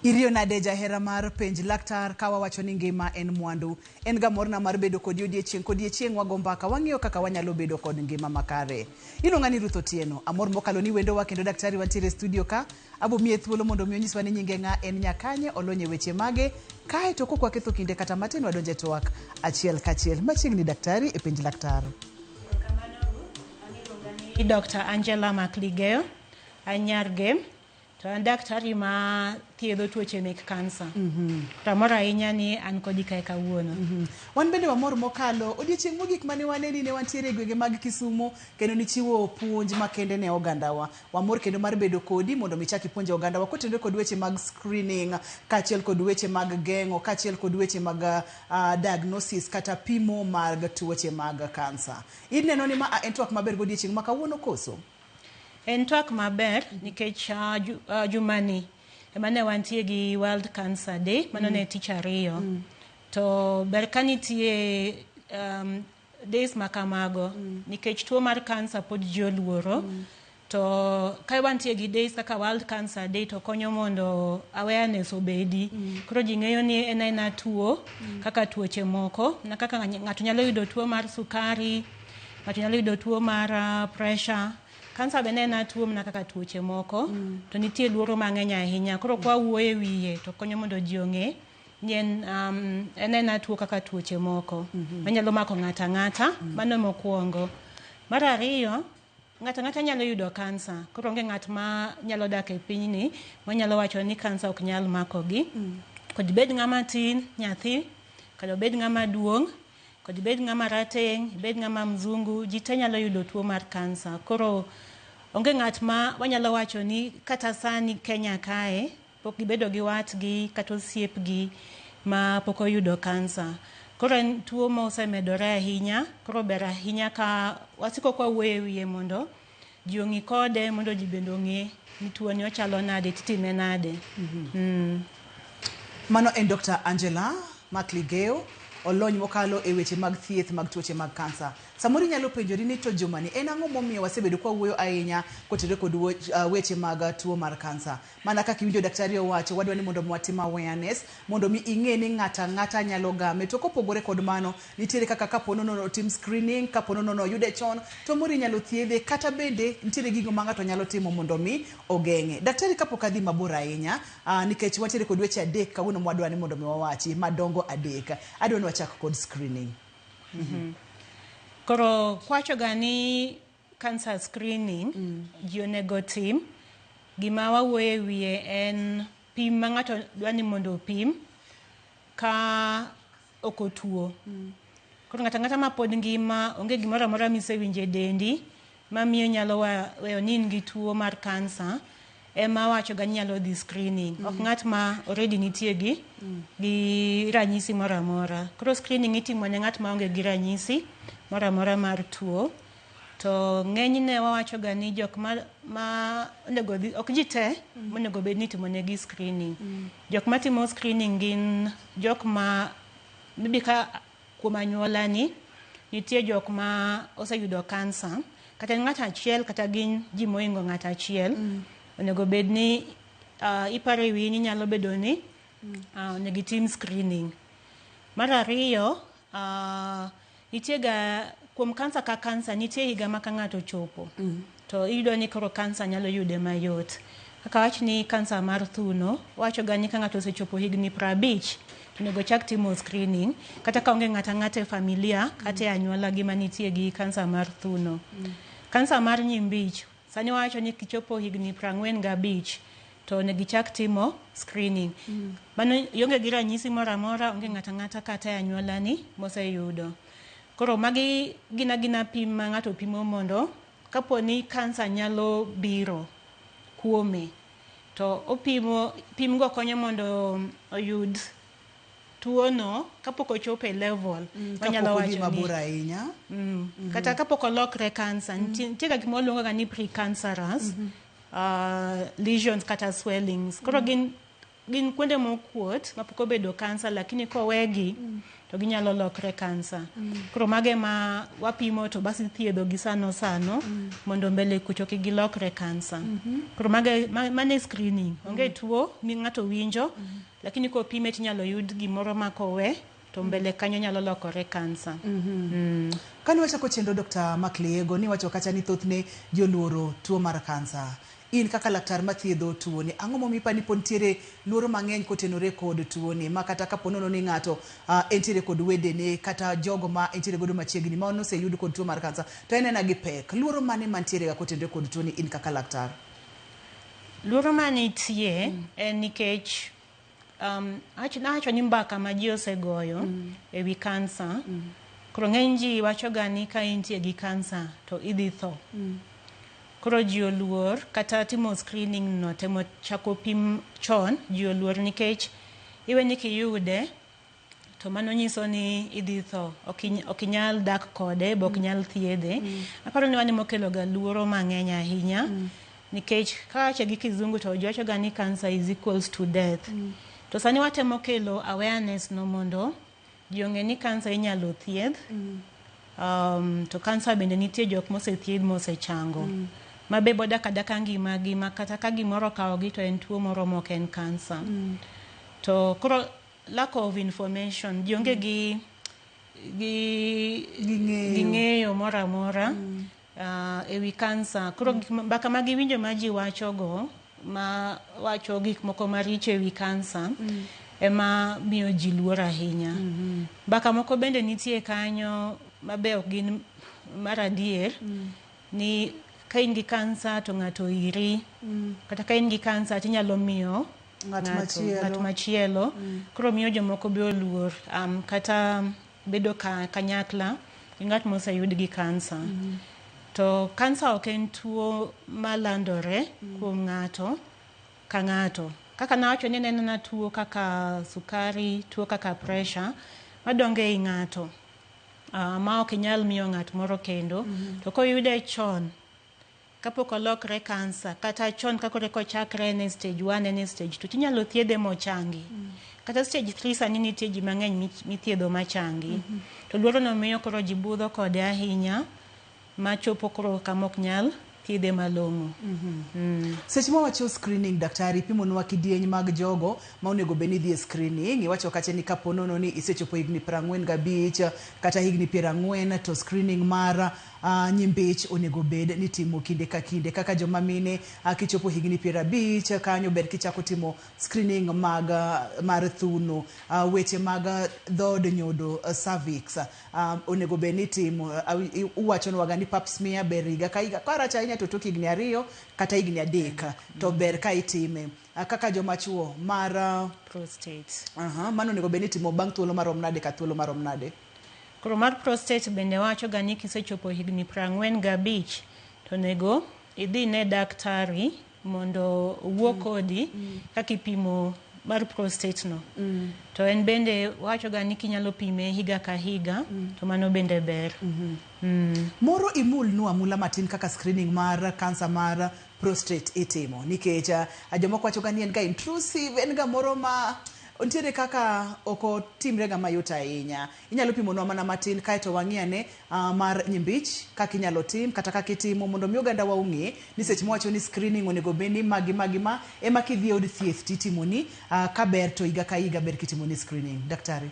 Irio nade jahera mar penj laktar kawa wacho ni ngima en mwandu. En ga morna mar bedo kod odiechieng wago mbaka wang'iyo kaka wanyalo bedo kod ngima makare. Iluonga ni Ruth Otieno, amor mokalo ni wendo wa kendo daktari wantiere studio ka. Abo miye thuolo mondo mi onyiswa ni nyinge ng'a en nyakanye olonye weche mage. Kae to kokwa ketho kinde kata matin wadonje twak achiel kachiel. Machiegni daktari e penj laktar. Dr. Angela Macligeo, anyarge. To an daktari ma thiedho tuoche mek kansa. Ramora ahinya ni an kodi kae kawuono. Wan bende wamor mokalo odiechieng' mogik mane waneni ne wantiere e gwenge mag Kisumu kendo nichiwo puonj makende ne ogandawa. Wamor kendo mar bedo kodi mondo michaki puonje ogandawa kotenore kod weche mag screening, kaachiel kod weche mag geng'o, kaachiel kod weche mag diagnosis kata pimo mag tuoche mag kansa. Ineno ni ma en twak maber godiechieng' ma kawuono koso? En twak maber nikech jumani emane wantie gi World Cancer Day, mano ne tich ariyo. To ber ka nitie days makamago nikech tuo mar kansa pod ji oluoro. To ka wantie gi days kaka World Cancer Day to konyo mondo awareness obedi. Koro ji ng'eyo ni en aina tuo kaka tuoche moko, na kaka ng'ato nyalo yudo tuo mar sukari, ng'ato nyalo yudo tuo mar pressure. Kansa bende en tuo mana kaka tuoche moko, to nitie luoro mang'eny ahinya. Koro kwa wuoye wiye to konyo mondo ji ong'e ni en tuo kaka tuoche moko. Manyalo mako ng'ata ng'ata, mano mokwongo. Mar ariyo, ng'ata ng'ata nyalo yudo kansa. Koro onge ng'at ma nyalo dak e pinyni manyalo wacho ni kansa ok nyal makogi. Kod bed ng'ama tin, nyathi, kod bed ng'ama duong', kod bed ng'ama rateng', bed ng'ama mzungu, ji te nyalo yudo tuo mar kansa. Koro onge ng'at ma wanyalo wacho ni kata sani Kenya kae pok gibedo gi watgi kata osiepgi ma pok oyudo kansa. Koro en tuo ma osemedore ahinya, koro ber ahinya ka wasiko kwa wuoye wiye mondo ji ong'i kode, mondo ji bende ong'e ni tuo ni ochalo nade, titime nade. Mano en Dr. Angela Macligeo, olony mokalo e weche mag thieth mag tuoche mag kansa. Samoro nyalo penjori ni to jumani en ang'o momiyo wasebedo kwa wuoyo ahinya kotenore kod weche mag tuo mar kansa. Mana kaka iwinjo daktari owacho, wadwa ni mondo watim awareness mondo mi ing'e ni ng'ata ng'ata nyalo game. To kopogore kod mano, nitiere kaka kapo nono tim screening, kapo nono yude chon, to mori nyalo thiedhe, kata bende nitiere gigo ma ng'ato nyalo timo mondo mi ogeng'e. Daktari kapok adhi mabor ahinya, nikech wantiere kod weche adek kawuono mwadwa ni mondo mi wawachi madongo adek. Adwa ni wachak kod screening. Koro kwacho gani cancer screening ji onego tim. Gima wawuoye wiye en pim ma ng'ato dwa ni mondo pim ka ok otuo. Koro ng'ata ng'ata ma pod ngima, onge gimoro amora misewinje dendi mamiyo nyalo weyo ni in gi tuo mar kansa, ema wacho ga nyalo dhi screening. Ok ng'at ma already nitie gi ranyisi moro amora. Koro screening itimo ne ng'at ma onge gi ranyisi moro amora mar tuo. To ng'enyne wawacho ga ni jok ma onego dhi, ok ji te monego bed ni timo negi screening. Jok ma timo screening gin jok ma maybe ka kuom anyuola ni nitie jok ma oseyudo kansa, kata ng'at achiel kata gin ji moingo ng'at achiel. Onego bed ni iparo e wiyi ni nyalo bedo ni onego itim screening. Mar ariyo, nitie ga kuom kansa ka kansa nitie higa ma ka ng'ato chopo. To iyudo ni koro kansa nyalo yude mayot. Kaka wach ni kansa mar thuno, wacho ga ni ka ng'ato osechopo higni 50, to onego chak timo screening. Kata ka onge ng'ata ng'ata e familia, kata e anyuola gi manitie gi kansa mar thuno. Kansa mar nyimbich, sani wacho ni kichopo higni 45 to onego ichak timo screening. Mano ionge gi ranyisi moro amora, onge ng'ata ng'ata kata e anyuola ni moseyudo. Koro magi gina pim ma ng'ato pimo mondo kapo ni kansa nyalo biro kuome, to pim go konyo mondo oyud tuono kapok ochopo e level manyalo wacho ni mabor ahinya. Kata kapok olokre kansa, nitie ga gima luongo ni precancerous lesions kata swellings. Koro gin gin kuonde mokuot mapok obedo kansa lakini kowegi to ginyalo lokre kansa. Koro mage ma wapimo to basi thiedho gi sano mondo mbele kucho ki gilokre kansa. Koro mane screening. Onge tuo mi ng'ato winjo lakini ko pime tinyalo yud gimoro ma kowe to mbele kanyo nyalo lokore kansa. Kani wachako chenro Dr. Makliego ni wacho kacha ni thothne joluoro tuo mar kansa. In kaka laktar mathiedho tuo ni ang'o momi pani pontiere luoro mang'eny kotenore kod tuo ni makata ka ponono ni ng'ato entiere kod wedene kata jogo ma entiere godo machiegni ma onose yud kod tuo mar kansa to enena gi pek luoro mane mantiere ga kotenore kod tuo ni in kaka laktar? Luoro manitie en nikech acho ni mbaka ma ji osegoyo ewi kansa. Koro ng'eny ji wacho ga ni ka intie gi kansa to idhi tho. Koro ji oluor kata timo screening no temo chako pim chon ji oluor nikech iwe ni kiyude to mano nyiso ni idhi tho okinyal dak kode bo okinyal thiedhe. Aparo ni wanimo kelo ga luoro mang'eny ahinya nikech kawache gi kizungu to ji wacho ga ni cancer is equals to death. To sani watemo kelo awareness no mondo ji ong'e ni kansa inyalo thiedh. To kansa bende nitie jok mosethiedh mosechango. Mabe boda kadaka ngimagi ma kata ka gimoro kawogi to en tuo moro mok en kansa. To koro lack of information ji onge gi ng'eyo moro amora ewi kansa. Koro mbaka ma giwinjo ma ji wachogo ma wacho gik moko maricho ewi kansa ema miyo ji luor ahinya. Mbaka moko bende nitie kanyo mabe ok gin mar adier ni ka in gi kansa to ng'ato iri kata ka in gi kansa tinyalo miyo ng'at machielo. Koro miyo jomoko be oluor kata bedo kanyakla gi ng'at moseyud gi kansa. To kansa ok en tuo malandore kuom ng'ato ka ng'ato. Kaka nawacho ni en na tuo kaka sukari, tuo kaka pressure madonge i ng'ato ma ok nyal miyo ng'at moro kendo. To koyude chon kapok olokre kansa kata chon kakore kochakre ne stage 1 ne stage 2 tinyalo thiedhe mochangi. Kata stage 3 sani nitie ji mang'eny mithiedho machangi. To luoro no miyo koro ji budho kode ahinya ma chopo koro kamok nyal thiedhe malong'o. Seche ma wacho screening daktari pimonwa kidieny mag jogo ma onego beni dhi screening iwacho kache ni kaponono ni isechopo higni 45 kata higni 40 to screening mar nyimbich onego bed ni timo kinde ka kinde kaka joma mine kichopo higni 50 kanyo ber kichako timo screening mar thuno weche mag dhod nyodo cervix onego bed ni timo uwacho nwaga ni pap smear ber higa ka higa karacha ahinya to tok higni 2 kata higni 3 to ber ka itime kaka joma chuo mar prostate. Mano onego bed ni timo bang' thuolo marom nade ka thuolo marom nade? Koro mar prostate bende wacho ga ni kisechopo higni 45 to nego idhi ne daktari mondo owuo kodi kaka ipimo mar prostate no. To en bende wacho ga ni kinyalo pime higa ka higa to mano bende ber. Moro imul nu amula matin kaka screening mar kansa mar prostate itimo nikech jomoko wacho ga ni en ga intrusive en ga moro ma ontiere kaka oko timre ga mayot ahinya. Inyalo pimo nwa mana matin kaeto wang'iane mar nyimbich kaka inyalo tim kata kaka itimo mondo mi oganda wa ung'e ni seche mowacho ni screening onego bed ni magi ma ema kidhi od thieth titimo ni ka ber to higa ka higa ber kitimo ni screening. Daktari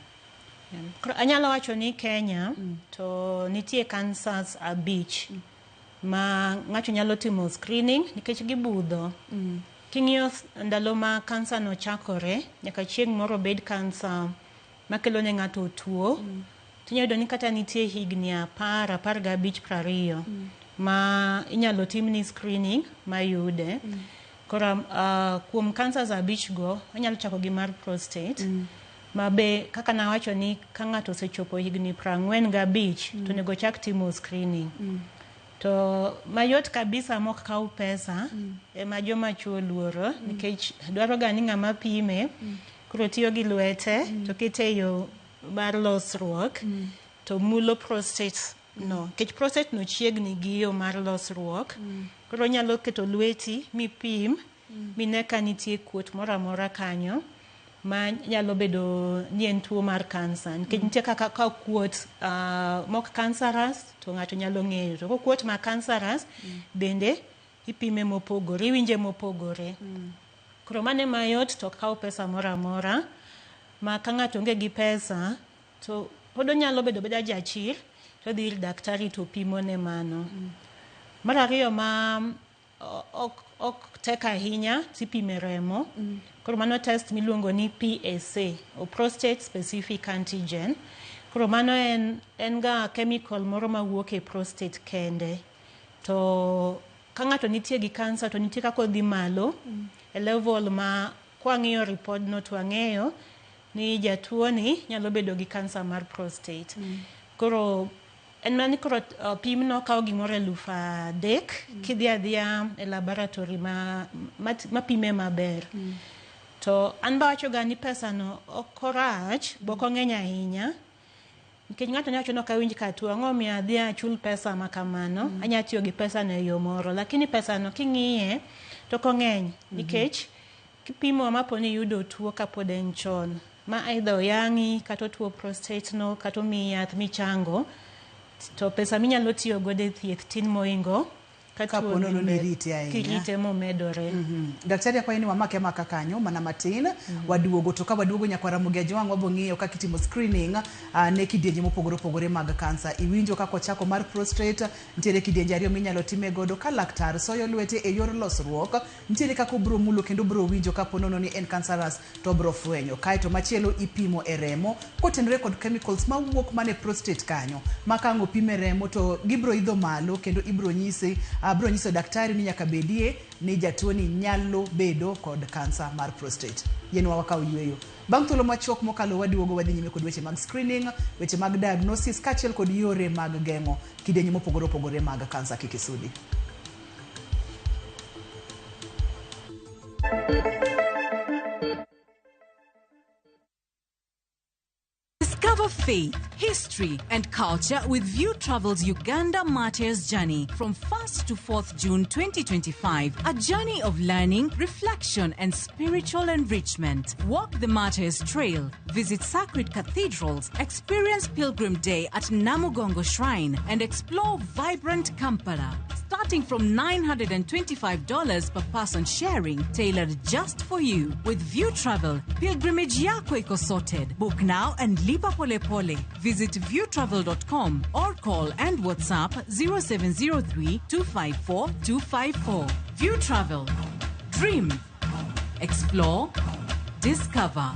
anyalo wacho ni Kenya to nitie cancers 5 ma ng'ato nyalo timo screening nikech gibudho. King'iyo ndalo ma kansa no chakore nyaka chieng' moro bed kansa makelo ne ng'ato tuo tinyalo ni kata nitie higni 10, 15, 20 ma inyalo timni screening mayude. Koro kuom cancers 5 go anyalo chako gi mar prostate mabe kaka nawacho ni ka ng'ato osechopo higni 45 to nego chak timo screening. To mayot kabisa mok kaw pesa ema joma chuo luoro nikech dwaro ga ni ng'ama pime koro tiyo gi lwete to kete yo mar losruok to mulo prostate no nikech prostate no chiegni gi yo mar losruok. Koro nyalo keto lweti mipim mine ka nitie kuot moro amora kanyo ma nyalo bedo ni en tuo mar kansa nikech nitie kaka ka kuot mok cancerous to ng'ato nyalo ng'eyo to kuot ma cancerous bende ipime mopogore iwinje mopogore koro mane mayot to kawo pesa moro amora ma ka ng'ato onge gi pesa to pod onyalo bedo jachir to dhi ir daktari to pimo ne mano. Mar ariyo ma ok tek ahinya tipime remo koro mano test miluongo ni PSA o prostate specific antigen koro mano en ga chemical moro mawuok e prostate kende to ka ng'ato nitie gi kansa to nitie kaka odhi malo e level ma kwang'iyo ripodno to ang'eyo ni jatuo ni nyalo bedo gi kansa mar prostate koro en mani koro pimno kawo gimoro 3,000 kidhi adhiya e laboratory ma pime maber to an bawacho ga ni pesano ok orach bok ong'eny ahinya nikech ng'ato nyawacho ni ok awinj ka tuo ang'o miyo adhi achul pesa ma kamano anya tiyo gi pesano e yo moro lakini pesano king'iye to ok ong'eny nikech kipimo mapo ni yudo tuo kapod en chon ma aidha oyang'i kata tuo prostate no kata omiyi yath michango to pesa minyalo tiyo godo e thieth tin moingo kapo nono ni rite ahinya kirite momedore. Daktari akwayo ni wamake maka kanyo mana matin waduogo to ka waduogo nyaka Ramogi Ajwang' wabo ng'iyo kaka itimo screening ne kidienje mopogore opogore mag kansa. Iwinjo kaka ochako mar prostate nitiere kidienje ariyo minyalo time godo ka laktar soyo lwete e yor losruok nitiere kaka obro mulo kendo bro winjo kapo nono ni en cancerous to bro fwenyo kaito machielo ipimo e remo kotenore kod chemicals mawuok mane prostate kanyo maka ang' opime remo to gibro idho malo kendo ibro nyise bro nyiso daktari ni nyaka bedie ni jatuo ni nyalo bedo kod kansa mar prostate. Yenwa wakaw yweyo. Bang' thuolo machuok mokalo waduogo wadhi nyime kod weche mag screening, weche mag diagnosis kachiel kod yore mag geng'o kidienje mopogore opogore mag kansa kikisudi. Discover faith, history, and culture with View Travel's Uganda Martyrs Journey from 1st to 4th June 2025. A journey of learning, reflection, and spiritual enrichment. Walk the Martyrs Trail, visit sacred cathedrals, experience Pilgrim Day at Namugongo Shrine, and explore vibrant Kampala. Starting from $925 per person sharing, tailored just for you. With View Travel, pilgrimage yako iko sorted. Book now and lipa pole pole. Visit viewtravel.com or call and WhatsApp 0703 254 254. View Travel. Dream. Explore. Discover.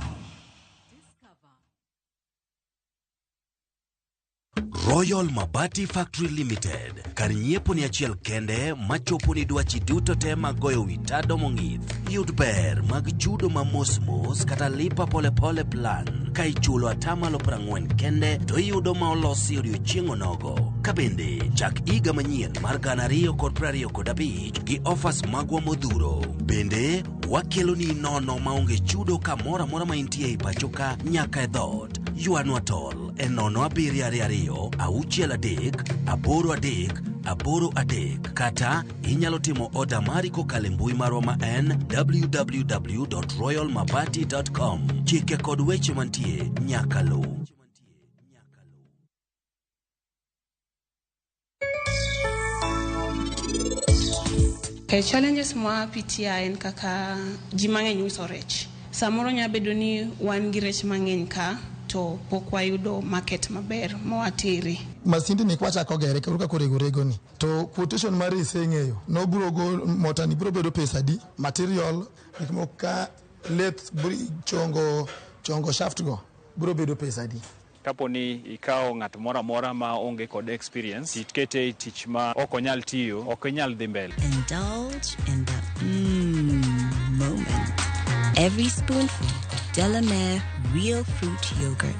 Royal Mabati Factory Limited. Kar nyiepo ni achiel kende machopo ni dwachi duto te magoyo witado mong'ith. Yud ber mag chudo ma mos kata lipa pole pole plan. Ka ichulo atamalo 40 kende to iyudo ma olosi odiochieng' onogo. Kabende chak iga manyien mar 2025 gi offers magwa modhuro. Bende wakelo ni nono maonge chudo kamora mora ma intie ipachoka nyaka e dhot. Yuanwa tol e 0722 838 kata inyalo timo order mari kokalo mbui marwa ma en www.royalmabati.com. Chike kod weche mantie nyaka lu. Challenges mwa pitia en kaka ji mang'eny uso rech. Samoro nya bedo ni wan gi rech mang'eny ka to pok wayudo market maber mowateri. Masindi ni kwachako gere ka korego ni to quotation mar iseng'eyo no buro go motani buro bedo pesa di material ikmoka let chongo shaft go buro bedo pesa di. Kapo ni ikawo ng'at moro amora ma onge kod experience tikete tich ma ok onyal tiyo ok onyal dhi mbele. Indulge in the moment. Every spoonful Delamere real fruit yogurt.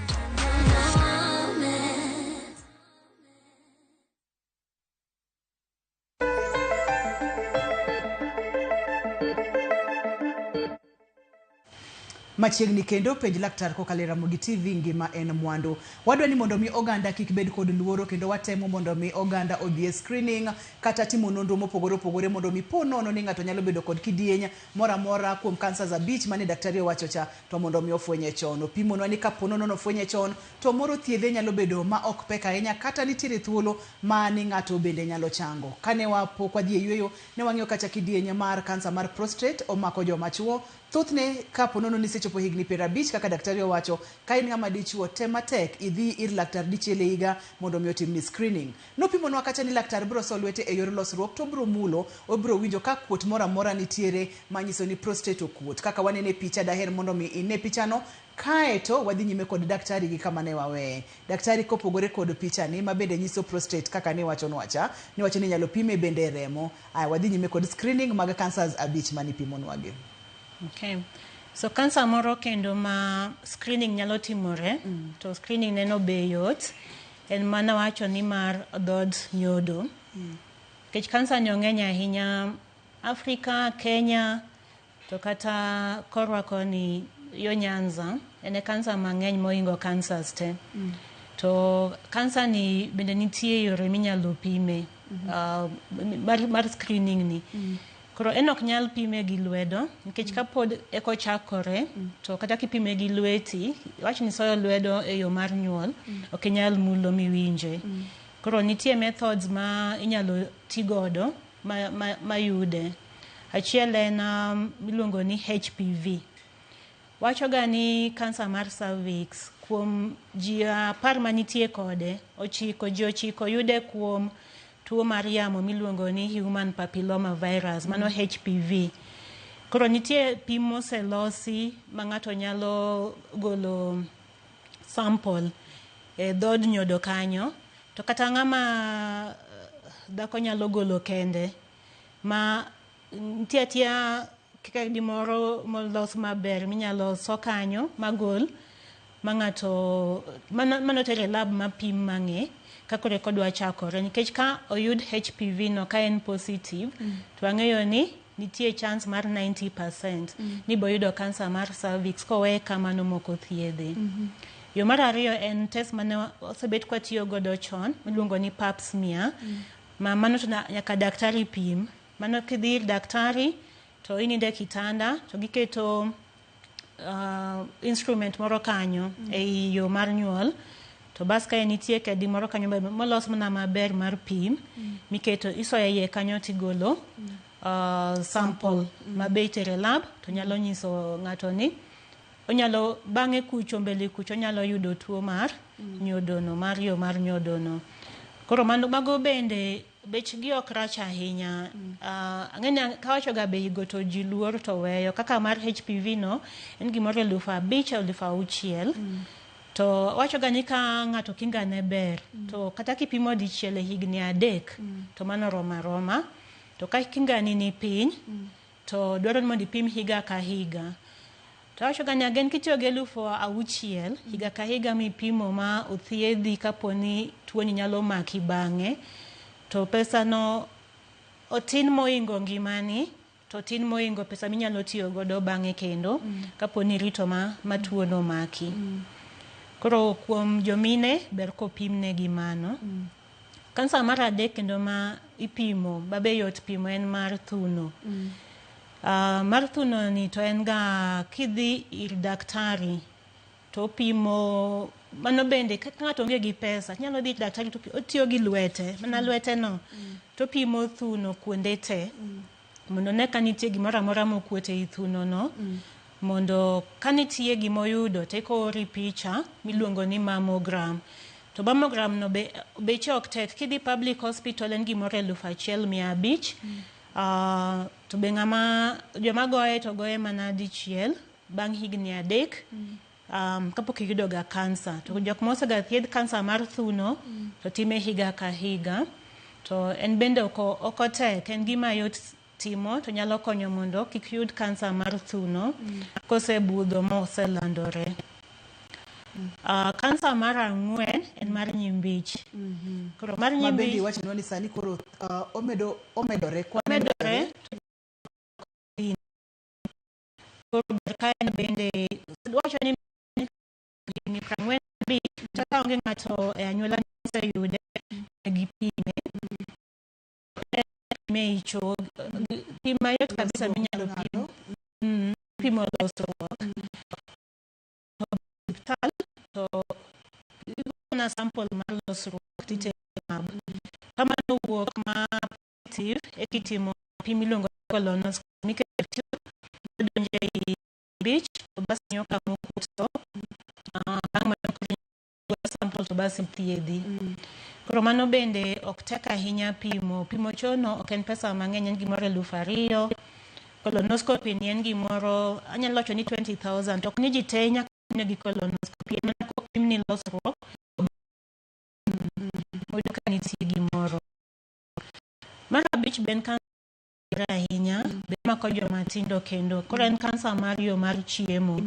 Machiegni kendo penj laktar kokalera Ramogi TV ngima en mwandu. Wadwa ni mondo mi oganda kik bed kod luoro kendo watemo mondo mi oganda odhi screening kata timo nonro mopogore opogore mondo mi po nono ni ng'ato nyalo bedo kod kidieny mora mora kuom cancers abich mane daktari owacho cha to mondo mi ofwenye chon. Opimonwa ni ka po nono ofwenye chon to moro thiedhe nyalo bedo ma ok pek ahinya kata nitiere thuolo ma ni ng'ato bende nyalo chango. Kane wapo kwa dhi e yweyo ne wang'iyo kacha kidieny mar kansa mar prostate omako joma chuo. Thothne ka po nono ni sechopo higni 50 kaka daktari owacho ka in ng'ama dichuo tema tek idhi ir laktar dichiel e higa mondo mi otimni screening. Nopimonwa kacha ni laktar biro so lwete e yor losruok to biro mulo obiro winjo ka kuot mora mora nitiere manyiso ni prostate okuot kaka wanene picha daher mondo mi ine pichano kaeto wadhi nyime kod daktari gi kama ne waweye. Daktari kopogore kod picha ni mabende nyiso prostate kaka ne wacho ni nyalo pime bende remo. Wadhi nyime kod screening mag cancers abich mani pimonwa gi. Okay. So cancer moro kendo ma screening nyalo timore to screening neno be yot en mana wacho ni mar dhod nyodo. Kech cancer ng'eny ahinya Afrika, Kenya to kata korwa koni yo Nyanza ene cancer mang'eny moingo cancers te. To cancer ni bende nitie yore minyalo pime mar screening ni. Koro enok nyal pime gi lwedo nikech kapod eko chakore to kata kipime gi lweti wach ni soyo lwedo e yo mar nyuol ok nyal mulo miwinje. Koro nitie methods ma inyalo tigodo mayude. Achiel en miluongo ni HPV. Wacho ga ni kansa mar cervix kuom ji 10 manitie kode ji 9 yude kuom tuo mar yamo miluongo ni human papilloma virus mano HPV. Koro nitie pim moselosi ma ng'ato nyalo golo sample e dhod nyodo kanyo to kata ng'ama dhako nyalo golo kende ma nitie atia kaka gimoro molos maber minyalo so kanyo magol ma ng'ato mano tere lab mapim mang'e kako rekodwa chakore nikech ka oyud HPV no ka en positive to ang'eyo ni nitie chance mar 90% ni boyudo cancer mar cervix kowe kamano moko thiedhe. Yo mar ariyo en test mane osebet kwa tiyo godo chon miluongo ni pap smear ma mano to nyaka daktari pim. Mano kidhir daktari to ininde kitanda to giketo instrument moro kanyo e yo mar nyuol to bas ka nitie kedi moro kanyo molos mana maber mar pim miketo isoye iye kanyo tigolo sample mabetere lab to nyalo nyiso ng'ato ni onyalo bang'e kucho mbele kucho nyalo yudo tuo mar nyodono mar yo mar nyodono. Koro mago bende bechgi ok rach ahinya. Ang'enya kawacho ga bei go to ji luor to weyo kaka mar HPV no en gimoro 5,000 6,000 to wacho ga ni ka ng'ato kinga ne ber to kata kipimo dichiel e higni 3 to mano roma to ka kinga ni piny to dwaro ni mondo ipim higa ka higa. To wacho ga ni agen kitiyo gi 6,000 higa ka higa mipimo ma othiedhi kaponi tuo ni nyalo maki bang'e to pesa no otin moingo ngimani to tin moingo pesa minyalo tiyo godo bang'e kendo kaponi rito ma tuo no maki. Koro kuom jomine ber kopimne gi mano. Kansa mar adek kendo ma ipimo babe yot pimo en mar thuno. Mar thuno ni to en ga kidhi ir daktari to pimo mano bende ka ng'ato onge gi pesa nyalo dhi daktari to otiyo gi lwete mana lwete no to pimo thuno kuonde te mondo ne ka nitie gimoro amora mokuot e thuno no mondo ka nitie gimoyudo te koori picha miluongo ni mammogram. To mammogram no beche ok tek kidhi public hospital en gimoro 1,500 to be ng'ama joma goye to goye mana dichiel bang' higni 3 kapok iyudo ga kansa. To jok mose ga thiedh kansa mar thuno to time higa ka higa to en bende ok tek en gima yot timo to nyalo konyo mondo kik yud kansa mar thuno kosebudho moselandore. Kansa mar 4 en mar nyimbich. Koro mar nyimbich mabendi wacho ni sani koro omedore koro kaen bende wacho ni prang'wen bi kaka onge ng'ato e anyuola noseyude gipime icho pim mayot kabisa minyalo pimo losruok hospital to na sample mar losruok tite kamano wuok ma positive ekitimo pim iluongo colonoscopy nikech donje i bich to bas nyoka mokuto bang' sample to bas ithiedhi. Koro mano bende ok tek ahinya pimo chono ok en pesa mang'eny, en gimoro 2,000. Colonoscopy ni en gimoro anyalo wacho ni 20,000 to ok ni ji te nyaka gi colonoscopy en mana pim ni losruok moyudo ka nitie gimoro. Mar abich ben kansa ahinya ben mako joma tindo kendo koro en kansa mar yo mar chiemo.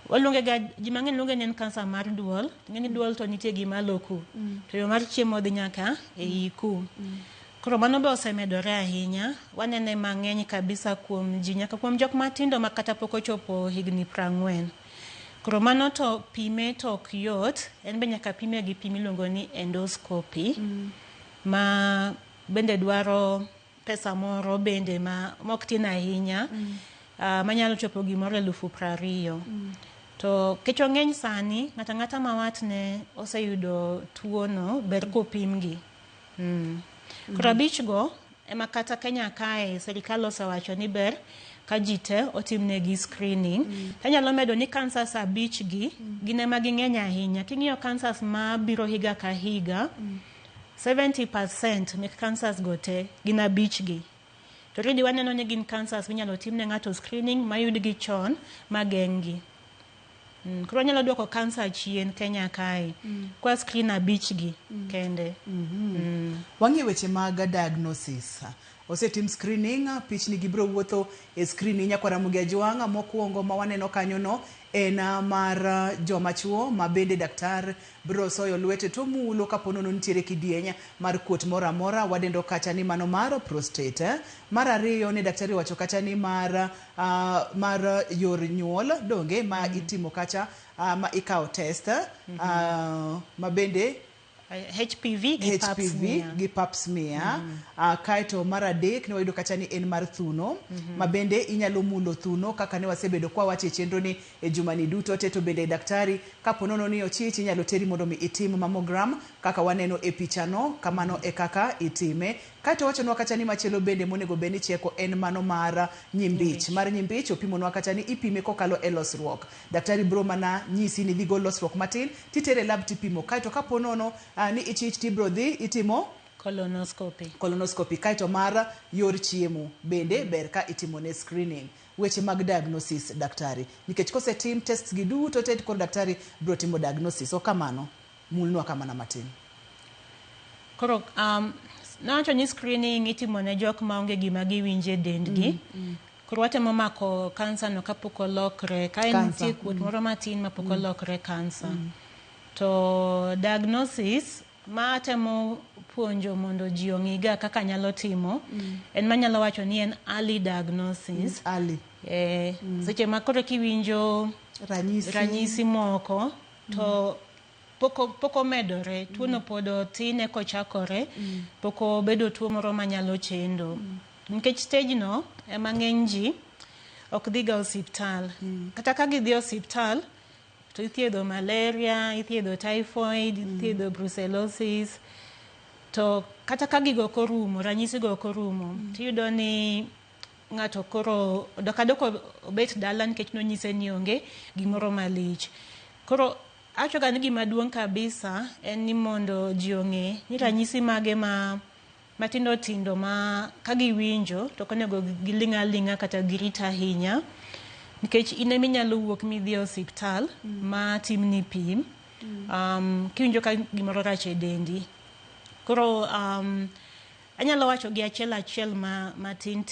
Waluonge ga ji mang'eny luonge ni en kansa mar duol, ng'eni duol to nitie gima loku to yo mar chiemo dhi nyaka e iku. Koro mano be osemedore ahinya, wanene mang'eny kabisa kuom ji nyaka kuom jok matindo ma kata pok ochopo higni 40. Koro mano to pime to ok yot, en be nyaka pime gi pim iluongo ni endoscopy ma bende dwaro pesa moro bende ma ok tin ahinya manyalo chopo gimoro 20,000. To kecho ng'eny sani ng'ata ma watne oseyudo tuono ber kopimgi. Koro abichgo ema kata Kenya kae serikal osewacho ni ber ka ji te otimnegi screening. Anyalo medo ni kansas abichgi gin ema ging'eny ahinya. King'iyo kansas ma biro higa ka higa 70% mek kansas go te gin abichgi. To ridi waneno ni gin kansas minyalo timne ng'ato screening mayudgi chon mageng'gi. Koro anyalo duoko kansa chien Kenya kae kwa screen abichgi kende. Wang'e weche mag diagnosis. Osetim screening, pichni gibro wuotho e screening Nyakwaramo Ajwang' mokwongo ma waneno kanyono en mar joma chuo ma bende daktar bro soyo lwete to mulo kapono nitiere kidieny mar kuot moro amora, wadendo kacha ni mano mar prostate. Mar ariyo ne daktari wacho kacha ni mar yor nyuol donge ma itimo kacha ma ikawo test ma bende HPV gi pap smear. Kaito mar adek ne wayudo kacha ni en mar thuno ma bende inyalo mulo thuno kaka ne wasebedo kwa wache chenro ni e jumani duto te. To bende daktari kaponono ni ochich inyalo teri mondo mi itim mammogram kaka waneno e pichano, kamano e kaka itime. Kaito wachonwa kacha ni machielo bende monego beni cheko en mano mar nyimbich. Mar nyimbich opimonwa kacha ni ipime kokalo e losruok. Daktari bro mana nyisi ni dhigo losruok matin titere lab tipimo. Kaito kaponono ni ichich tibro dhi itimo colonoscopy. Kaito mar yor chiemo bende ber ka itimo ne screening. Weche mag diagnosis daktari, nikech kosetim tests gi duto te kod daktari bro timo diagnosis. O kamano mulnwa kamana matin. Koro nawacho ni screening itimo ne jok ma onge gima giwinje dendgi. Koro watemo mako kansa no kapok olokre ka nitie kuot moro matin ma pok olokre kansa. To diagnosis ma temo puonjo mondo ji ong'iga kaka nyalo timo en manyalo wacho ni en early diagnosis. Seche ma koro kiwinjo ranyisi moko to poko medore, tuono pod tine kochakore, poko bedo tuo moro manyalo chendo. Nikech stage no ema ng'eny ji ok dhiga osiptal. Kata ka gidhi osiptal to ithiedho malaria, ithiedho typhoid, ithiedho brucellosis. To kata ka gigo korumo, ranyisi go korumo, tiyudo ni ng'ato koro dokadoko obet dala nikech nonyise ni onge gimoro malich. Koro achoga ni gima duong' kabisa en ni mondo ji ong'e ni ranyisi mage matindo tindo ma kagiwinjo to konego giling' aling'a kata girita ahinya, nikech ine minyalo wuok midhi osiptal ma timni pim kiwinjo ka gimoro rach e dendi. Koro anyalo wacho gi achiel matin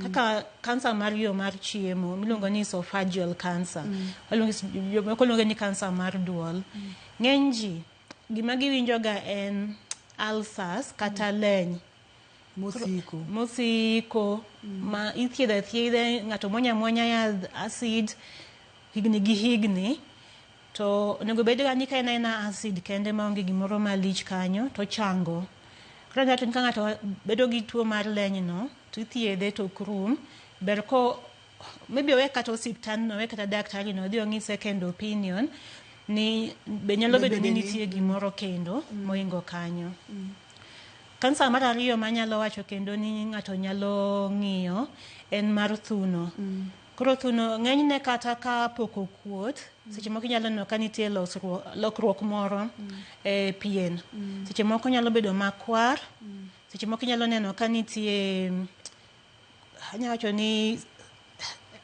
kaka kansa mar yo mar chiemo miluongo ni esophageal cancer. Waluonge ni kansa mar duol. Ng'eny ji gima giwinjo ga en ulcers kata leny mosiko ma ithiedho ng'ato mwanya yadh acid higni gi higni, to onego bed ga ni ka en acid kende maonge gimoro malich kanyo to chango. Koro ng'ato ka ng'ato bedo gi tuo mar lenyno to ithiedhe to ok rum, ber ko maybe owe kata osiptal no, owe kata daktari no odhi ong'i second opinion ni be nyalo bedo ni nitie gimoro kendo moingo kanyo. Kansa mar ariyo manyalo wacho kendo ni ng'ato nyalo ng'iyo en mar thuno. Koro thuno ng'enyne kata ka pok okuot, seche moko inyalo neno ka nitie lokruok moro e pien. Seche moko nyalo bedo makwar, seche moko inyalo neno ka nitie, anyalo wacho ni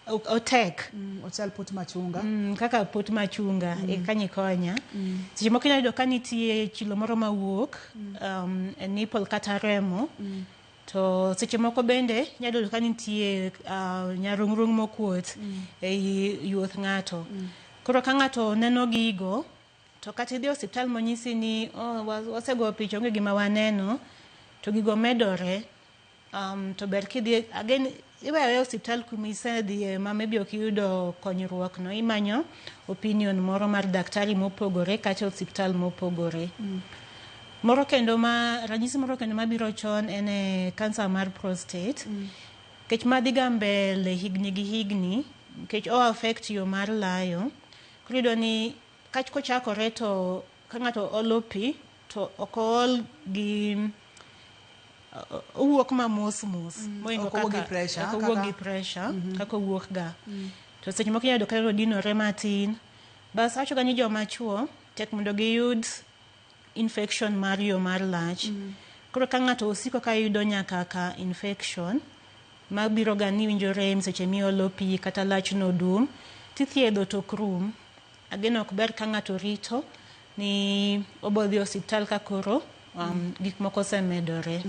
otek. Ochal pot machunga. Kaka pot machunga, kanyo konya. Seche moko inyalo yudo ka nitie chilo moro mawuok, e nipple kata remo. To seche moko bende inyalo yudo ka nitie nyarung'rung mokuot e yuoth ng'ato. Koro ka ng'ato neno gigo, to kata idhi osiptal monyisi ni wasego picha onge gima waneno, to gigo medore, to ber kidhi again iweyo osiptal kuma isedhiye ma maybe ok iyudo konyruok no, imanyo opinion moro mar daktari mopogore kata osiptal mopogore. Ranyisi moro kendo mabiro chon en kansa mar prostate. Kech madhi ga mbele higni gi higni, kech o affect yo mar layo. Koro iyudo ni kach kochakore to ka ng'ato olo pi to ok ol gi owuok ma mos moingo kaka owuok gi pressure kaka owuok ga. To seche moko inyalo yudo ka odinore matin. Bas awacho ga ni joma chuo tek mondo giyud infection mar yo mar lach. Koro ka ng'ato osiko ka yudo nyaka ka infection mabiro ga ni winjo rem seche miolo pi kata lach no dum, tithiedho to ok rum. Again ok ber ka ng'ato rito ni obodhi osiptal ka koro gik moko osemedore.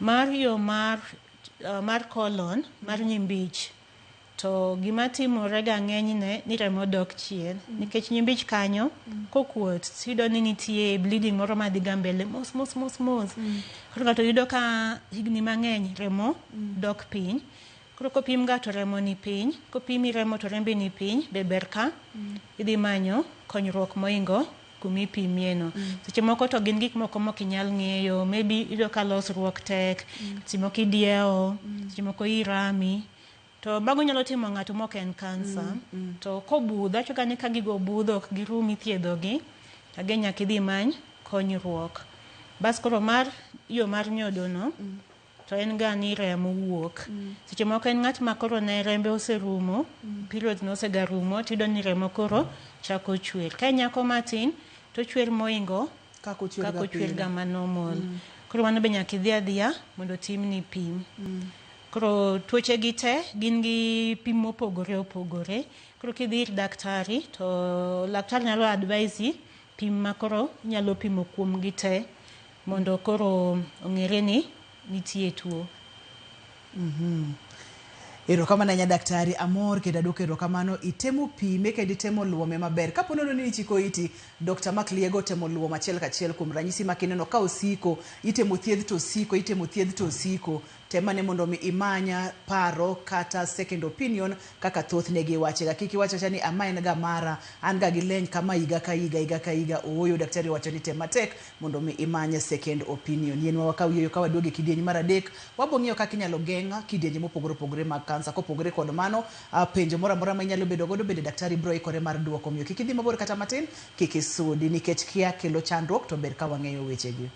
Mar yo mar colon, mar nyimbich, to gima timore ga ng'enyne ni remo dok chien. Nikech nyimbich kanyo, kokuot, tiyudo ni nitie bleeding moro madhi ga mbele mos. Koro ng'ato yudo ka higni mang'eny remo dok piny. Koro kopim ga to remo ni piny. Kopimi remo to rembi ni piny, be ber ka idhi manyo konyruok moingo kumipimie no. Seche moko to gin gik moko mok inyal ng'eyo. Maybe iyudo ka losruok tek, seche moko idiewo, seche moko irami. To bago nyalo timo ng'ato mok en kansa. To kobudho, acho ka ni ka gigo budho ok girum ithiedho gi, age nyaka idhi many konyruok. Bas koro yo mar nyodo no, to en ga ni remo wuok. Seche moko en ng'at ma koro ne rembe oserumo, period no osega rumo, tiyudo ni remo koro chako chwer. Ka nyako matin, to chwer moingo kako chwer ga manormal. Koro mano be nyaka idhi adhiya mondo timni pim. Koro tuoche gi te gin gi pim mopogore opogore. Koro kidhi ir daktari to laktar nyalo advise pim ma koro nyalo pimo kuom gi te mondo koro ong'ere ni nitie tuo. Erokamano nya daktari, amor kendo adwoko erokamano. Itemo pime kendo itemo luome maber. Kapo nono ni ichiko iti, Dr. Mark Liego temo luom achiel kachiel kuom ranyisi makineno ka osiko, itemo thiedh to osiko, itemo thiedh to osiko. Temane mondo mi imanya paro kata second opinion kaka thoth negi wachega. Kiki wacha ni ama en ga mara, an ga gileny kama higa ka higa. Oyo daktari wacho ni tematek mondo mi imanya second opinion. Yen wakawiyo ka waduoge kidieny mar adek, wabong'iyo kaka inyalo geng'a kidienje mopogore opogore mag kansa. Kopogore kod mano, penjo moro amora ma inyalo bedo godo bende daktari biro ikore mar duoko. Miyo kik idhi mabor kata matin, kik isudi nikech kia kelo chandruok to ber ka wang'eyo wechegi.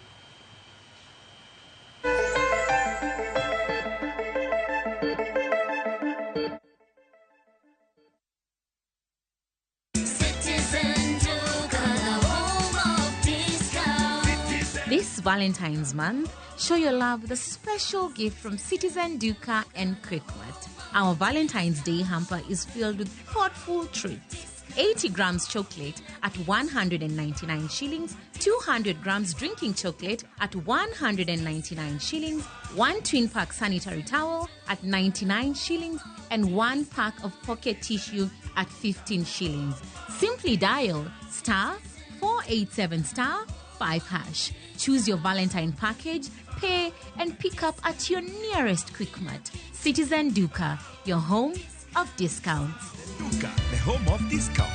This Valentine's month, show your love with a special gift from Citizen Duca and Quickmart. Our Valentine's Day hamper is filled with thoughtful treats. 80 grams chocolate at 199 shillings, 200 grams drinking chocolate at 199 shillings, 1 twin pack sanitary towel at 99 shillings, and 1 pack of pocket tissue at 15 shillings. Simply dial *487*5#. Choose your Valentine package, pay, and pick up at your nearest Quickmart. Citizen Duca, your home of discounts. Duka, the home of discounts.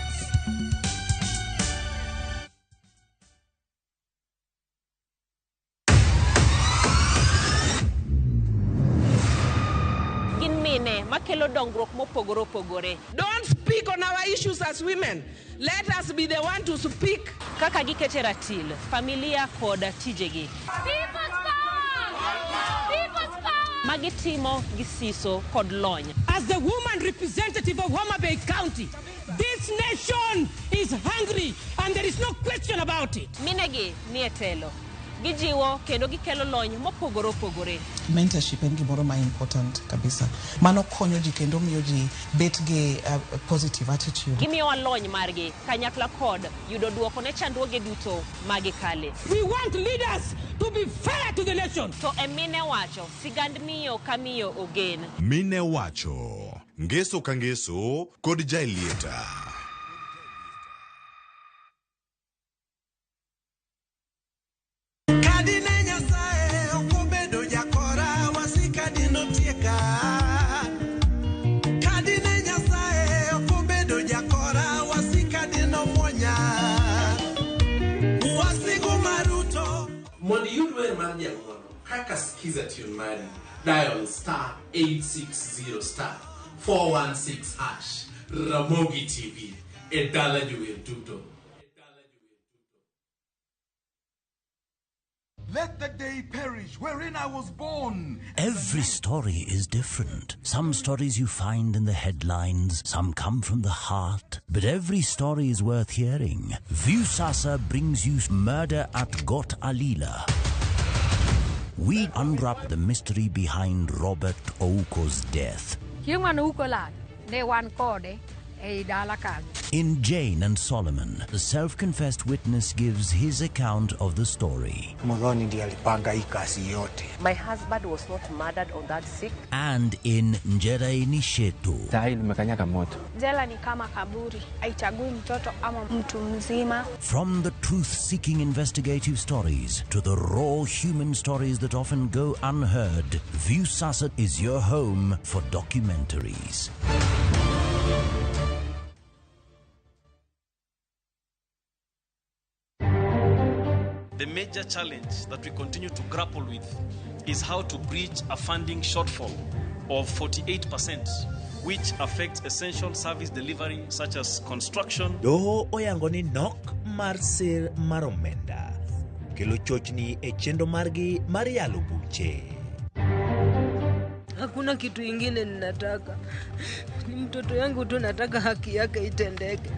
Don't speak on our issues as women. Let us be the one to speak. Kaka gikete ratil, familia koda tijegi. People's power! People's power! Magitimo gisiso kod lony. As the woman representative of Homa Bay County, this nation is hungry and there is no question about it. Minegi nietelo. Gijiwo kendo gikelo lony mopogore opogore. Mentorship en gimoro ma important kabisa. Mano konyo ji kendo miyo ji bet gi positive attitude. Gimiyo lony margi kanyakla kod yudo duoko ne chandruoge duto magikale. We want leaders to be fair to the nation. To emine wacho sigand miyo kamiyo ogen. Mine wacho ngeso ka ngeso kod jailieta. Mondi yudwe mandi ya mwono, kaka skiza tune mari, dial star 860 star 416 hash, Ramogi TV, edala juwe tuto. Let the day perish wherein I was born. Every story is different. Some stories you find in the headlines, some come from the heart, but every story is worth hearing. Viusasa brings you Murder at Got Alila. We unwrap the mystery behind Robert Ouko's death. In Jane and Solomon, the self-confessed witness gives his account of the story. My husband was not murdered on that sick. And in Njera Nishetu, Jela ni kama kaburi, haichagui mtoto ama mtu mzima. From the truth-seeking investigative stories to the raw human stories that often go unheard, Viusasa is your home for documentaries. The major challenge that we continue to grapple with is how to bridge a funding shortfall of 48%, which affects essential service delivery such as construction. Doho oyangoni nok mar sir maromenda kelo chochni e chendo margi mar yalo buche. Hakuna kitu ingine ninataka. Ni mtoto yangu tu nataka haki yake itendeke.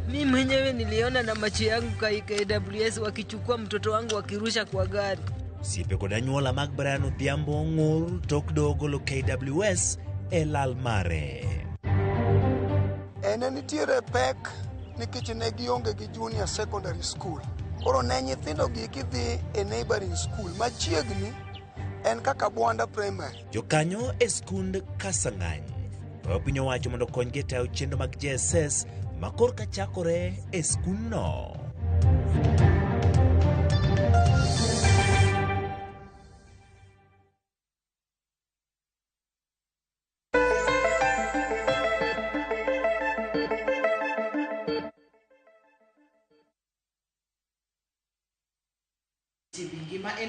Mimi mwenyewe niliona na macho yangu KWS wakichukua mtoto wangu wakirusha kwa gari. Siepe koda nyuola mag Brian Odhiambo ngur tok dogo lo KWS el Almare. Ene nitiere pek nikech ne gionge gi junior secondary school. Koro ne nyithindo gi kidhi e neighboring school machiegni en kaka Bwanda Primary. Jokanyo e skund Kasang'any piny owacho mondo konygi tayo chenro mag JSS makor ka chakore e skundno.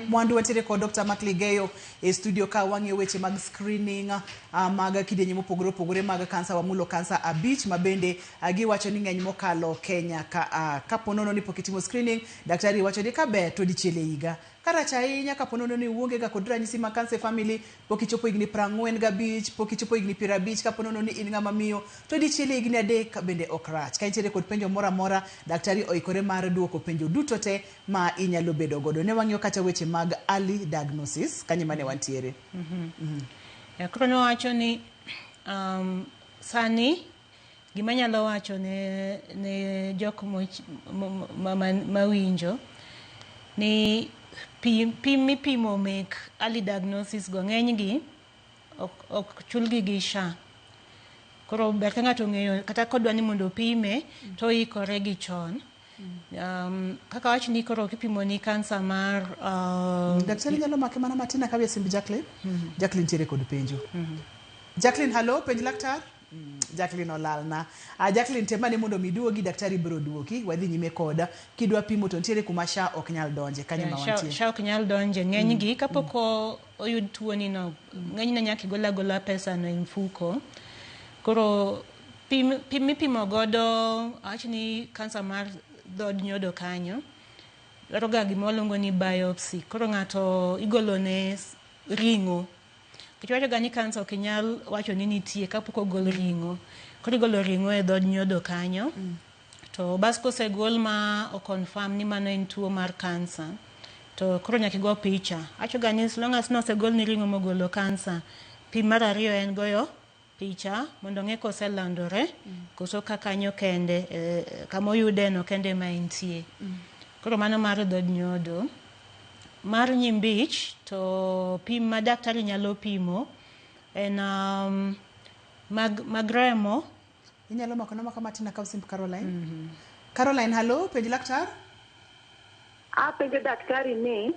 Mwandu watere ko Dr. Makligeyo e studio ka wange weche mag screening mag kidenye mopogore opogore mag kansa wa mulo kansa abich mabende giwacho ni ng'eny mokalo Kenya ka kaponono ni pokitimo screening daktari wacho ni kabe to dichiele higa karacha ahinya kaponono ni uonge ga kod ranyisi mag kansa family pokichopo igni 45 pokichopo igni 50 kaponono ni in ng'ama miyo to dichiele igni adek bende okrach ka intere kod penjo mora mora daktari oikore mar duoko penjo duto te ma inyalo bedo godo ne wang'yo kata weche mag early diagnosis kanye mane wantiere. Krono wacho ni sani gima nyalo wacho ne jok mawinjo ni pimo mek early diagnosis go ng'eny gi ok chulgi gi SHA. Koro ber ka ng'ato ng'eyo kata kodwa ni mondo pime to ikore gi chon. Kaka wach ni koro kipimo ni kansa mar daktari nyalo make mana matina kawe simbi Jacqueline. Jacqueline tiere kod penjo. Jacqueline, hello, penj laktar. Jacqueline olalna. Jacqueline temane mondo miduogi daktari biro duoki wadhi nyime koda kidwa pimo to ntiere kuma sha ok nyal donje kanyo ma wantie. Sha ok nyal donje ng'eny gi kapoko oyud tuo ni no ng'eny na nyaki gola pesa no mfuko. Koro pimo godo achni kansa mar dhod nyodo kanyo. Roga gimolongo ni biopsy. Koro ng'ato igolone ringo. Kichwacho gani kansa ok nyal wacho ni nitie kapok ogol ringo. Koro igolo ringo e dhod nyodo kanyo. To bas kosegol ma o confirm ni mano en tuo mar kansa. To koro nyaki go picha. Acho gani as long as no segol ni ringo mogolo kansa. Pim mar ariyo en goyo picha mondo ng'e koselandore koso kakanyo kende kamoyude no kende ma entie. Koro mano mar dhod nyodo. Mar nyimbich to pim ma daktari nyalo pimo en mag remo. Inyalo makona matina ka usimp Caroline. Caroline, hello, penj laktar? Penjo daktari ni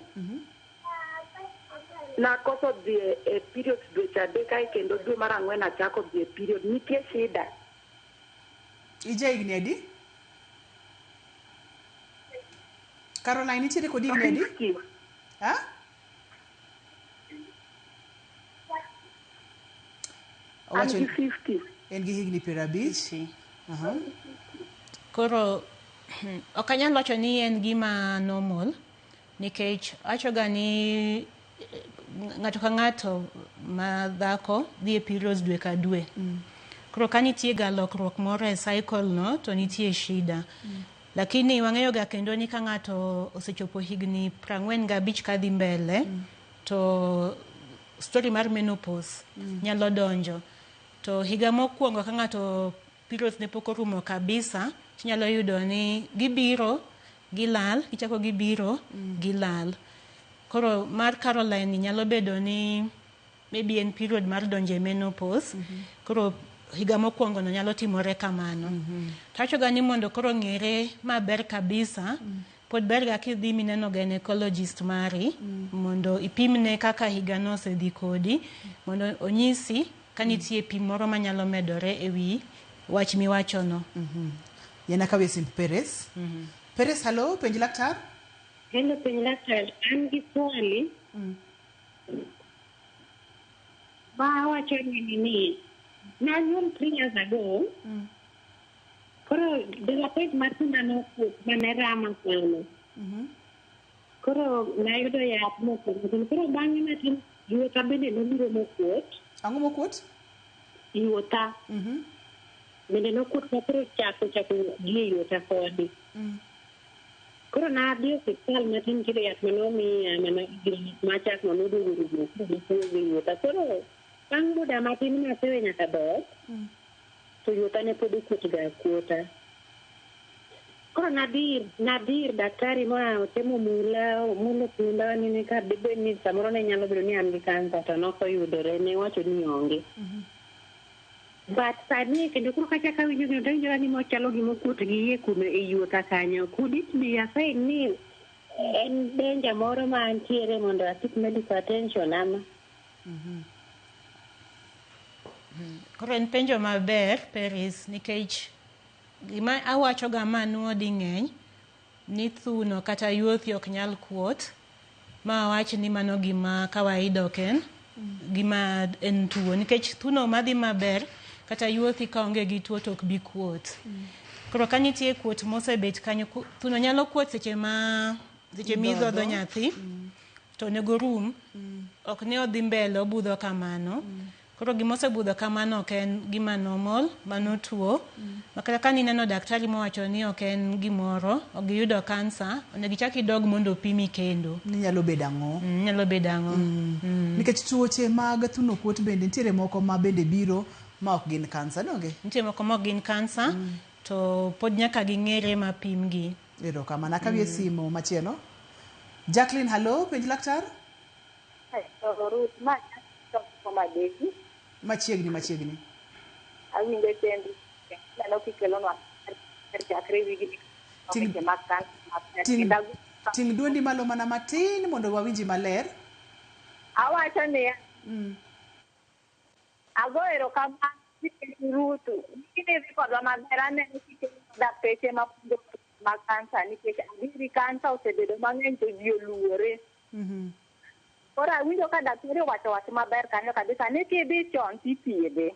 nakoso dhi e period dweche adek kae kendo dwe mar ang'wen achako dhi e period. Nitie shida? Ija higni adi? Caroline, nitiere kodi higni adi? Ha? An gi 50. En gi higni 50. Koro ok anyal wacho ni en gima normal nikech achoga ni ng'ato ka ng'ato ma dhako dhi e periods dwe ka dwe. Koro ka nitie ga lokruok moro e cycle no to nitie shida. Lakini wang'eyo ga kendo ni ka ng'ato osechopo higni 45 kadhi mbele to story mar menopause nyalo donjo. To higa mokwongo ka ng'ato periods ne pok orumo kabisa, nyalo yudo ni gibiro, gilal, kichako gibiro, gilal. Koro mar Caroline nyalo bedo ni maybe en period mar donje menopause. Koro higa mokwongo no nyalo timore kamano. Tacho ga ni mondo koro ng'ere maber kabisa, pod ber ga kidhi mineno gynecologist mari, mondo ipimne kaka higa no osedhi kodi, mondo onyisi kanitie pim moro manyalo medore ewi wach miwacho no. Yana kawe simp Perez. Perez, hello, penj laktar? Hello, penj laktar. An gi swali. Ba wacho ni na nyuol 3 years ago. Koro development mar tunda mane rama sana. Koro nayudo yath moko. Koro bang'e natin yuota bende nobiro mokuot. Ang'o mokuot? Yuota. Bende nokuot koro chako gi yuota kodi. Koro nadhi e hospital matin kiro yath manomiya machak noduogo gi yuota. Koro bang' muda matin nasewe nyaka dhoth. To yuota ne pod okuot ga kuota. Koro nadir daktari ma otemo mulo punda ni ka dibed ni samoro ne nyalo bedo ni an gi kansa to nokoyudore, ne wacho ni onge. But sani kendo koro kachaka winjo ni donjo ni mochalo gimokuot gi iye kuno e yuota kanyo. Could it be a sign ni en danger moro ma antiere mondo asik medical attention ama? Koro en penjo maber, Paris, nikech gima awacho ga manuo di ng'eny ni thuno kata yuothi ok nyal kuot, ma wach ni mano gima kawaida ok en gima en tuo, nikech thuno madhi maber kata yuothi ka onge gi tuo to ok bi kuot. Koro ka nitie kuot mosebet kanyo, thuno nyalo kuot seche midhodho nyathi to nego rum, ok ne odhi mbele obudho kamano. Koro gimosebudho kamano ok en gima normal, mano tuo. Makata ka nineno daktari mowacho ni ok en gimoro, ok giyudo kansa, onego ichak idog mondo opimi kendo. Nyalo bedo ang'o? Nyalo bedo ang'o. Nikech tuoche mag thuno kuot bende nitiere moko ma bende biro ma ok gin kansa, donge? Nitiere moko ma ok gin kansa, to pod nyaka ging'ere ma pim gi. Erokamano, akawie simu machielo. Jacqueline, hello, penj laktar? Machiegni. Awinjo tendi. Neno kikelonwa chakre wigi. Ting' duondi malo mana matin mondo wawinji maler. Awacho ni ago erokamano Ruto. Ini ricordo maber aneno kite dakteche mapuonjo mag kansa nikech adiri kansa osebedo mang'eny to ji oluore. Koro awinjo ka daktari wacho wach maber kanyo kabisa ni kidhi chon tithiedhe.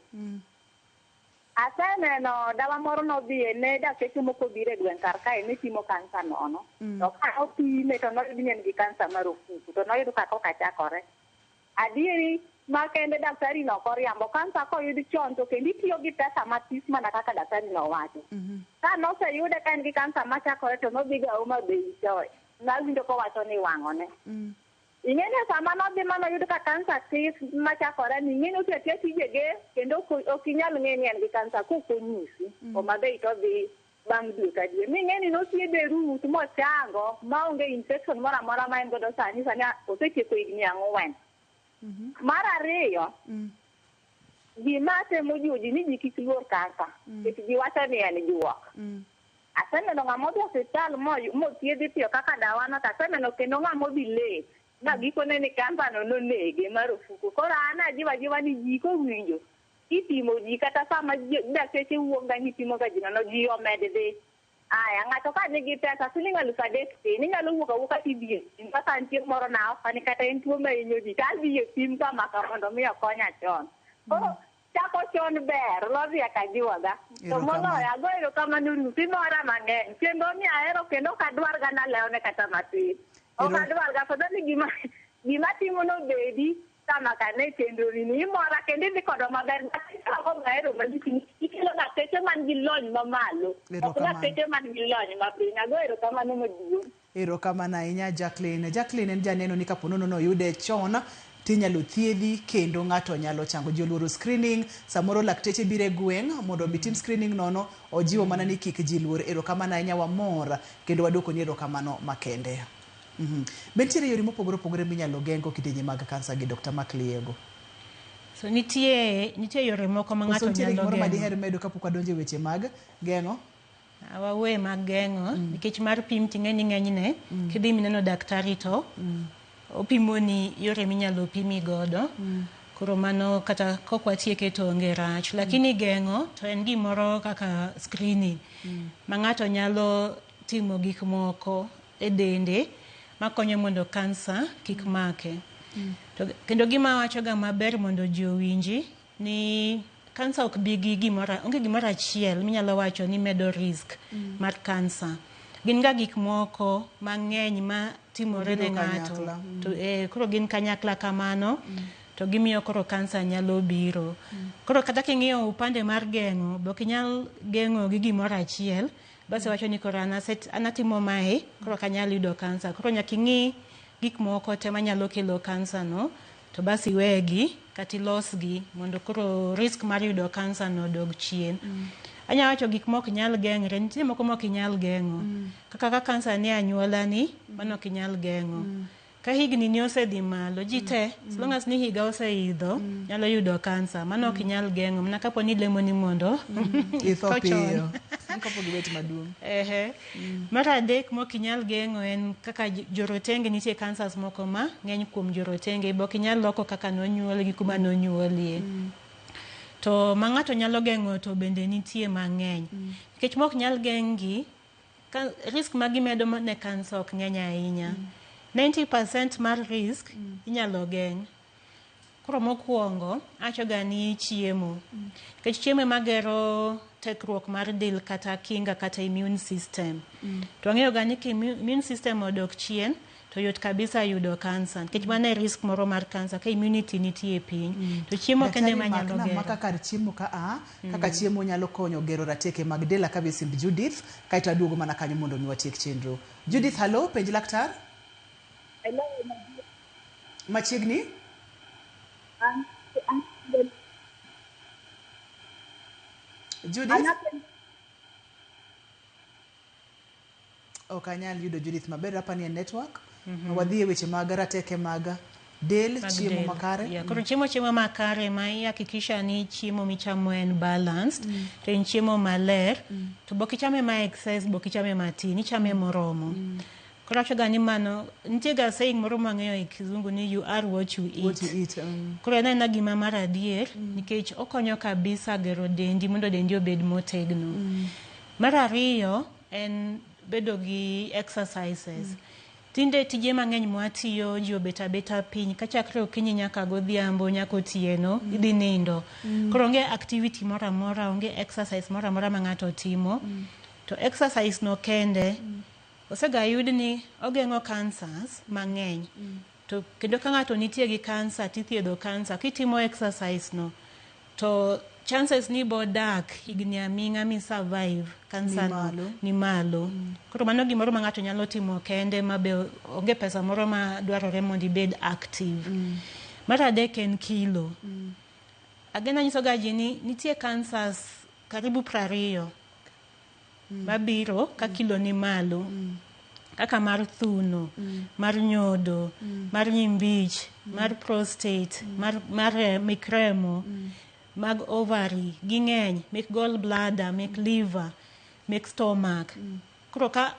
Aseneno dawa moro nodhi ne dakteche moko biro e gweng' kar kae ni timo kansa nono. To ka opime to noyudo ni en gi kansa mar ofuku to noyudo kaka okachakore. Adieri makende daktari no koriambo kansa koyudi chon to kendo itiyo gi pesa matis mana kaka daktari no wacho. Ka noseyude ka en gi kansa machakore to nodhi ga Homa Bay to nawinjo kowacho ni wang'one. Ing'eni sama nodhi manoyudo ka kansa tis machakore ni ing'eni otiatia tijege kendo ok inyal ng'e ni en gi kansa kokonyisi. Homa Bay to dhi bang' dwe ka dwe. Ming'eni nothiedhe Ruth mochango maonge infection moro amora ma en godo sani osetieko higni 4. Mar ariyo, gima temo ji ni ji kik luor kansa, nikech ji wacho ni en juok. Aseneno ng'ama odhi osiptal mothiedhi piyo kaka dawano, to aseneno kendo ng'ama odhi late ma gikone ni kansa no nonege mar ofuku. Koro an ajiwa ni ji kowinjo ipimo ji kata sama dakteche wuok ga nipimo ga ji nono ji omed dhi. Aya, ng'ato ka nigi pesa siling 3,000 tin, inyalo wuok awuoka tidhiye. Kaka nitie moro na okani kata en tuo ma hinyo ji, tadhiye pim kama ka mondo mi okonya chon. Koro chako chon ber, lodhi akajiwaga. To moloyo ago erokamano Ruth, imora mang'eny. Kendo ni ahero kendo ok adwar ga nalewne kata matin. Ok adwar ga fedha ni gima timo no bedi kama kane kendo ni imora kendo idhi kodo maber. Ako gaero maliki ikelo dakteche man gi lony mamalo. Ok dakteche man gi lony mapiny. Ago erokamano maduong'. Erokamano ahinya Jacqueline. Jacqueline en janeno ni kapo nono noyude chon tinyalo thiedhi kendo ng'ato nyalo chango. Ji oluoro screening, samoro lakteche biro e gweng' mondo otim screening nono, ojiwo mana ni kik ji luor. Erokamano ahinya, wamor kendo wadwoko ni erokamano makende. Bentiere yore mopogore opogore minyalo geng'o kidienje mag kansa gi Dr. Mark Liego? So nitie yore moko ma ng'ato nyalo geng'o. Moro ma diher medo kapok wadonjo e weche mag geng'o? Wawe mag geng'o nikech mar pim ting'eni ng'enyne kidhi mineno daktari to opimoni yore minyalo pimi godo. Koro mano kata kok watieke to onge rach. Lakini geng'o to en gimoro kaka screening ma ng'ato nyalo timo gik moko e dende makonyo mondo kansa kik make. Kendo gima wacho ga maber mondo ji owinji ni kansa ok bi gi onge gimoro achiel minyalo wacho ni medo risk mar kansa. Gin ga gik moko mang'eny ma timore ne ng'ato. To koro gin kanyakla kamano to gimiyo koro kansa nyalo biro. Koro kata king'iyo upande mar geng'o, bok inyal geng'o gi gimoro achiel. Basi wacho ni koro anatimo mae, koro kanyal yudo kansa. Koro nyaka ing'i gik moko te manyalo kelo kansa no, to basi wegi kata ilosgi mondo koro risk mar yudo kansa no dog chien. Anya wacho gik mok nyal geng're, nitie moko mok inyal geng'o. Kaka kansa ne anyuola ni, mano ok inyal geng'o. Ka higni ni osedhi malo, ji te, as long as ni higa oseidho, nyalo yudo kansa. Mano ok inyal geng'o, mana kapo ni lemo ni mondo itho piyo. Kapo gibet maduong'. Mar adek mok inyal geng'o en kaka jorotenge, nitie kansas moko ma ng'eny kuom jorotenge, bok inyal loko kaka nonyuol gi kuma nonyuolie. To ma ng'ato nyalo geng'o to bende nitie mang'eny. Nikech mok nyal geng'gi, risk ma gimedo ne kansa ok ng'eny ahinya. 90% mar risk inyalo geng'. Koro mokwongo, achoga ni chiemo. Nikech chiemo magero tekruok mar del kata kinga kata immune system. To ang'eyo ga ni immune system odok chien, to yot kabisa yudo kansa. Nikech mano e risk moro mar kansa, ka immunity nitie piny. To chiemo kende manyalo gero. Maka kar chiemo kaka chiemo nyalo konyo gero rateke mag del ka simb Judith, kaito aduogo mana kanyo mondo mi watiek chenro. Judith, hello, penj laktar? Hello. Machiegni? Judith? Ok anyal yudo Judith maber, hapa ni network. Wadhi e weche mag rateke mag del, chiemo makare. Koro chiemo makare ma ihakikisha ni chiemo michamo en balanced, to en chiemo maler, to bok ichame ma excess, bok ichame matin, ichame moromo. Koro awachoga ni mano, nitie ga saying moro mang'eyo e kizungu ni you are what you eat. What you eat. Koro en gima mar adier, nikech okonyo kabisa gero dendi mondo dendi obed motegno. Mar ariyo en bedo gi exercises. Tinde tije mang'eny mwatiyo ji obet abeta piny kachakre okinyi nyaka godhiambo nyaka otieno idhi nindo. Koro onge activity moro amora, onge exercise moro amora ma ng'ato timo. To exercise no kende osega yud ni ogeng'o cancers mang'eny. To kendo ka ng'ato nitie gi cancer tithiedho cancer kitimo exercise no to chances ni bodak higni aming'a mi survive cancer ni malo. Koro mano gimoro ma ng'ato nyalo timo kende ma be onge pesa moro ma dwarore mondo ibed active. Mar adek en kilo. Agena nyisoga ji ni nitie cancers karibu 20 mabiro ka kilo ni malo. Kaka mar thuno, mar nyodo, mar nyimbich, mar prostate, mar mikremo, mag ovary, ging'eny, mek gallbladder, mek liver, mek stomach. Koro ka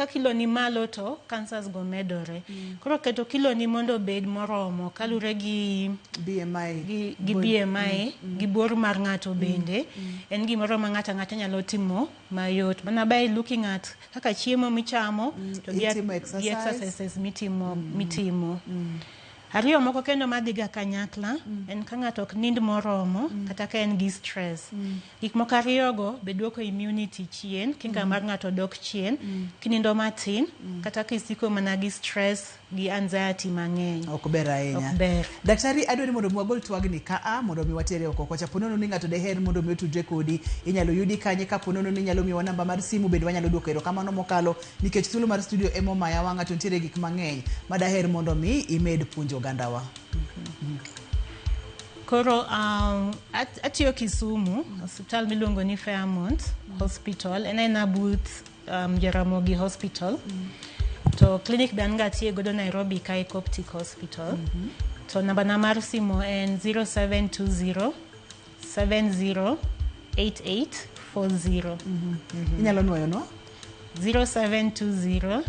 kilo ni malo to cancers go medore. Koro keto kilo ni mondo bed moromo kalure gi BMI, gi bor mar ng'ato bende en gimoro ma ng'ato nyalo timo mayot. Mana by looking at kaka chiemo michamo to gi exercises mitimo. Ariyo moko kendo madhiga kanyakla en ka ng'ato ok nind moromo kata ka en gi stress. Gik moko ariyogo be duoko immunity chien, kinga mar ng'ato dok chien, kinindo matin kata kisiko mana gi stress gi anxiety mang'eny. Ok ber ahinya. Ok ber. Daktari, adwani mondo mwagol twagni kaa mondo mi watere oko kocha. Ponono ni ng'ato deher mondo mi otudre kodi, inyalo yudi kanye ka ponono ni nyalo miwa namba mar simu bende wanyalo duoko erokamano mokalo nikech thuolo mar studio emo maya wa ng'ato nitiere gik mang'eny madaher mondo mi imed puonjo gandawa. Koro atiyo Kisumu, hospital miluongo ni Fairmont Hospital, en abut Jaramogi Hospital. To clinic be an gatiye godo Nairobi Kai Coptic Hospital. To namba na mar simu en 0720 70 8840. Inyalo nuoyo no? 0720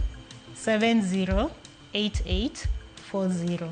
70 8840.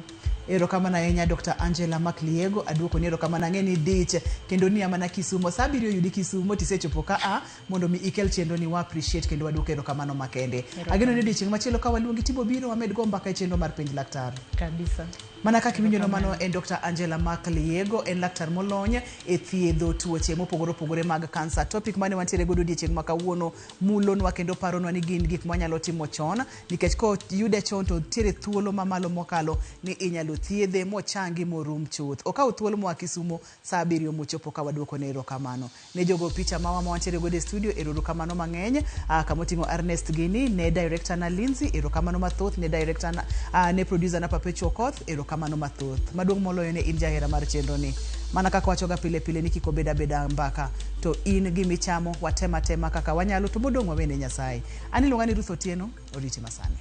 Erokamano ahinya Dr. Angela Makliego, aduoko ni erokamano ng'eni dich kendo ni amana Kisumo sabiro yudi Kisumo tisechopo ka mondo mi ikel chenro ni wa appreciate kendo waduoko erokamano makende. Ageno ni odiochieng' machielo ka waluongi tibo biro wamed go mbaka e chenro mar penj laktar. Kabisa. Mana kaka iwinjo no mano en Dr. Angela Makliego, en laktar molony e thiedho tuoche mopogore opogore mag kansa. Topic mane wantiere godo odiochieng' ma kawuono mulonwa kendo paronwa ni gin gik mwanyalo timo chon nikech ko yude chon to tiere thuolo mamalo mokalo ni inyalo thiedhe mochangi morum chuth. Okaw thuolo moa Kisumo saa 7 mochopo ka waduoko ne erokamano. Ne jogo picha mawa ma wantiere godo e studio erokamano mang'eny. Kamoting'o Ernest Gini, ne director na Lindsay, erokamano mathoth, ne director na ne producer na Perpetual Koth, erokamano mathoth. Maduong' moloyo ne in jahera mar chenro ni. Mana kaka wachoga pile pile ni kiko beda mbaka to in gimichamo watema kaka wanyalo to modong' wawene Nyasaye. Ani luonga ni Ruth Otieno, oriti masani.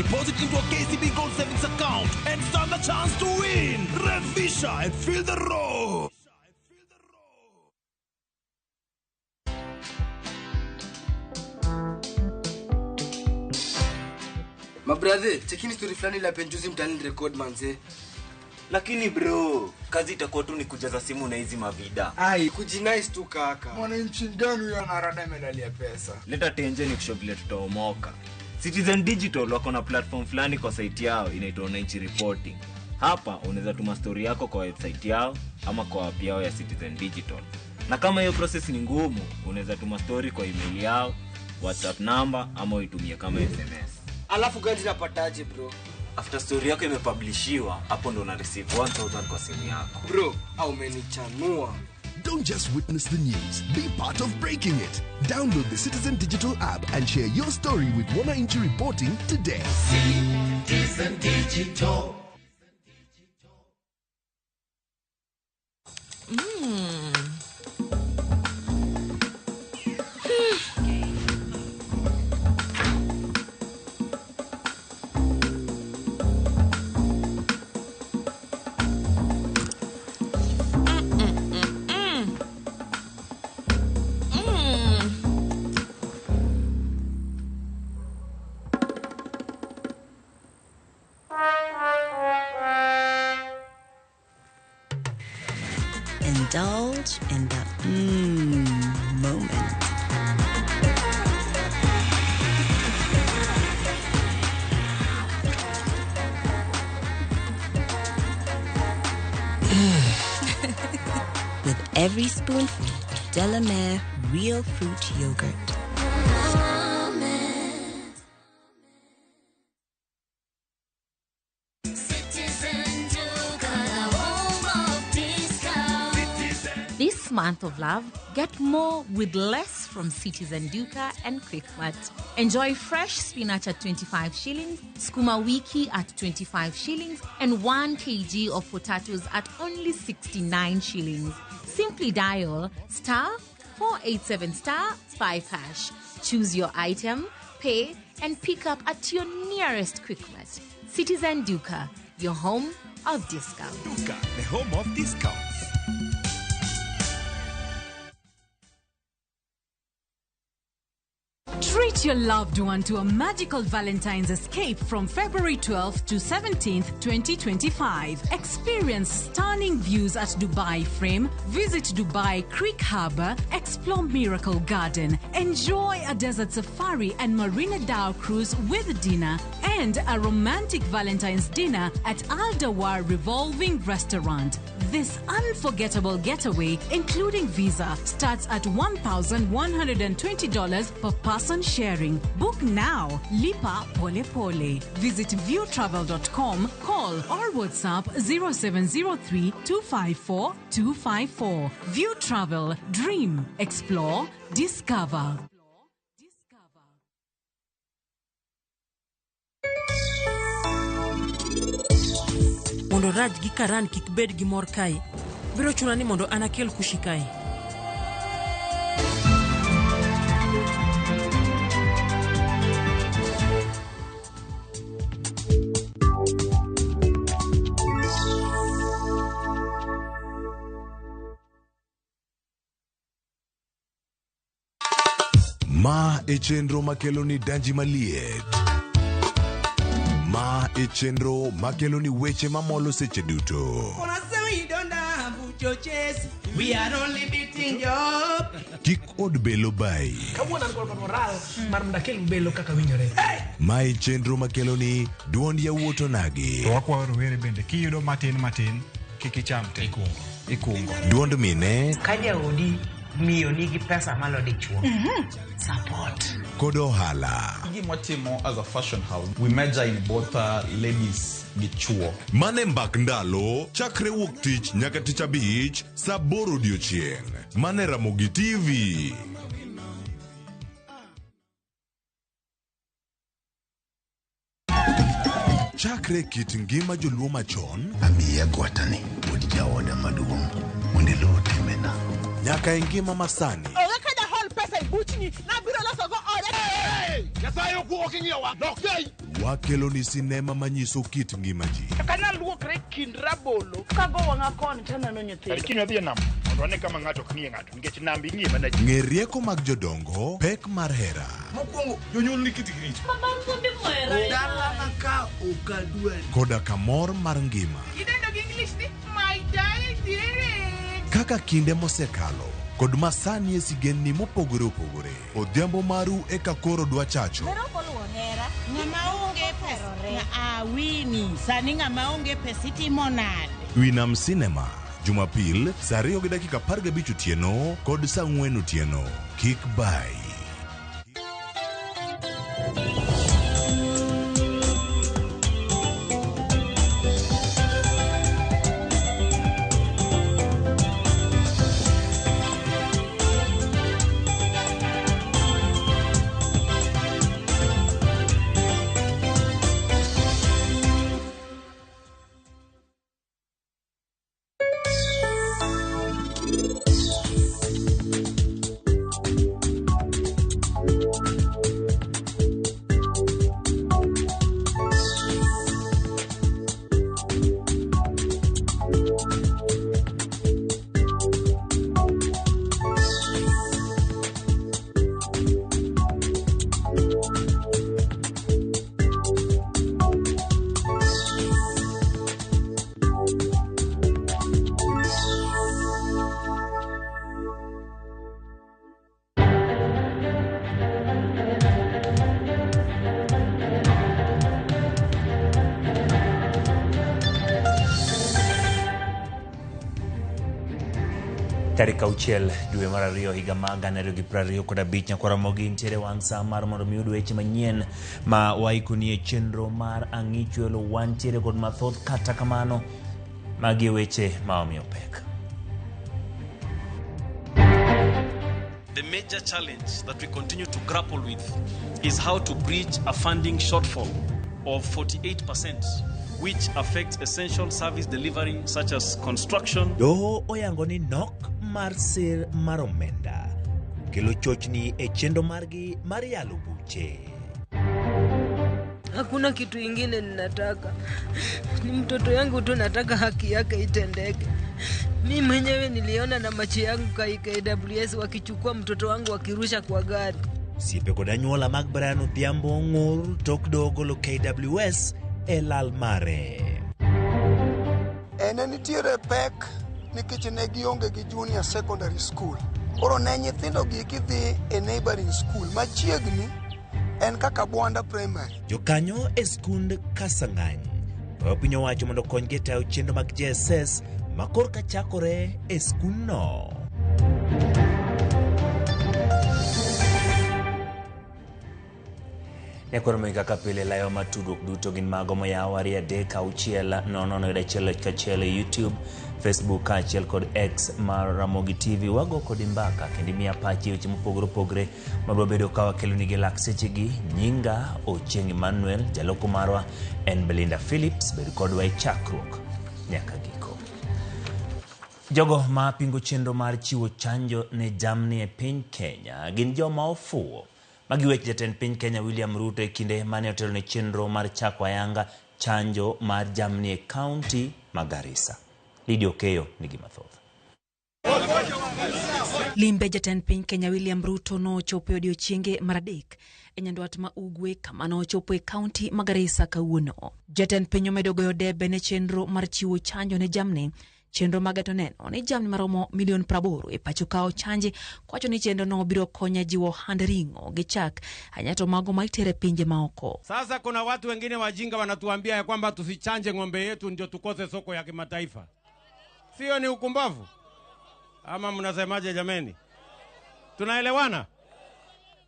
deposit into a KCB Gold Savings account and stand a chance to win. Revisha and feel the roar. Mabrother, chekini story fulani la penjuzi mtani record manze. Lakini bro, kazi itakuwa tu ni kujaza simu na hizi mavida. Ai, kujinice tu kaka. Mwananchi gani huyo anarada medali ya pesa? Leta tenje ni kushow vile tutaomoka. Citizen Digital wako na platform fulani kwa site yao inaitwa Wananchi Reporting. Hapa unaweza tuma story yako kwa website yao ama kwa app yao ya Citizen Digital. Na kama hiyo process ni ngumu, unaweza tuma story kwa email yao, WhatsApp number ama uitumie kama SMS. Alafu gani napataje bro? After story yako imepublishiwa, hapo ndo una receive 1000 kwa simu yako. Bro, au umenichanua. Don't just witness the news, be part of breaking it. Download the Citizen Digital app and share your story with Wananchi Reporting today. Citizen Digital. Indulge in the moment. With every spoonful, Delamere Real Fruit Yogurt. This month of love, get more with less from Citizen Duka and Quickmart. Enjoy fresh spinach at 25 shillings, skuma wiki at 25 shillings, and 1 kg of potatoes at only 69 shillings. Simply dial *487*5#. Choose your item, pay, and pick up at your nearest Quickmart. Citizen Duka, your home of discount. Duka, the home of discounts. Treat your loved one to a magical Valentine's escape from February 12th to 17th, 2025. Experience stunning views at Dubai Frame, visit Dubai Creek Harbour, explore Miracle Garden, enjoy a desert safari and Marina Dow cruise with dinner, and a romantic Valentine's dinner at Al Dawar Revolving Restaurant. This unforgettable getaway, including visa, starts at $1,120 per person sharing. Book now. Lipa Pole Pole. Visit viewtravel.com, call or WhatsApp 0703 254 254. View Travel. Dream. Explore. Discover. Mondo Raj gi Karan kik bed gi mor kai. Biro chuna ni mondo anakel kushikai. Ma e chenro makeloni danji maliet. Ma e chenro makeloni weche mamolo seche duto. We are only beating job. Kik od belo bai. Kawuono an kod moral mar ndakel belo kaka winjore. Ma e chenro makeloni duond yawuoto nagi. To wakwayo rowere bende kiyudo matin kik icham te. Ikungo. Duond mine. Ka jaodi miyo nigi pesa malo dichuo. Support. Kod ohala. Gimotimo as a fashion house, we measure in both ladies gi chuo. Mane mbak ndalo chakre wuok tich nyaka tich abich saa 8 odiochieng'. Mane Ramogi TV. Chakre kit ngima joluo machon. Amiya gwatani od jaoda maduong' mondo lo timena. Nyaka ngima masani. Oga the whole person butchini na biro loso go ore. Yasayo ku okinyewa. Okay. wakelo ni sinema manyiso kit ngima ji. Kana luokre kind rabolo kago wanga kon tena no nyithindo. Lakini wadhi nam mondo ane kama ng'ato ok ng'iye ng'ato nikech nambi ng'iye mana ji. Ng'e rieko mag jodongo, pek mar hera. Mokwongo jonyuol ni kiti grich. Dala maka okadwa. Koda kamor mar ngima. Idendo gi English ni my darling. Kaka kinde mosekalo kod masani e sigenni mopogore opogore. Odhiambo maru eka koro dwa chacho. Ng'ama onge pesa. Wini sani ng'ama onge pesa itimo nade? Winam Cinema, Jumapil, saa 2:15 otieno kod saa 4 otieno. Kik bai. Tarik 6 dwe mar 2 higa mag 2025 nyakwara mogi ntiere wang' saa mar mondo mi uyud weche manyien ma waikoni e chenro mar ang'ichwelo wantiere kod mathoth kata kamano magi weche ma omiyo pek. The major challenge that we continue to grapple with is how to bridge a funding shortfall of 48%, which affects essential service delivery such as construction. Doho oyango ni nok mar sir mar omenda kelo chochni e chendo margi mar yalo buche. Hakuna kitu ingine ninataka. Ni mtoto yangu tu nataka haki yake itendeke. Mimi mwenyewe niliona na macho yangu KWS wakichukua mtoto wangu wakirusha kwa gari. Sipe koda nyuola mag Brian Odhiambo ng'ur tok dogolo KWS elal mare. Ene nitiere pek nikech ne gionge gi junior secondary school. Koro ne nyithindo gi kidhi e neighboring school machiegni en kaka Bwanda Primary. Jokanyo e skund Kasang'any piny owacho mondo konygi tayo chenro mag JSS makorka chakore e skundno. Nekoro mwika kapile layo matuduk duto gin mago moyaw 3-6-0-1 YouTube, Facebook achiel kod X mar Ramogi TV. Wago kod mbaka kendi miya pachi weche mopogore opogore madwa bedo ka wakelo nigi lak sechegi. Nyinga Ochieng Emmanuel, jaloko marwa en Belinda Phillips. Bedo kodwa e chakruok nyaka giko. Jogo ma pingo chenro mar chiwo chanjo ne jamni e piny Kenya gin joma ofuwo. Magi weche jatend piny Kenya William Ruto e kinde mane otelo ne chenro mar chako ayanga chanjo mar jamni e kaunti ma Garissa. Lidia Okeyo nigi mathoth. Limbe jatend piny Kenya William Ruto no chopo odiochienge mar adek e nyandwat ma ugwe kama no chopo e kaunti ma Garissa kawuono. Jatend piny omedo goyo debe ne chenro mar chiwo chanjo ne jamni. Chenro magato neno ni jamni maromo milion 80 e pacho kao chanje kwacho ni chenro no biro konya jiwo handringo gi chak anyato mago maitere pinje maoko. Sasa kuna watu wengine wajinga wanatuambia ya kwamba tusichanje ng'ombe yetu ndio tukose soko ya kimataifa. Sio ni ukumbavu? Ama mnasemaje jameni? Tunaelewana?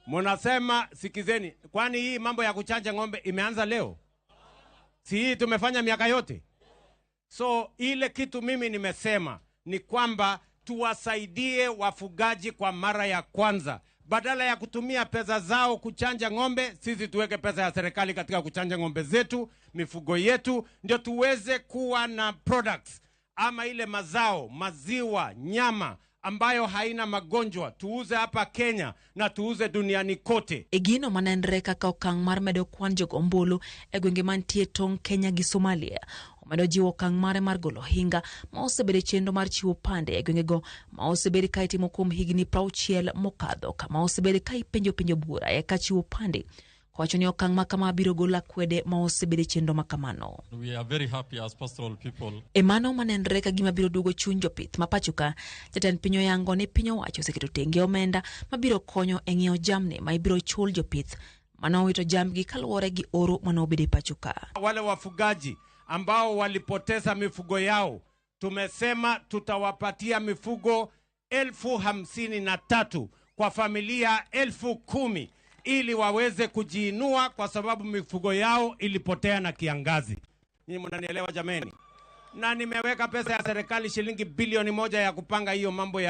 Mnasema sikizeni, kwani hii mambo ya kuchanja ng'ombe imeanza leo? Si hii tumefanya miaka yote? So ile kitu mimi nimesema ni kwamba tuwasaidie wafugaji kwa mara ya kwanza. Badala ya kutumia pesa zao kuchanja ng'ombe, sisi tuweke pesa ya serikali katika kuchanja ng'ombe zetu, mifugo yetu, ndio tuweze kuwa na products ama ile mazao, maziwa, nyama ambayo haina magonjwa tuuze hapa Kenya na tuuze duniani kote. Egino manenre kaka okang' mar medo kwan jog ombulu e gwenge mantie tong' Kenya gi Somalia. Omedo jiwo okang' mare mar golo hinga ma osebedo chenro mar chiwo pande e gwengego ma osebedo ka itimo kuom higni 60 mokadho, kama osebedo ka ipenjo bura eka chiwo pande. Kwacho ni okang' ma kama biro gola kwede ma osebedo chenro makamano. We are very happy as pastoral people. Emano manenre ka gima biro duogo chuny jopith mapachuka. Jatend piny oyango ni piny owacho oseketo tenge omenda mabiro konyo e ng'iewo jamni ma ibiro chul jopith manowito jambgi kaluwore gi oro manobedo pachuka. Wale wafugaji ambao walipoteza mifugo yao, tumesema tutawapatia mifugo 53,000 kwa familia 10,000 ili waweze kujiinua kwa sababu mifugo yao ilipotea na kiangazi. Nyinyi mnanielewa jameni? Na nimeweka pesa ya serikali shilingi bilioni 1 ya kupanga hiyo mambo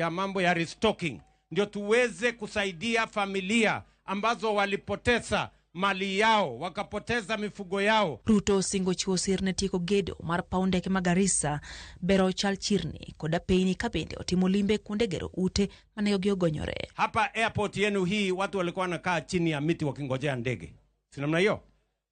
mambo ya restocking. Ndio tuweze kusaidia familia ambazo walipoteza mali yao, wakapoteza mifugo yao. Ruto singo chiwo sir ne tieko gedo mar paunde ke Garissa, bero chal chirni koda peini kabende otimo limbe kuonde gero ute mane ogonyore. Hapa airport yenu hii watu walikuwa wanakaa chini ya miti wakingojea ndege. Si namna hiyo?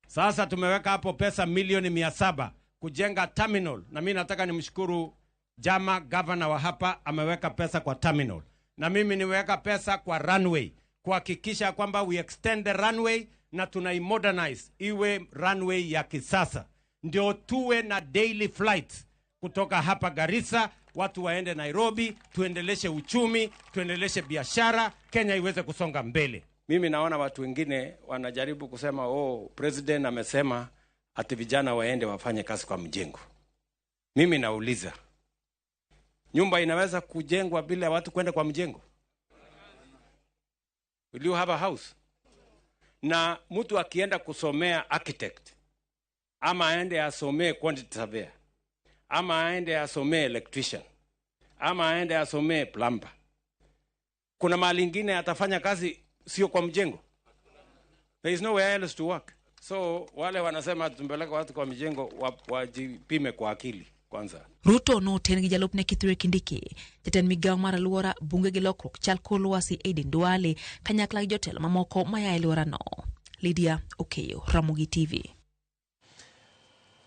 Sasa tumeweka hapo pesa milioni 700 kujenga terminal, na mimi nataka nimshukuru Jama governor wa hapa ameweka pesa kwa terminal. Na mimi niweka pesa kwa runway kuhakikisha kwamba we extend the runway na tunaimodernize iwe runway ya kisasa. Ndio tuwe na daily flights kutoka hapa Garissa, watu waende Nairobi, tuendeleshe uchumi, tuendeleshe biashara, Kenya iweze kusonga mbele. Mimi naona watu wengine wanajaribu kusema president amesema ati vijana waende wafanye kazi kwa mjengo. Mimi nauliza, nyumba inaweza kujengwa bila watu kwenda kwa mjengo? Will you have a house? Na mtu akienda kusomea architect, ama aende asomee quantity surveyor, ama aende asomee electrician, ama aende asomee plumber, kuna mahali ingine atafanya kazi sio kwa mjengo? There is nowhere else to work. So wale wanasema tumpeleka watu kwa mjengo wajipime kwa akili kwanza. Ruto no ten gi jalopne Kithure Kindiki, jatend migawo mar alwora, bunge gi lokruok chal kor lwasi Aden Duale kanyakla gi jotelo mamoko maya e alworano. Lydia Okeyo, Ramogi TV.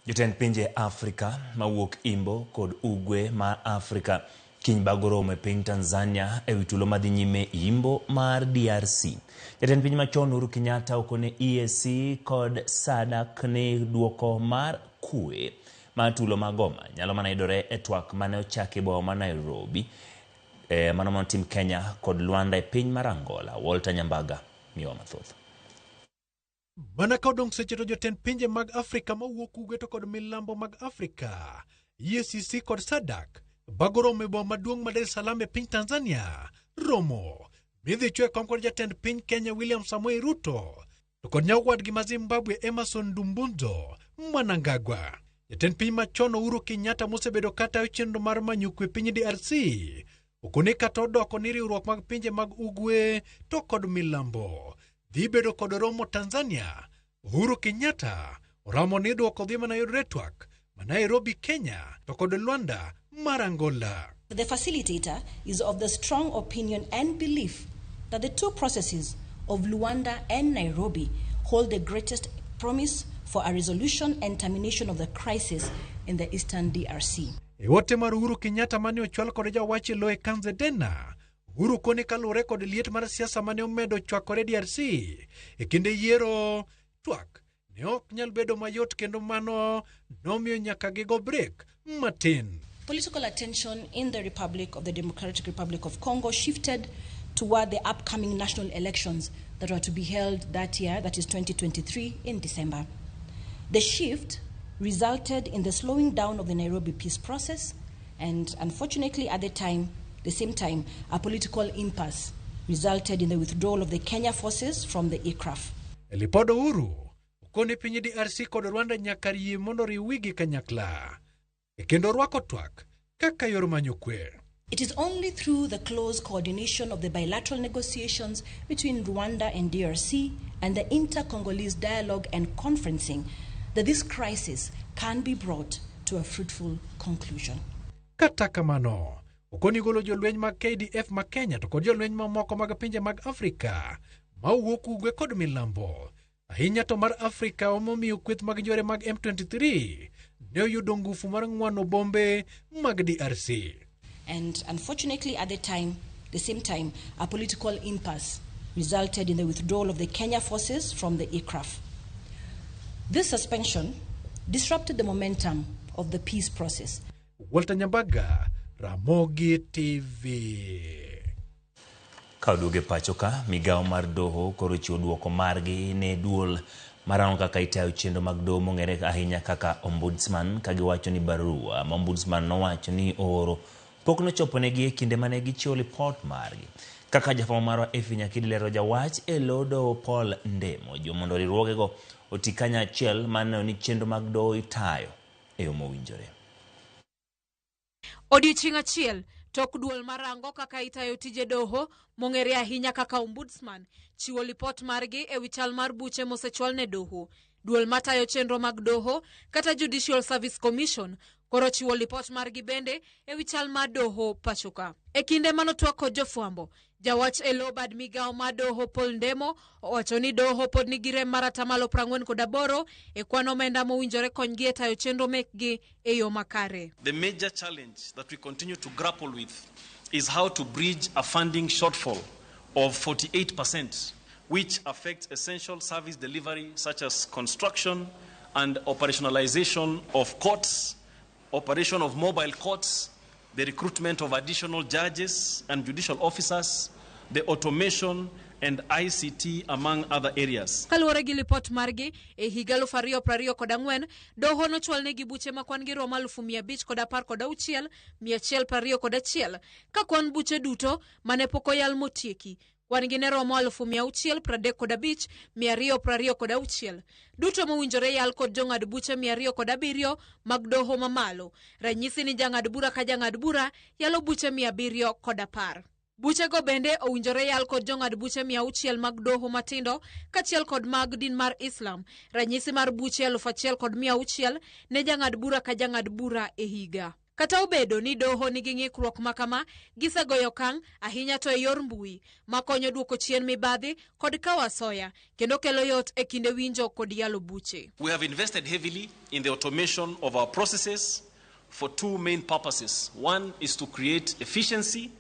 Jotend pinje Afrika mawuok Imbo kod Ugwe mar Afrika kiny bagoromo e piny Tanzania e witulo madhi nyime Imbo mar DRC. Jatend piny machon Uhuru Kenyatta okone EAC kod SADC ne duoko mar kwe mar tulo magoma nyalo mana yudore e twak mane ochaki boma ma Nairobi mano tim Kenya kod Luanda e piny mar Angola. Walter Nyambaga miwa mathoth. Mana ka odong' seche to jotend pinje mag Afrika mawuok ugwe to kod milambo mag Afrika, EACC kod SADC bagoromo e boma maduong' ma Dar es Salaam e piny Tanzania romo midhi chwe kom kod jatend piny Kenya William Samoei Ruto to kod nyawadgi ma Zimbabwe Emerson Dumbunzo Mnangagwa. Jatend piny machon Uhuru Kenyatta mosebedo kata chenro mar manyo kwe piny DRC okone kata odoko ni riwruok mag pinje mag ugwe to kod milambo dhi bedo kod romo Tanzania. Uhuru Kenyatta oramo ni duoko dhi mana yudre twak ma Nairobi Kenya to kod Luanda mar Angola. The facilitator is of the strong opinion and belief that the two processes of Luanda and Nairobi hold the greatest promise for a resolution and termination of the crisis in the eastern DRC. Wote mar Uhuru Kenyatta mane ochwal kod jawachi loe Kanzedena, Uhuru kone kalure kod liet mar siasa mane omedo chwakore DRC e kinde yiero twak ne ok nyal bedo mayot kendo mano nomiyo nyaka gigo break matin. Political attention in the Democratic Republic of Congo shifted toward the upcoming national elections that were to be held that year, that is 2023, in December. The shift resulted in the slowing down of the Nairobi peace process and, unfortunately, at the same time, a political impasse resulted in the withdrawal of the Kenya forces from the ICRAF. Elipodo Uhuru, ukone pinyi DRC kod Rwanda nyaka yie mondo riwigi kanyakla. Kendo rwako twak kaka yor manyo kwe. It is only through the close coordination of the bilateral negotiations between Rwanda and DRC and the inter-Congolese dialogue and conferencing that this crisis can be brought to a fruitful conclusion. Kata kamano, okoni golo jolweny mag KDF ma Kenya to kod jolweny mamoko mag pinje mag Afrika ma wuok ugwe kod milambo. Ahinya to mar Afrika omomiyo kweth mag njore mag M23 ne oyudo ngufu mar ng'wano bombe mag DRC. And unfortunately at the same time, a political impasse resulted in the withdrawal of the Kenya forces from the ICRAF. This suspension disrupted the momentum of the peace process. Walter Nyambaga, Ramogi TV. Kauduge pachoka, migao mar doho koro chiwo duoko margi ne duol marano kaka itayo chenro mag doho mong'ere ahinya kaka ombudsman, kagiwacho ni barua ma ombudsman nowacho ni ooro pok nochoponegi e kinde mane gichiwo lipot margi. Kaka jafamo marwa Efi Nyakidi lero jawach e lodo Paul Ndemo jomondo riwruogego oti kanyachiel maneno ni chenro mag doho itayo e yo mowinjore. Odiochieng' achiel tok duol marango kaka itayo tije doho mong'ere ahinya kaka ombudsman chiwo lipot margi e wi chal mar buche mosechwal ne doho. Duol matayo chenro mag doho kata Judicial Service Commission koro chiwo lipot margi bende e wi chal mar doho pachoka. E kinde manotwak kod jofwambo, jawach e lo bad migao mar doho Paul Ndemo owacho ni doho pod nigi rem mar 48% e kwan omenda mowinjore konygi e tayo chenro mekgi e yo makare. The major challenge that we continue to grapple with is how to bridge a funding shortfall of 48%, which affects essential service delivery such as construction and operationalization of courts, operation of mobile courts, the recruitment of additional judges and judicial officers, the automation and ICT, among other areas. Kaluwore gi lipot margi e higa 2024 doho nochwal negi buche makwan gi romo 516 121 ka kwan buche duto mane pok oyal motieki kwan gi ne romo 635 226 duto mowinjore yal kod jong'ad buche 207 mag doho mamalo. Ranyisi ni jang'ad bura ka jang'ad bura yalo buche 710. Buche go bende owinjore yal kod jong'ad buche 600 mag doho matindo kachiel kod mag din mar Islam. Ranyisi mar buche 1600 ne jang'ad bura ka jang'ad bura e higa. Kata obedo ni doho nigi ng'ikruok makama, gisegoyo kang' ahinya to e yor mbui makonyo duoko chien mibadhi kod kawasoya kendo kelo yot e kinde winjo kod yalo buche. We have invested heavily in the automation of our processes for two main purposes. One is to create efficiency,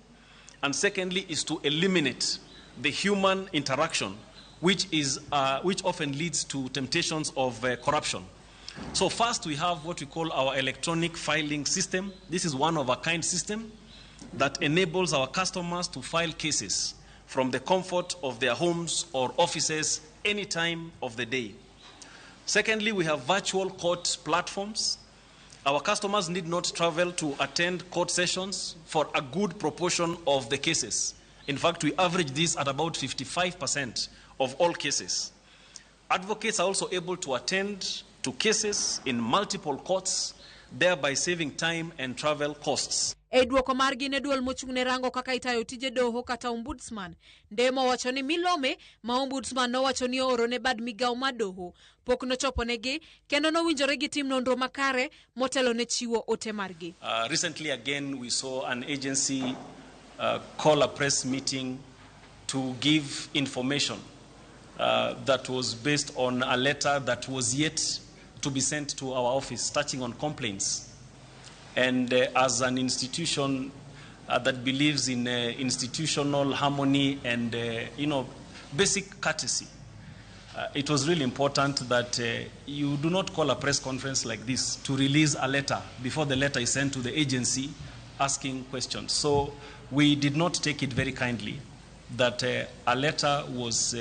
and secondly is to eliminate the human interaction, which often leads to temptations of corruption. So first we have what we call our electronic filing system. This is one of a kind system that enables our customers to file cases from the comfort of their homes or offices any time of the day. Secondly, we have virtual court platforms. Our customers need not travel to attend court sessions for a good proportion of the cases. In fact, we average this at about 55% of all cases. Advocates are also able to attend to cases in multiple courts, thereby saving time and travel costs. E duoko margi ne duol mochung'ne rango kaka itayo tije doho kata ombudsman, Ndemo wacho ni milome ma ombudsman nowacho ni oro ne bad migao ma doho pok nochoponegi kendo nowinjore gi tim nonro makare motelo ne chiwo ote margi. Recently again we saw an agency call a press meeting to give information that was based on a letter that was yet to be sent to our office touching on complaints. And as an institution that believes in institutional harmony and basic courtesy, it was really important that you do not call a press conference like this to release a letter before the letter is sent to the agency asking questions. So we did not take it very kindly that a letter was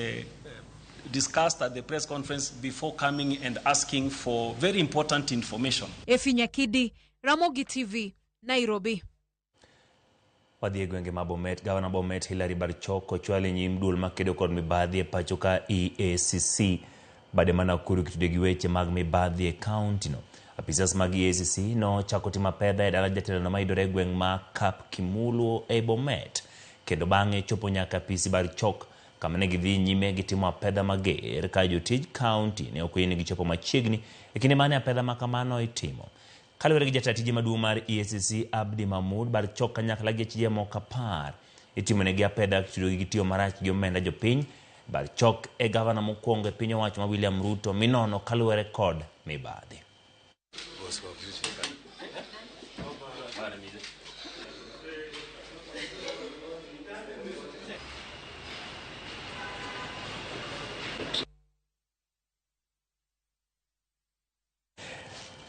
discussed at the press conference before coming and asking for very important information. Efi Nyakidi, Ramogi TV, Nairobi. Wadhi gwenge ma Bomet, Gavana Bomet Hilary Barchok ochwalo nyim duol makedo kod mibadhi e pacho ka EACC bade mana kuru kitude gi weche mag mibadhi e county no. Apisas mag EACC no chako timo pedha e dala jatelo ma idore gweng ma Kap Kimulu e Bomet kendo bang'e chopo nyaka apisi Barchok kama ne gidhi nyime gitimo apedha mager ka jotij county ne okwini gichopo machiegni e kinde mane apedha makamano itimo. Kaluwore gi jatije maduong' mar EACC Abdi Mahmoud bar chok kanyakla gi achije moko 10 itimonegi apeda chudo gi tiyo marach gi omenda jopiny. Bar chok e gavana mokwongo e piny owacho ma William Ruto minono kaluwore kod mibadhi.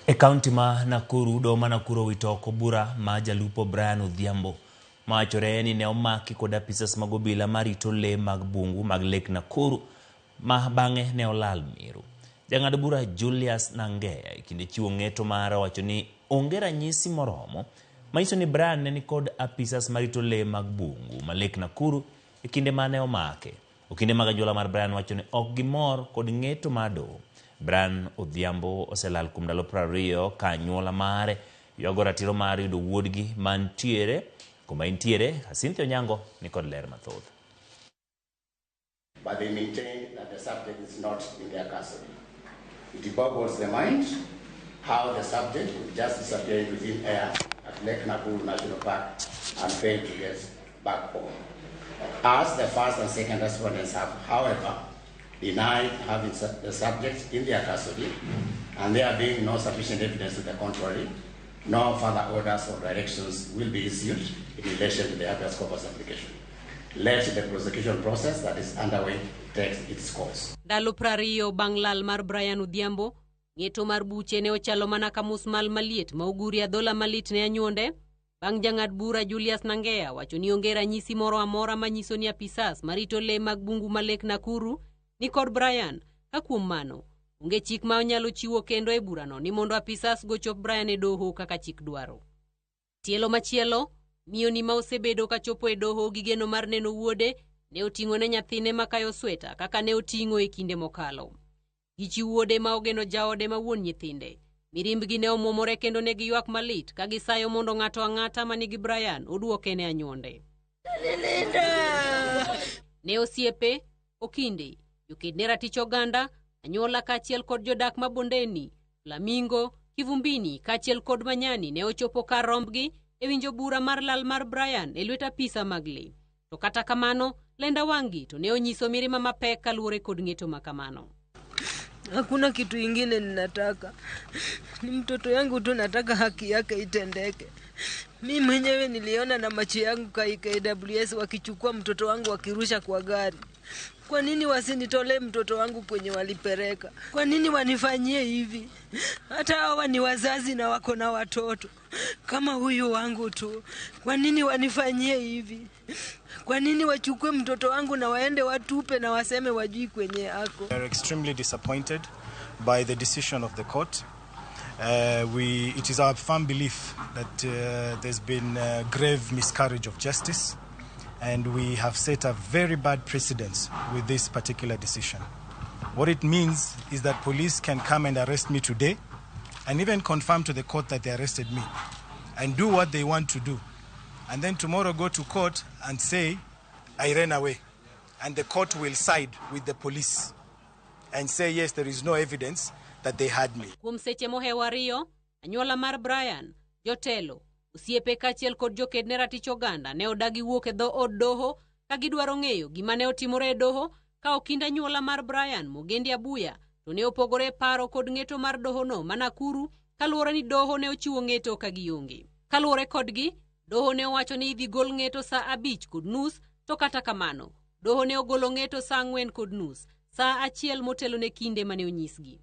E kaunti ma Nakuru, do ma Nakuru wito oko bura ma jalupo Brian Odhiambo mawachore ni ne omaki kod apisas mag obila marito le mag bungu mag Lake Nakuru ma bang'e ne olal miru. Jang'ad bura Julius Nangea e kinde chiwo ng'eto mare wacho ni onge ranyisi moromo manyiso ni Brian ne ni kod apisas marito le mag bungu ma Lake Nakuru e kinde mane omake. Okinde mag anyuola mar Brian wacho ni ok gimor kod ng'eto mar doho. Brian Odhiambo oselal kuom ndalo 20 ka anyuola mare yogo ratiro mar yudo wuodgi mantiere kuma intiere. Cynthia Onyango ni kod ler mathoth. But they maintain that the subject is not in their custody. It boggles the mind how the subject will just disappear into thin air at Lake Nakuru National Park and fail to get back home. As the first and second respondents have, however, denied having the subject in their custody, and there being no sufficient evidence to the contrary, no further orders or directions will be issued in relation to the habeas corpus application. Let the prosecution process that is underway take its course. Ndalo 20 bang' lal mar Brian Odhiambo, ng'eto mar buche ne ochalo mana ka musmal maliet ma oguri adhola malit ne anyuonde. Bang' jang'ad bura Julius Nangea wacho ni onge ranyisi moro amora manyiso ni apisas marito le mag bungu ma Lake Nakuru ni kod Brian. Ka kuom mano, onge chik ma onyalo chiwo kendo e burano ni mondo apisas go chop Brian e doho kaka chik dwaro. Tielo machielo, miyo ni ma osebedo ka chopo e doho gi geno mar neno wuode ne oting'o ne nyathine makayo sweta kaka ne oting'o e kinde mokalo. Gichi wuode ma ogeno jaode ma wuon nyithinde. Mirimbgi ne omwomore kendo ne giywak malit ka gisayo mondo ng'ato ang'ata manigi Brian oduoke ne anyuonde. Ne osiepe, okinde, joked ne ratich oganda, anyuola kaachiel kod jodak ma Bondeni, Flamingo, Kivumbini kaachiel kod Manyani ne ochopo kar rombgi e winjo bura mar lal mar Brian e lwet apisa mag le. To kata kamano, lenda wangi to ne onyiso mirima mapek kaluwore kod ng'eto makamano. Hakuna kitu ingine ninataka. Ni mtoto yangu tu nataka haki yake itendeke. Mimi mwenyewe niliona na macho yangu KWS wakichukua mtoto wangu wakirusha kwa gari. Kwa nini wasinitolee mtoto wangu kwenye walipeleka? Kwa nini wanifanyie hivi? Hata hawa ni wazazi na wako na watoto kama huyu wangu tu. Kwa nini wanifanyie hivi? Kwa nini wachukue mtoto wangu na waende watupe na waseme wajui kwenye ako? We are extremely disappointed by the decision of the court. It is our firm belief that there's been grave miscarriage of justice, and we have set a very bad precedence with this particular decision. What it means is that police can come and arrest me today and even confirm to the court that they arrested me and do what they want to do. And then tomorrow go to court and say, I ran away. And the court will side with the police and say, yes, there is no evidence that they had me. Kuom seche mohewa riyo, anyuola mar Brian, jotelo, osiepe kaachiel kod joked ne ratich oganda ne odagi wuok e dho od doho ka gidwaro ng'eyo gima ne otimore e doho ka okinda anyuola mar Brian Mogendi Abuya to ne opogore paro kod ng'eto mar doho no ma Nakuru kaluwore ni doho ne ochiwo ng'eto ka gionge. Kaluwore kodgi, doho ne owacho ni idhi gol ng'eto sa 5:30 to kata kamano, doho ne ogolo ng'eto sa 4:30, sa achiel motelo ne kinde mane onyisgi.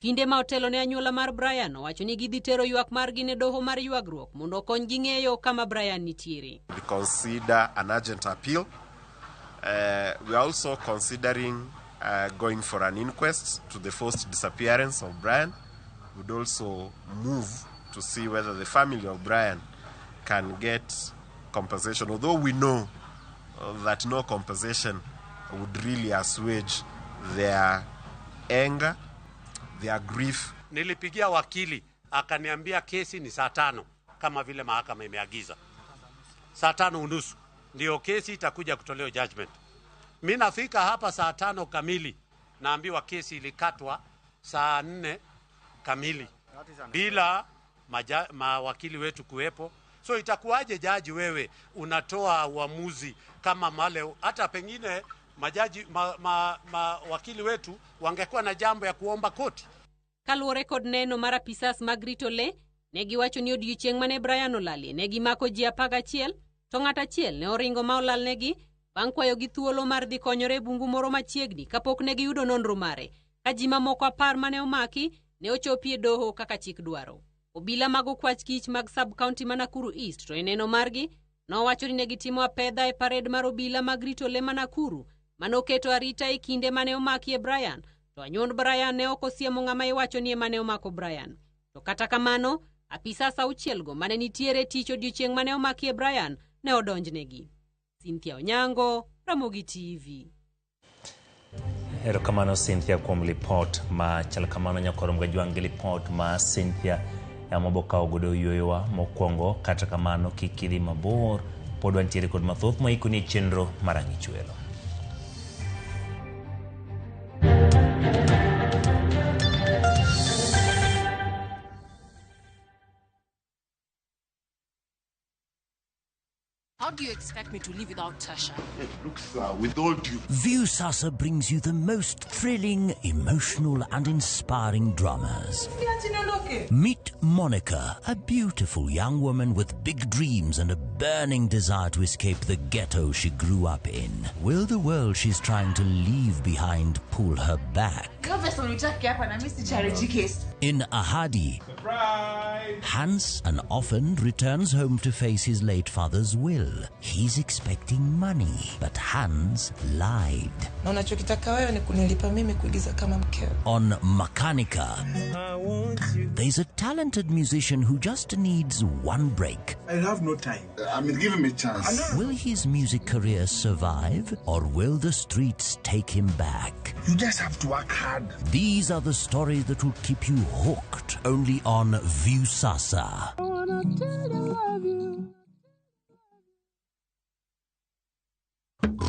Kinde ma otelo ne anyuola mar Brian owacho ni gidhi tero ywak margi ne doho mar ywagruok mondo okony gi ng'eyo kama Brian nitiere. We consider an urgent appeal. We are also considering going for an inquest to the forced disappearance of Brian. We would also move to see whether the family of Brian can get compensation, although we know that no compensation would really assuage their anger, their grief. Nilipigia wakili akaniambia kesi ni saa 5 kama vile mahakama imeagiza. Saa 5:30 ndio kesi itakuja kutolewa judgment. Mimi nafika hapa saa 5 kamili, naambiwa kesi ilikatwa saa 4 kamili bila mawakili wetu kuwepo. So itakuwaje jaji wewe unatoa uamuzi kama male, hata pengine majaji mawakili wetu wangekuwa na jambo ya kuomba koti. Kaluwore kod neno mar apisas mag rito le, ne giwacho ni odiechieng' mane Brian olalie ne gimako ji 11, to ng'at achiel ne oringo ma olalnegi bang' kwayogi thuolo mar dhi konyore e bungu moro machiegni kapok ne giyudo nonro mare, ka ji mamoko 10 mane omaki ne ochopie doho kaka chik dwaro. Obila mag okwach kich mag sub-county ma Nakuru East to e neno margi nowacho ni ne gitimo apedha e parade mar obila mag rito le ma Nakuru manoketo arita e kinde mane omakie Brian, to anyuond Brian ne ok osiemo ng'ama iwacho ni emane omako Brian. To kata kamano, apisas 6 go mane nitiere tich odiechieng' mane omakie Brian ne odonjnegi. Cynthia Onyango, Ramogi TV. Erokamano Cynthia kuom report ma chal kamano nyakoro mgajwangi report ma Cynthia ya maboka ogodo yoyowa mokwongo. Kata kamano kikidhi mabor pod wantiere kod mathoth maikoni chenro marangi chwelo. How do you expect me to live without Tasha? It looks with all due. Viusasa brings you the most thrilling, emotional and inspiring dramas. Meet Monica, a beautiful young woman with big dreams and a burning desire to escape the ghetto she grew up in. Will the world she's trying to leave behind pull her back? In Ahadi, Hans, an orphan, returns home to face his late father's will. He's expecting money, but Hans lied. On Makanika, there's a talented musician who just needs one break. I have no time. Give him a chance. Will his music career survive, or will the streets take him back? You just have to work hard. These are the stories that will keep you hooked only on Viusasa.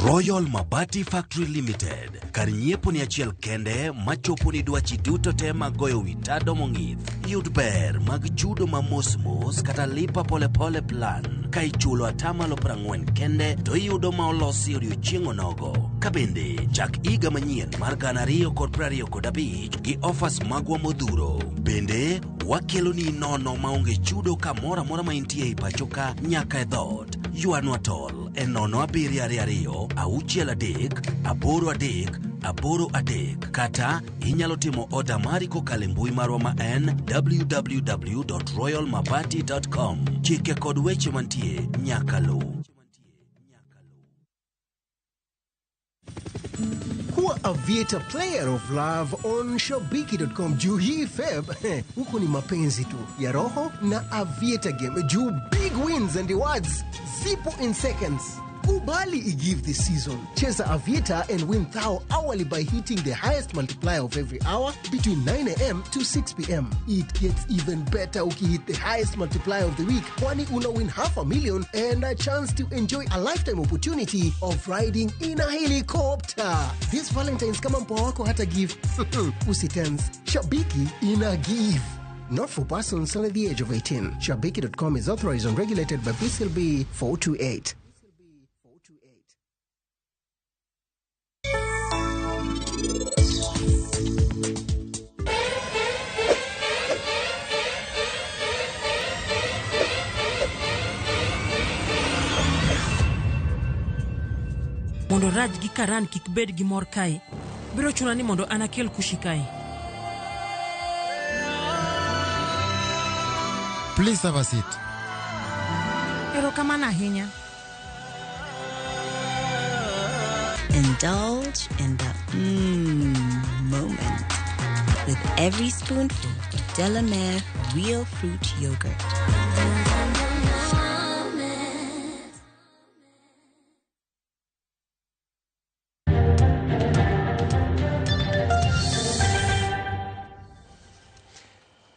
Royal Mabati Factory Limited. Karnyiepo ni achiel kende machopo ni dwachi duto te magoyo witado mong'ith. Yud ber mag chudo ma mos kata lipa pole pole plan. Ka ichulo atamalo 40 kende to iyudo ma olosi odiochieng' onogo. Kabende chak iga manyien mar 2025 gi offers magwa modhuro. Bende wakelo ni nono maonge chudo kamora mora ma intie i pachoka nyaka e dhot. Yuanwa tol e 0722 838 kata inyalo timo order mari kokalo mbui marwa ma en www.royalmabati.com. Chike kod weche mantie nyaka lu. Kuwa Aviator Player of Love on Shabiki.com. Juu hii Feb, huku ni mapenzi tu ya roho na Aviator Game. Juu big wins and rewards zipo in seconds. Kubali i-give this season. Cheza Aviator and win thou hourly by hitting the highest multiplier of every hour between 9 a.m. to 6 p.m. It gets even better ukihit the highest multiplier of the week, kwani una win $500,000 and a chance to enjoy a lifetime opportunity of riding in a helicopter. This Valentine's kama mpoa wako hata give. Usitense. Shabiki ina give. Not for persons under the age of 18. Shabiki.com is authorized and regulated by BCLB 428. Mondo Raj gi Karan kik bed gi mor kae, biro chuna ni mondo anakel kushi kae. Please have a seat. Erokamano ahinya. Indulge in the moment with every spoonful of Delamere real fruit yogurt.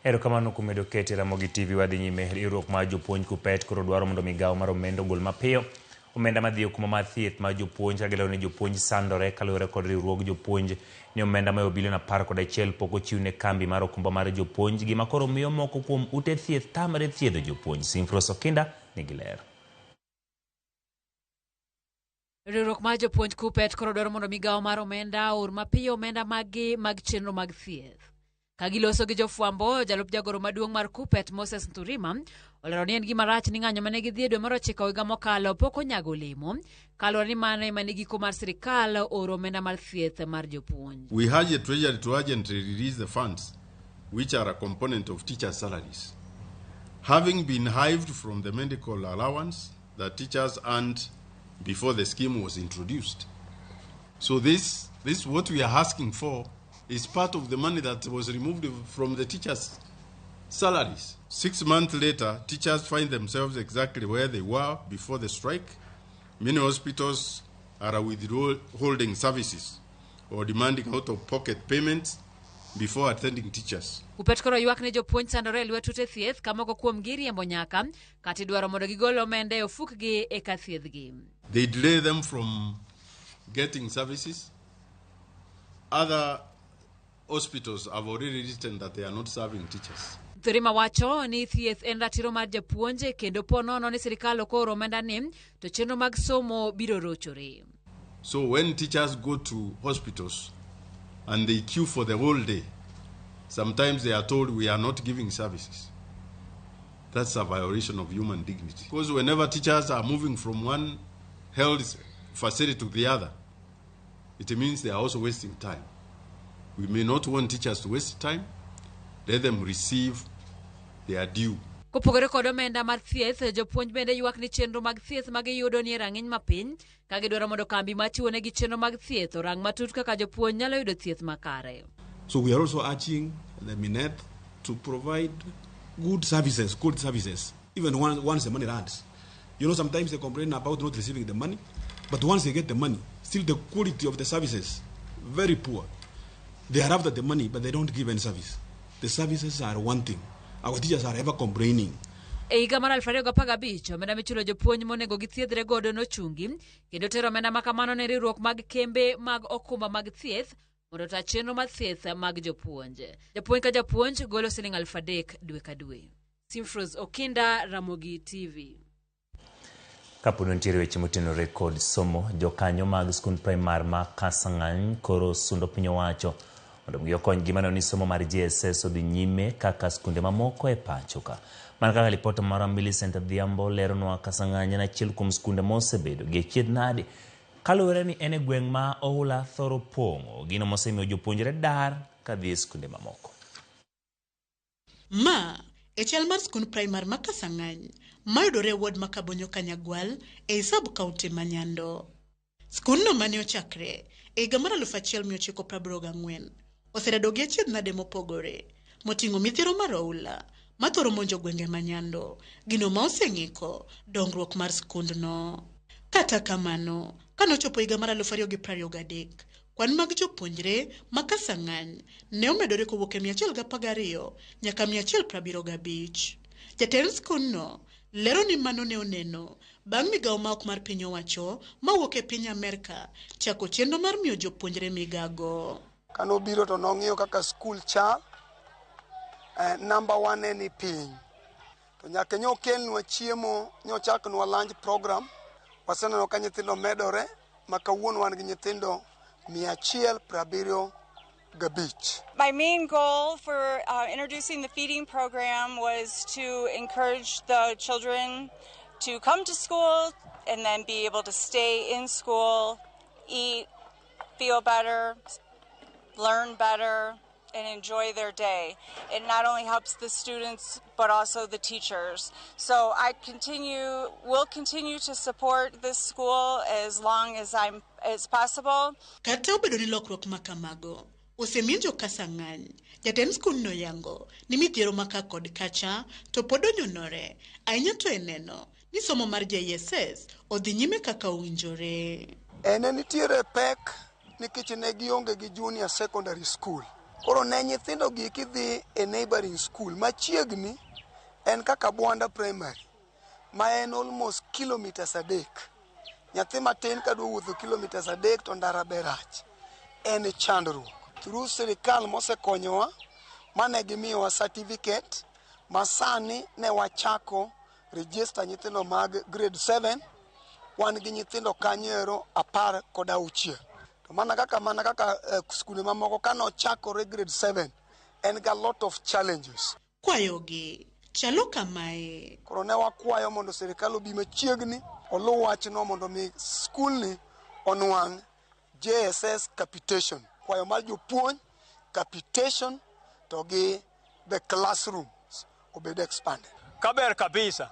Erokamano kuom medo kete Ramogi TV wadhi nyime. Riwruok mar jopuonj KUPPET koro dwaro mondo migawo mar omenda ogol mapiyo omenda madhi kuma mar thieth ma jopuonj kagelo ne jopuonj sandore kaluwore kod riwruog jopuonj ni omenda ma bilion 11 pok ochiw ne kambi mar okumba mar jopuonj gima koro miyo moko kuom ute thieth tamre thiedho jopuonj. Simfros Okinda nigi ler. Riwruok mar jopuonj KUPPET koro dwaro mondo migawo mar omenda or mapiyo omenda mag chenro mag thieth. Kagiloso gi jofwambo, jalup jagoro maduong' mar KUPPET Moses Nturima olero ni en gima rach ni ng'anyo mane gidhi dwe mar 9 higa mokalo pok onyago olemo kaluwore ni mano ema ne giko mar sirikal oro omenda mar thieth mar jopuonj. We urge the Treasury to urgently release the funds which are a component of teachers' salaries, having been hived from the medical allowance that teachers earned before the scheme was introduced. So this what we are asking for is part of the money that was removed from the teachers' salaries. 6 months later, teachers find themselves exactly where they were before the strike. Many hospitals are withholding services or demanding out-of-pocket payments before attending teachers. KUPPET koro ywak ne jopuonj sandore lwet ute thieth kamoko kuom giriembo nyaka kati dwaro mondo gigol omenda e ofukgi eka thiethgi. They delay them from getting services. Other hospitals have already written that they are not serving teachers. Nturima wacho ni thieth en ratiro mar japuonje kendo ponono ni sirikal okoro omenda ni to chenro mag somo biro rochore. So when teachers go to hospitals and they queue for the whole day, sometimes they are told we are not giving services. That's a violation of human dignity. Because whenever teachers are moving from one health facility to the other, it means they are also wasting time. We may not want teachers to waste time. Let them receive their due. Kopogore kod omenda mar thieth, jopuonj bende ywak ni chenro mag thieth ma giyudo ni rang'iny mapiny ka gidwaro mondo kambi machiwo negi chenro mag thieth orang matut kaka jopuonj nyalo yudo thieth makare. So we are also urging the Minet to provide good services, even once the money runs. You know, sometimes they complain about not receiving the money, but once they get the money, still the quality of the services, very poor. They are after the money, but they don't give any service. The services are one thing. Our teachers are ever complaining. E higa mar 2015, omenda michulo jopuonj monego githiedhre godo nochungi, kendo tero omenda makamano ne riwruok mag kembe mag okumba mag thieth mondo ta chenro mag thieth mag jopuonj. Japuonj ka japuonj golo Sh3,000 dwe ka dwe. Simfros Okinda, Ramogi TV. Kapuno ntiere weche motenore kod somo, jokanyo mag skund primar ma Kasang'any koro sundo piny owacho mondo miyo kony gimano ni somo mar JSS odhi nyime kaka skunde mamoko e pacho ka. Mana kaka ripota mar Millicent Adhiambo leronwa, Kasang'any en achiel kuom skunde mosebedo gi achiedh nade kaluwore ni en e gweng' ma ohula thoro pong'o, gino mosemiyo jopuonjre dar kadhi e skunde mamoko. Ma e chal mar skund primar ma Kasang'any mayudore e ward ma Kabonyo Kanyagwal e sub-county ma Nyando. Skundno mane ochakre e higa mar 1984 oseredo gi achiedh nade mopogore moting'o midhiero mar ohula mathoro monjo gwenge ma Nyando, gino ma oseng'iko dongruok mar skundno. Kata kamano, kanochopo higa mar 2023, kwan mag jopuonjre ma Kasang'any ne omedore kowuok e 112 nyaka 175. Jatend skundno lero ni mano ne oneno bang' migawo ma ok mar piny owacho mawuok e piny Amerka chako chenro mar miyo jopuonjre migago. Kanobiro to nong'iyo kaka skul chal, number 1 en piny. To nyaka nyokelnwa chiemo, nyochaknwa lunch program, waseneno ka nyithindo medore, ma kawuono wan gi nyithindo 175. My main goal for introducing the feeding program was to encourage the children to come to school and then be able to stay in school, eat, feel better, learn better, and enjoy their day. It not only helps the students, but also the teachers. So will continue to support this school as long as possible. Kata obedo ni lokruok makamago osemiyo Kasang'any, jatend skundno yango ni midhiero maka kod kacha to pod onyonore ahinya to eneno ni somo mar JSS odhi nyime kaka owinjore. Ene nitiere pek nikech ne gionge gi junior secondary school. Koro ne nyithindo gi kidhi e neighboring school machiegni en kaka Bwanda Primary ma en almost kilometers 3. nyathi matin ka dwa wuotho kilometers adek to ndara berach en chandruok. Through sirikal mosekonyowa mane gimiyowa certificate masani ne wachako register nyithindo mag grade 7 wan gi nyithindo kanyo 16 to mana kaka skunde mamoko kano chakore grade 7 en ga lot of challenges. Kwayogi chalo kamae. Koro ne wakwayo mondo sirikal obi machiegni olu wachno mondo mi skul ni onwang' JSS capitation. Kwayo mar jopuonj capitation to gi the classrooms obed expanded. Kaber kabisa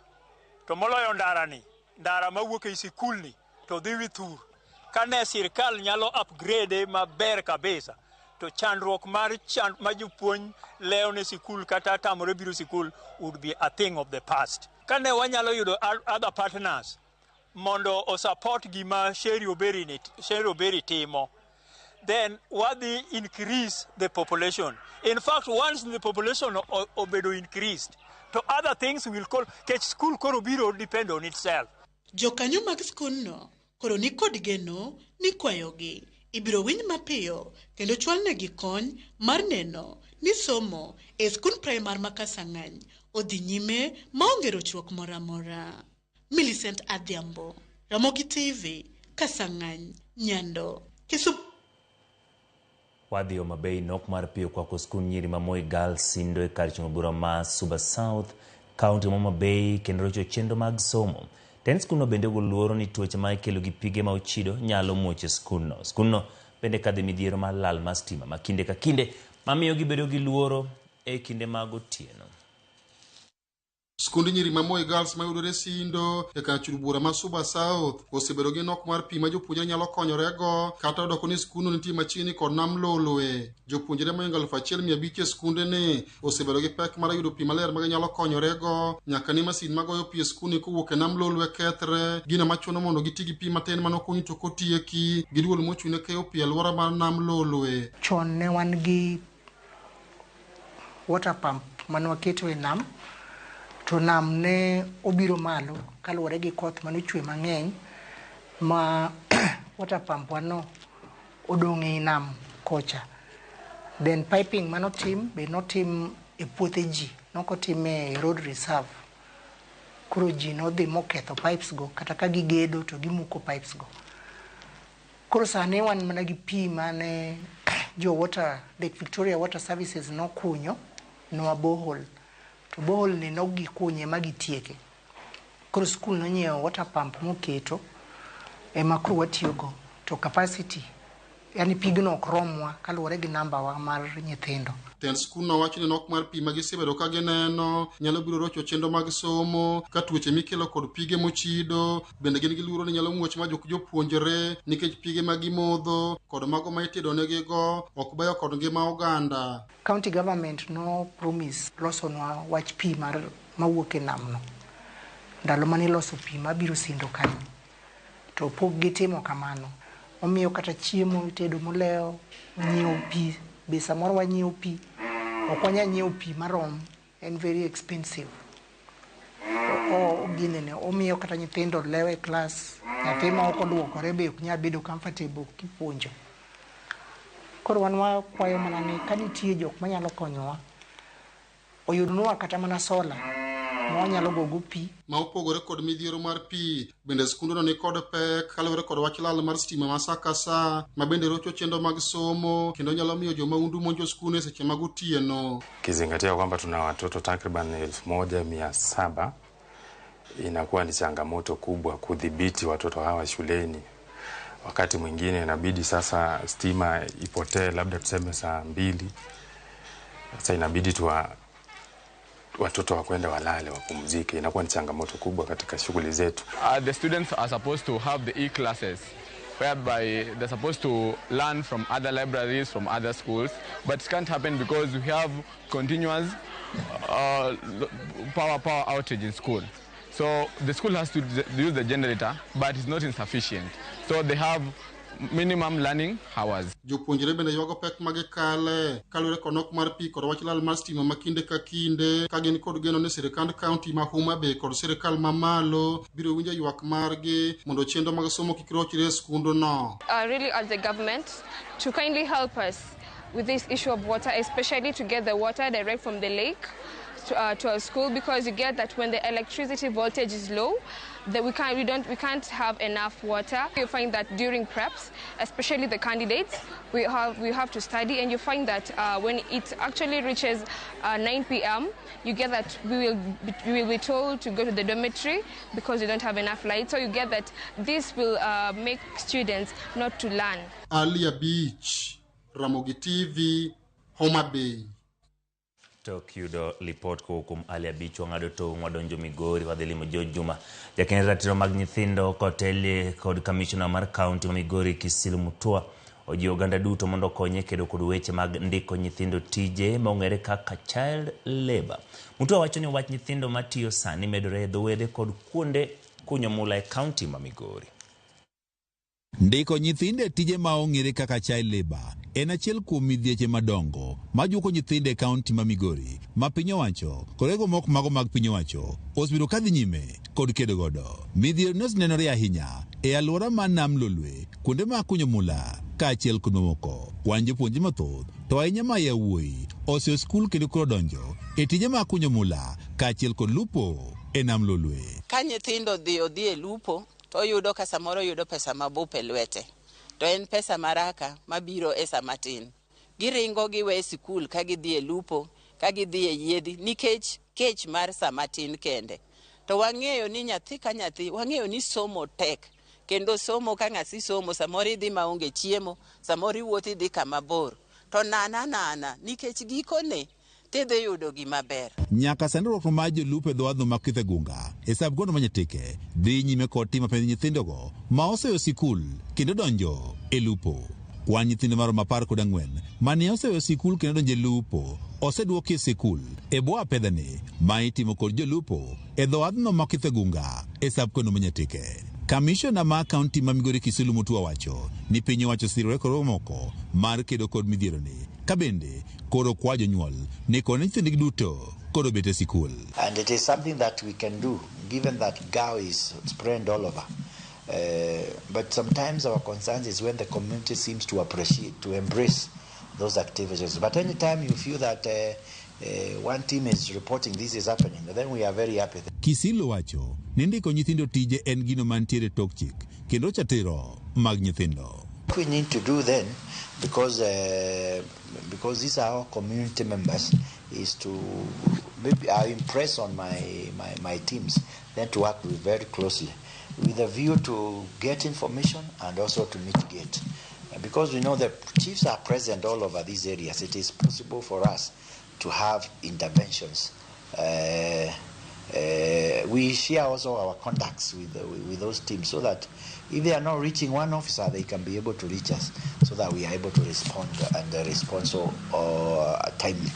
to moloyo ndara mawuok e sikul ni to dhi withur. Kane sirikal nyalo upgrade maber kabisa to chandruok mar jopuonj leo ne sikul kata tamore biro sikul would be a thing of the past. Kane wanyalo yudo other partners mondo o support gima Sherry Oberi timo, then what they increase the population. In fact, once the population obedo increased, to other things will call catch school koro biro depend on itself. Jokanyo mag skul no koro ni kod geno ni kwayogi ibiro winj mapiyo kendo chwalnegi kony mar neno ni somo e skul primar ma Kasang'any odhi nyime maonge rochruok moro amora. Millicent Adhiambo, Ramogi TV, Kasang'any, Nyando, Kisumu. Wadhi Homabay nok mar piyo kwako skul nyiri ma Moi Girls sindo e kar chung bura ma Suba South, County Homabay kendo rocho chendo mag somo. Ten skulno bende goluoro ni tuoche ma ikelo gi pige ma ochido nyalo muoche skulno. Skulno bende kadhe midhiero mar lal mar stima ma kinde ka kinde mamiyo gibedo gi luoro e kinde mag otieno. Skund nyiri ma Moi Girls mayudore sindo e kar chung bura ma Suba South osebedo gi nok mar pi ma jopuonjre nyalo konyorego kata odoko ni skundno nitie machiegni kod nam Lolwe. Jopuonjre moingo 1,500 e skunde ni osebedo gi pek mar yudo pi maler ma ginyalo konyorego nyaka ni masin magoyo pi e skundni kowuok e nam Lolwe kethre. Gino machuno mondo giti gi pi matin manokunyo to kotieki gi duol mochune keyo pi e alwora mar nam Lolwe. Chon ne wan gi water pump manwaketo e nam, to nam ne obiro malo kaluwore gi koth manochwe mang'eny ma water pump wano odong' e nam kocha. Then piping manotim be notim e puothe ji, nokotim e road reserve. Koro ji nodhi moketho pipes go kata ka gigedo to gimuko pipes go. Koro sani wan mana gi pi mane Lake Victoria Water Services nokunyo noa borehole. To borehole ni nogikunye magitieke. Koro skul nonyiewo water pump moketo ema koro watiyogo to capacity yani pigno ok romwa kaluwore gi namba wa mar nyithindo. Ten skul no wacho ni nok mar pi magisebedo ka gineno nyalo biro rocho chendo mag somo ka tuoche mikelo kod pige mochido bende gin giluoro ni nyalo muoch ma jopuonjre nikech pige magimodho kod mago ma itedo negigo ok beyo kod ngima oganda. County government no promise losonwa wach pi mar mawuok e namno. Ndalo mane loso pi mabiro sindo kanyo to pok gitimo kamano. Omiyo kata chiemo itedo moleo, nyiewo pi, be samoro wanyiewo pi, ok wanyal nyiewo pi marom, en very expensive. Ginene, omiyo kata nyithindo lewe e klas, nyathi ma ok oduokore be ok nyal bedo comfortable kipuonjo. Koro wan wakwayo mana ni ka nitie jok manyalo konyowa, oyudnwa kata mana sola mwanyalo gogo pi. Ma opogore kod midhiero mar pi, bende skundono ni kod pek kaluwore kod wach lal mar stima ma sa ka sa, ma bende rocho chendo mag somo, kendo nyalo miyo jomaundu monjo skunde seche mag otieno. Kizingatia kwamba tuna watoto takriban 1700, inakuwa ni changamoto kubwa kudhibiti watoto hawa shuleni. Wakati mwingine inabidi sasa stima ipotee labda tuseme saa 2. Sasa inabidi watoto wakwenda walale wapumzike. Inakuwa ni changamoto kubwa katika shughuli zetu. The students are supposed to have the e-classes whereby they're supposed to learn from other libraries, from other schools, but it can't happen because we have continuous power outage in school. So the school has to use the generator, but it's not insufficient. So they have minimum learning hours. Jopuonjre bende ywago pek mage kale kalure konok mar pi kod wach lal mar stima ma kinde ka kinde ka gin kod geno ni sirikand kaunti ma Homa Bay kod sirikal mamalo biro winjo ywak margi mondo chenro mag somo kik rochre e skundono. I really urge the government to kindly help us with this issue of water, especially to get the water direct from the lake to our school, because you get that when the electricity voltage is low, that we can't have enough water. You find that during preps, especially the candidates, we have to study, and you find that when it actually reaches 9 p.m., you get that we will be told to go to the dormitory because you don't have enough light. So you get that this will make students not to learn. Alia Beach, Ramogi TV, Homa Bay. Tok yudo lipot kukum Alia Beach wangado to wadonjo Migori wadhilimo Jojuma. Jakene ratiro mag nyithindo kotele kod commissioner mar county Migori Kisilu Mutua oji oganda duto mondo konye kedo kod weche mag ndiko nyithindo tije maongere kaka child labor. Mutua wacho ni wach nyithindo matiyo sani medore dhowede kod kuonde kunyo mula e county ma Migori. Ndiko nyithinde tije maongere kaka child labor en achiel kuom midhieche madongo majuko nyithinde kaunti ma Migori ma piny owacho korego mok mago mag piny owacho osebiro kadhi nyime kod kedo godo. Midhiero nosenenore ahinya e alwora ma Nam Lolwe kuonde ma kunyo mula ka achiel kod mamoko. Kwan jopuonje mathoth to ahinya ma yawuoyi oseo skul kendo koro donjo e tije ma kunyo mula ka achiel kod lupo e Nam Lolwe. Ka nyithindo odhi e lupo to yudo ka samoro yudo pesa mabup e lwete. To en pesa maraka mabiro e samatin. Giringo giwe sikul ka gidhi e lupo, ka gidhi e yiedhi nikech kech mar samatin kende. To wang'eyo ni nyathi ka nyathi, wang'eyo ni somo tek. Kendo somo ka ng'asi somo samoro idhi maonge chiemo, samoro iwuothi idhi kama bor. To nana nikech gikone tidhi yudo gima ber. Nyaka sandruok ma jolupo dhowadho ma Kithegung'a e sabgono manyatike dhi nyime kod timo penj nyithindogo ma oseyo sikul kendo donjo e lupo. Kwan nyithindo maromo 14 mane oseyo sikul kendo donjo e lupo oseduoki e sikul e bwo apedhani ma itimo kod jolupo e dhowadhno ma Kithegung'a e sabgono manyatike. Kamishona ma kaunti ma Migori Kisilu Mutua wacho ni piny owacho sirore koro moko mar kedo kod midhieroni. Kabende koro kwa jonyuol ni kone nyithindgi duto koro bete sikul. And it is something that we can do given that GAO is spread all over. But sometimes our concern is when the community seems to appreciate, to embrace those activities. But anytime you feel that one team is reporting this is happening, then we are very happy. Kisilu wacho ni ndiko nyithindo tije en gino mantiere tok chik kendo chatero mag nyithindo. What we need to do then, because these are our community members, is to maybe I impress on my teams then to work very closely with a view to get information and also to mitigate. Because we know the chiefs are present all over these areas, it is possible for us to have interventions. We share also our contacts with those teams so that if they are not reaching one officer, they can be able to reach us so that we are able to respond and respond so timely.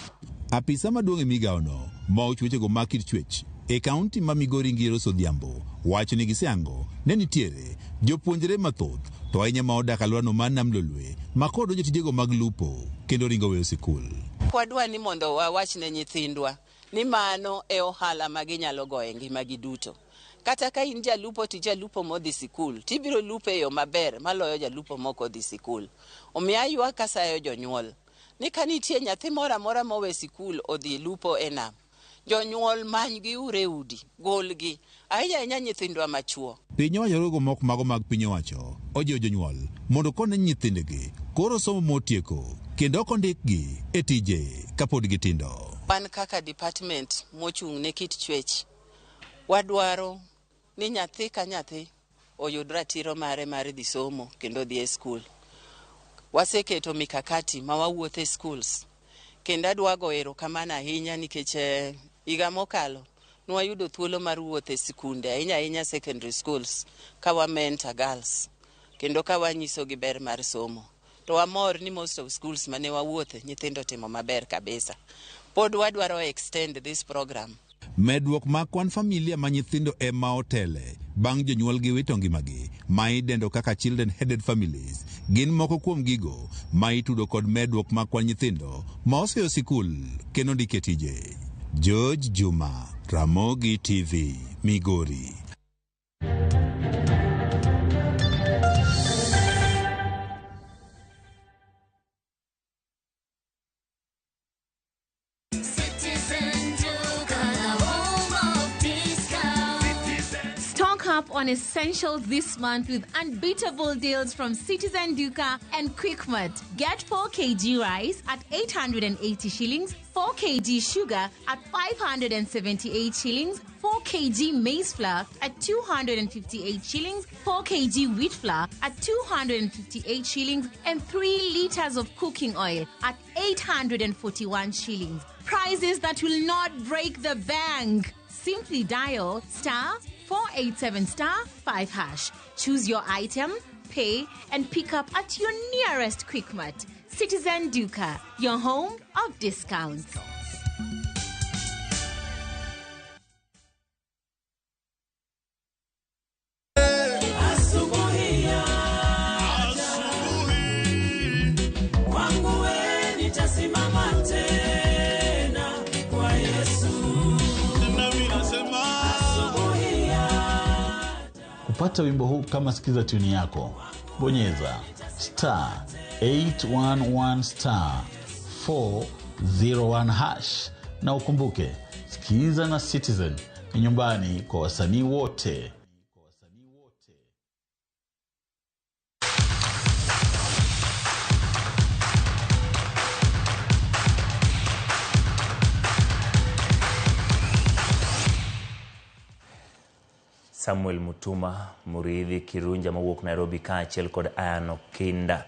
Apisa maduong' e migaono ma ochwechego ma kit chwech e kaunti ma Migori Ngiro Sodhiambo wacho ni giseango ne nitiere jopuonjre mathoth to ahinya ma odak alworano mar Nam Lolwe ma kod donjo tijego mag lupo kendo ringo weyo sikul. Wadwa ni mondo wawach ne nyithindwa ni mano e ohala ma ginyalo goyo e ngimagi duto. Kata ka in jalupo ti jalupo modhi sikul, tibiro lupo e yo maber maloyo jalupo moko dhi sikul. Omiyo aywa kasayo jonyuol ni ka nitie nyathi moro amora mowe sikul odhi lupo e nam, jonyuol manygi ure udi, golgi, ahinya nyithindwa machuo. Piny owacho rogo moko mago mag piny owacho ojiwo jonyuol mondo kone nyithindegi koro somo motieko kendo kondikgi e tije kapod gitindo. Wan kaka department mochung' ne kit chwech, wadwaro ni nyathi ka nyathi oyud ratiro mare mar dhi somo kendo dhi e skul. Waseketo mikakati ma wawuothe schools. Kendo adwa go erokamano ahinya nikech higa mokalo nwayudo thuolo mar wuothe sikunde ahinya secondary schools ka wa mentor girls kendo ka wanyiso gi ber mar somo. To wamor ni most of schools mane wawuothe nyithindo timo maber kabisa. Pod wadwaro extend this program. Medruok ma kwan familia ma nyithindo ema otele bang' jonyuol gi wito ngimagi ma idendo kaka children headed families gin moko kuom gigo ma itudo kod medruok mag kwan nyithindo ma oseyo sikul kendo ndike tije. George Juma, Ramogi TV, Migori. Up on essentials this month with unbeatable deals from Citizen Duka and Quickmart. Get 4 kg rice at 880 shillings, 4 kg sugar at 578 shillings, 4 kg maize flour at 258 shillings, 4 kg wheat flour at 258 shillings, and 3 liters of cooking oil at 841 shillings. Prices that will not break the bank. Simply dial *487*5#. Choose your item, pay, and pick up at your nearest Quickmart. Citizen Duka, your home of discounts. Kupata wimbo huu kama sikiza tuni yako, bonyeza *811*401# na ukumbuke, sikiza na Citizen ni nyumbani kwa wasanii wote. Samuel Mutuma, Muridhi Kirunja mawuok Nairobi kaachiel kod Ayano Kinda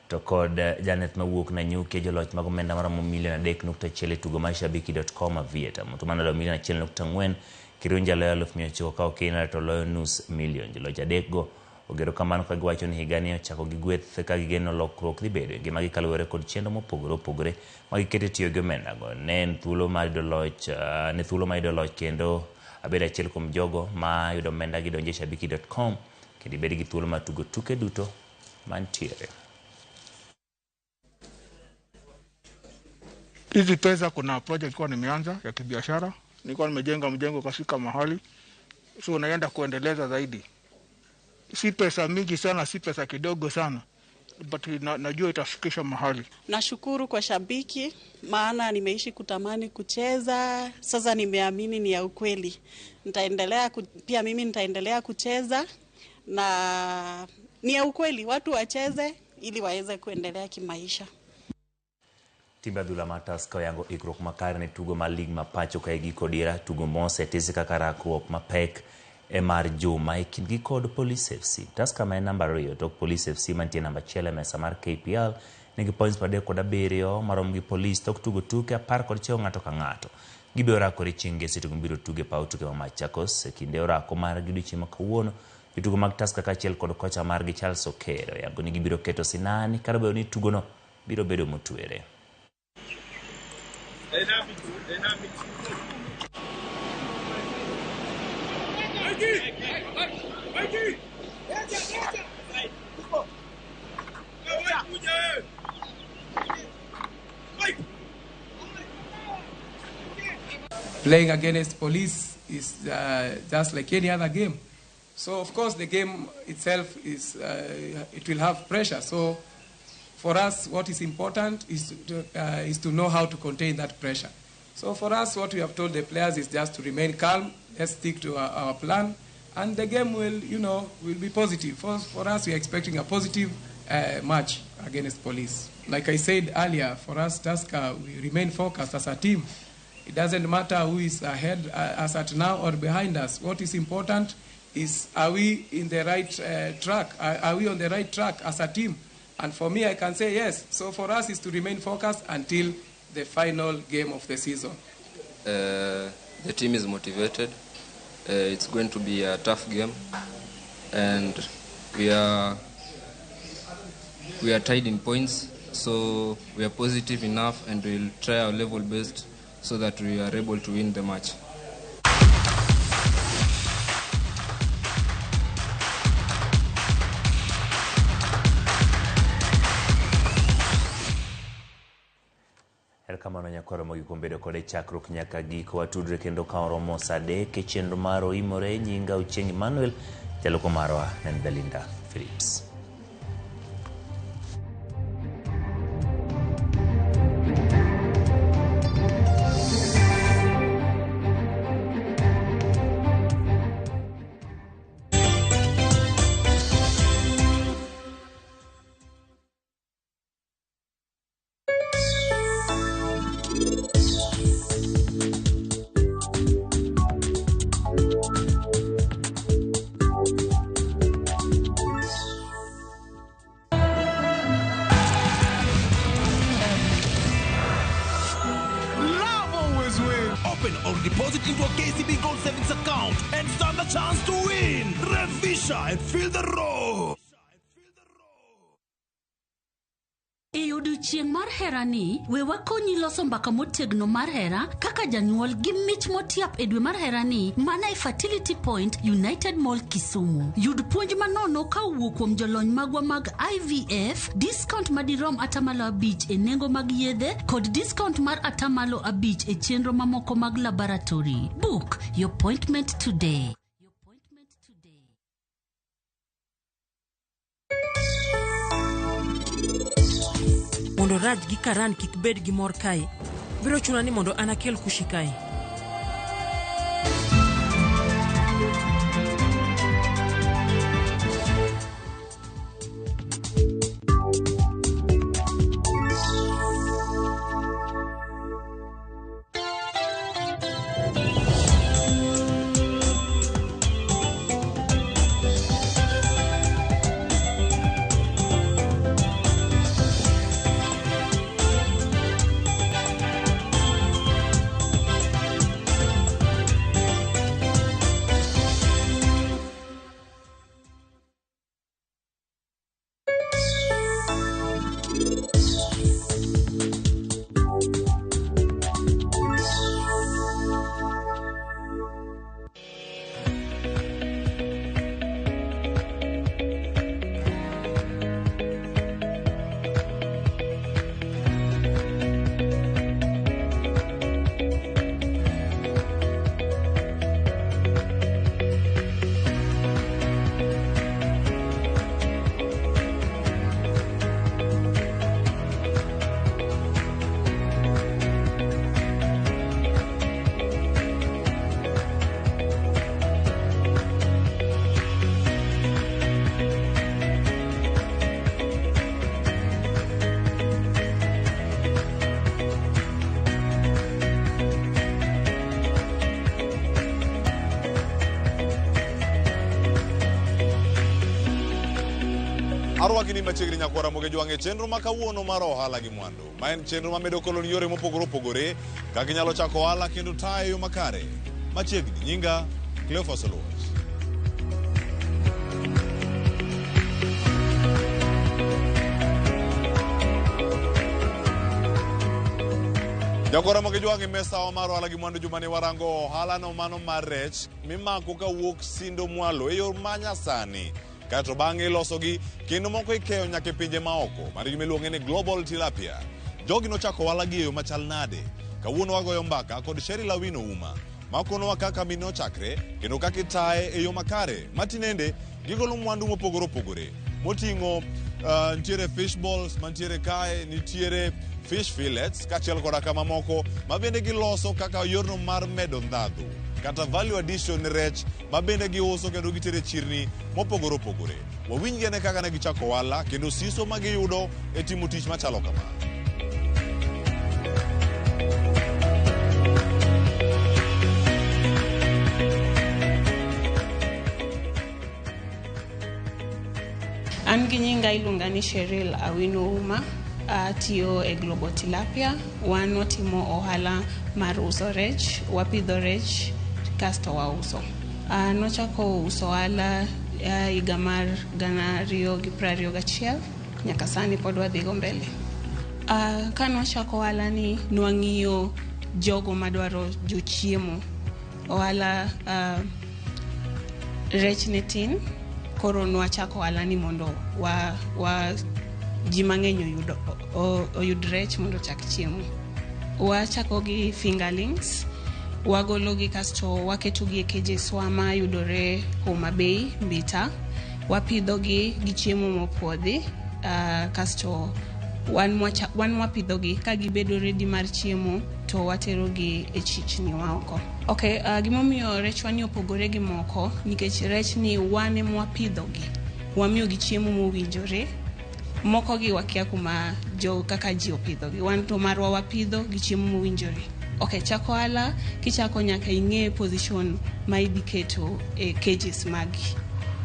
to kod Janet mawuok Nanyuki joloch mag omenda maromo $3.1 tugo mar Shabiki.com Aviator. Mutuma nalo $1.4, Kirunja loyo 900 ka Kinda to loyo $500,000. Joloch adekgo ogero kamano ka giwacho ni higani ochako gi gweth ka gigeno lokruok dhi bedo gima gikalore kod chenro mopogore opogore ma gikete tiyo gi omenda go. Ne thuolo mar joloch kendo abeda achiel kuom jogo ma yudo omenda gi donje Shabiki.com kendo ibed gi thuolo mar tugo tuke duto mantiere. Hizi pesa kuna project kwa nimeanza ya kibiashara, nilikuwa nimejenga mjengo kafika mahali, so naenda kuendeleza zaidi. Si pesa mingi sana, si pesa kidogo sana, but najua itafikisha mahali. Nashukuru kwa Shabiki, maana nimeishi kutamani kucheza, sasa nimeamini ni ya ukweli. Pia mimi nitaendelea kucheza na ni ya ukweli, watu wacheze ili waweze kuendelea kimaisha. Timba dhula matas ka yango ikruok makare ne tugo mar lig ma pacho ka giko diera tugo mose tese kaka rakruok mapek mar juma e kindgi kod Police FC. Tusker ma namba 2 tok Police FC mantie namba 1 mesa mar KPL nigi points 37 marom gi Police tok tugo tuke 10 kod cheo ng'ato ka ng'ato. Gibiro rakore chinge setugo biro tuge pau tuke ma Machakos e kinde orako mar giduchiemo kawuono. Tugo mag Tusker kaachiel kod kocha margi Charles Okero yango ni gibiro keto sinani kar bedo ni tugono biro bedo motwere. Playing against Police is just like any other game. So of course the game itself is it will have pressure. So for us, what is important is to know how to contain that pressure. So for us, what we have told the players is just to remain calm. Let's stick to our plan, and the game will be positive. For us, we are expecting a positive match against Police. Like I said earlier, for us, Tusker, we remain focused as a team. It doesn't matter who is ahead as at now or behind us. What is important is, are we in the right track? Are we on the right track as a team? And for me, I can say yes. So for us, is to remain focused until the final game of the season. The team is motivated. It's going to be a tough game, and we are tied in points. So we are positive enough, and we'll try our level best so that we are able to win the match. kamano nyakwaro mogikombedo kode chakruok nyaka giko watudre kendo ka oromo sadek e chenro mar oimore nyinga Ochieng Emmanuel jaloko marwa nen Belinda Phillips. Deposit into a KCB Gold Savings account and stand a chance to win. Revisha and feel the roar. E odiochieng' mar hera ni, we wakonyi loso mbaka motegno mar hera kaka janyuol gi mich motiap e dwe mar hera ni mana e Fertility Point United Mall Kisumu. Yud puonj manono ka wuok kuom jolony magwa mag IVF, discount madirom atamalo 5 e nengo mag yedhe kod discount mar atamalo 5 e chenro mamoko mag laboratory. Book your appointment today. Mondo Raj gi Karan kik bed gi mor kae, biro chuna ni mondo anakel kushi kae. Arwakini machiegni nyakwara moge jwange chenro makawuono mar ohala gi mwandu. Ma en chenro mamedo koloni yore mopogore opogore kaka inyalo chako ohala kendo tayo yo makare. Machiegni nyinga Cleophas Oluoch. Jakwara moge jwange mesa mar ohala gi mwandu jumani warango ohala no mano mar rech mimako kawuok Sindo Mwalo e yor manyasani. Kato bang'e ilosogi kendo moko ikeyo nyaka e pinje maoko mar gimiluongo ni Global Tilapia. Jogi nochako ohala gi e yo machal nade? Kawuono wagoyo mbaka kod Sherry Lawino Uma makonowa kaka mine ochakre kendo kaka itaye e yo makare. Matinende gigolo mwandu mopogore opogore moting'o nitiere fish balls mantiere kae, nitiere fish fillets kachiel koda kama moko mabende giloso kaka yorno mar medo ndhadhu kata value addition rech mabende giuso kendo gitere chirni mopogore opogore. Wawinjgi ane kaka ne gichako ohala kendo siso magiyudo e timo tich machalo kama. An gi nyinga iluonga ni Sherry Lawino Uma, atiyo e Global Tilapia. Wan watimo ohala mar uso rech, wapidho rech kasto wauso. Nochako uso ohala higa mar 2021 nyaka sani pod wadhigo mbele. Ka nochako ohala ni nwang'iyo jogo madwaro jochiemo. Ohala rech ne tin, koro nwachako ohala ni mondo ji mang'eny oyud rech mondo chak chiemo. wachako gi fingerlings, wagologi kasto waketogi e cages wa ma yudore Homa Bay, Mbita. Wapidhogi gi chiemo mopuodhi, kasto wan wapidhogi ka gibedo ready mar chiemo to waterogi e chichni wa oko. Okay, gimomiyo rechwa ni opogore gi moko nikech rech ni wan mwapidhogi, wamiyogi chiemo mowinjore. Moko gi wakia kuma kaka ji opidhogi, wan to marwa wapidho gi chiemo mowinjore. Okay, chako ohala kichako nyaka ing'e position ma idhi keto e cages magi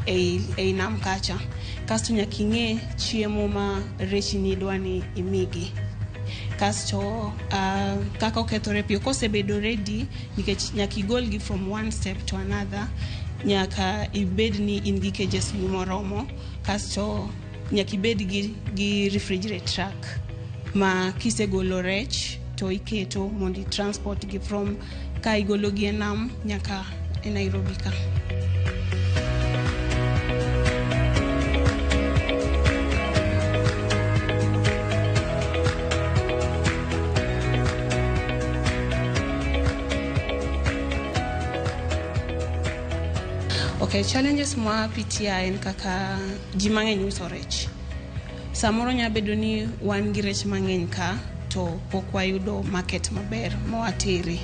e nam kacha. Kasto nyaka ing'e chiemo ma rech ni dwani imigi. Kasto kaka okethore piyo kosebedo ready nikech nyaka igolgi from one step to another, nyaka ibed ni in gi cages ni moromo. Kasto nyaka ibed gi refrigerator truck ma kisegolo rech to iketo mondo transport gi from ka igologi e nam nyaka e Nairobi ka. Okay, challenges mwa pitia en kaka ji mang'eny uso rech. Samoro nyabedo ni wan gi rech mang'eny ka to pok wayudo market maber mawateri.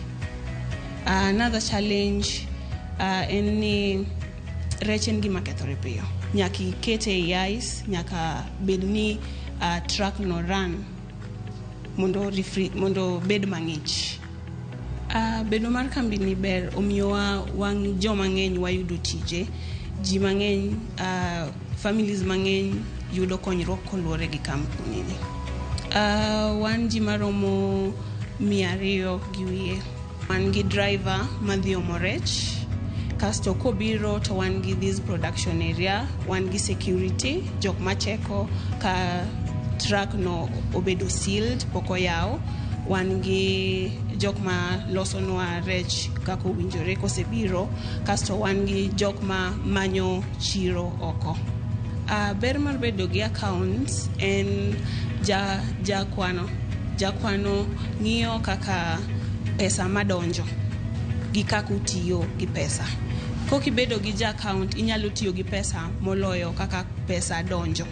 Another challenge en ni rech en gima kethore piyo. Nyaka ikete e ice, nyaka bed ni truck no run mondo bed mang'ich. Bedo mar kambi ni ber omiyowa wang joma ng'eny wayudo tije, ji mang'eny, families mang'eny yudo konyruok koluwore gi kampuni ni. Wan ji maromo 200 gi wiye. Wan gi driver madhi omo rech, kasto kobiro to wan gi this production area, wan gi security, jok macheko ka truck no obedo sealed poko yaw, wan gi jok ma loso nwa rech kako winjore kosebiro, kasto wan gi jok ma manyo chiro oko. Ber mar bedo gi accounts en jakwano ng'iyo kaka pesa madonjo gi kaka utiyo gi pesa. Kokibedo gi account inyalo tiyo gi pesa moloyo kaka pesa donjo.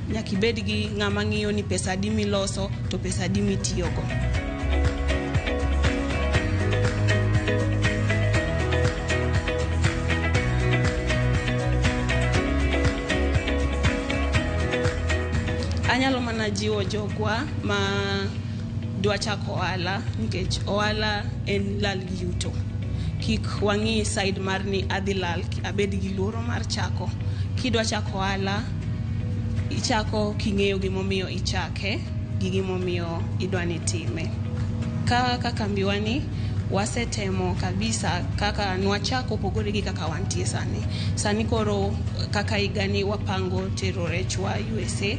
Nyaka ibed gi ng'ama ng'iyo ni pesa di miloso to pesa di mitiyogo. Anyalo mana jiwo jogwa ma dwa chako ohala nikech ohala en lal gi yuto. Kik wang'i side mar ni adhi lal, abed gi luoro mar chako. Kidwa chako ohala, ichako king'eyo gimomiyo ichake gi gimomiyo idwani time. Kaka kambiwa ni wasetemo kabisa kaka nwachako pogore gi kaka wantie sani. Sani koro kaka igani wapango tero rech wa USA.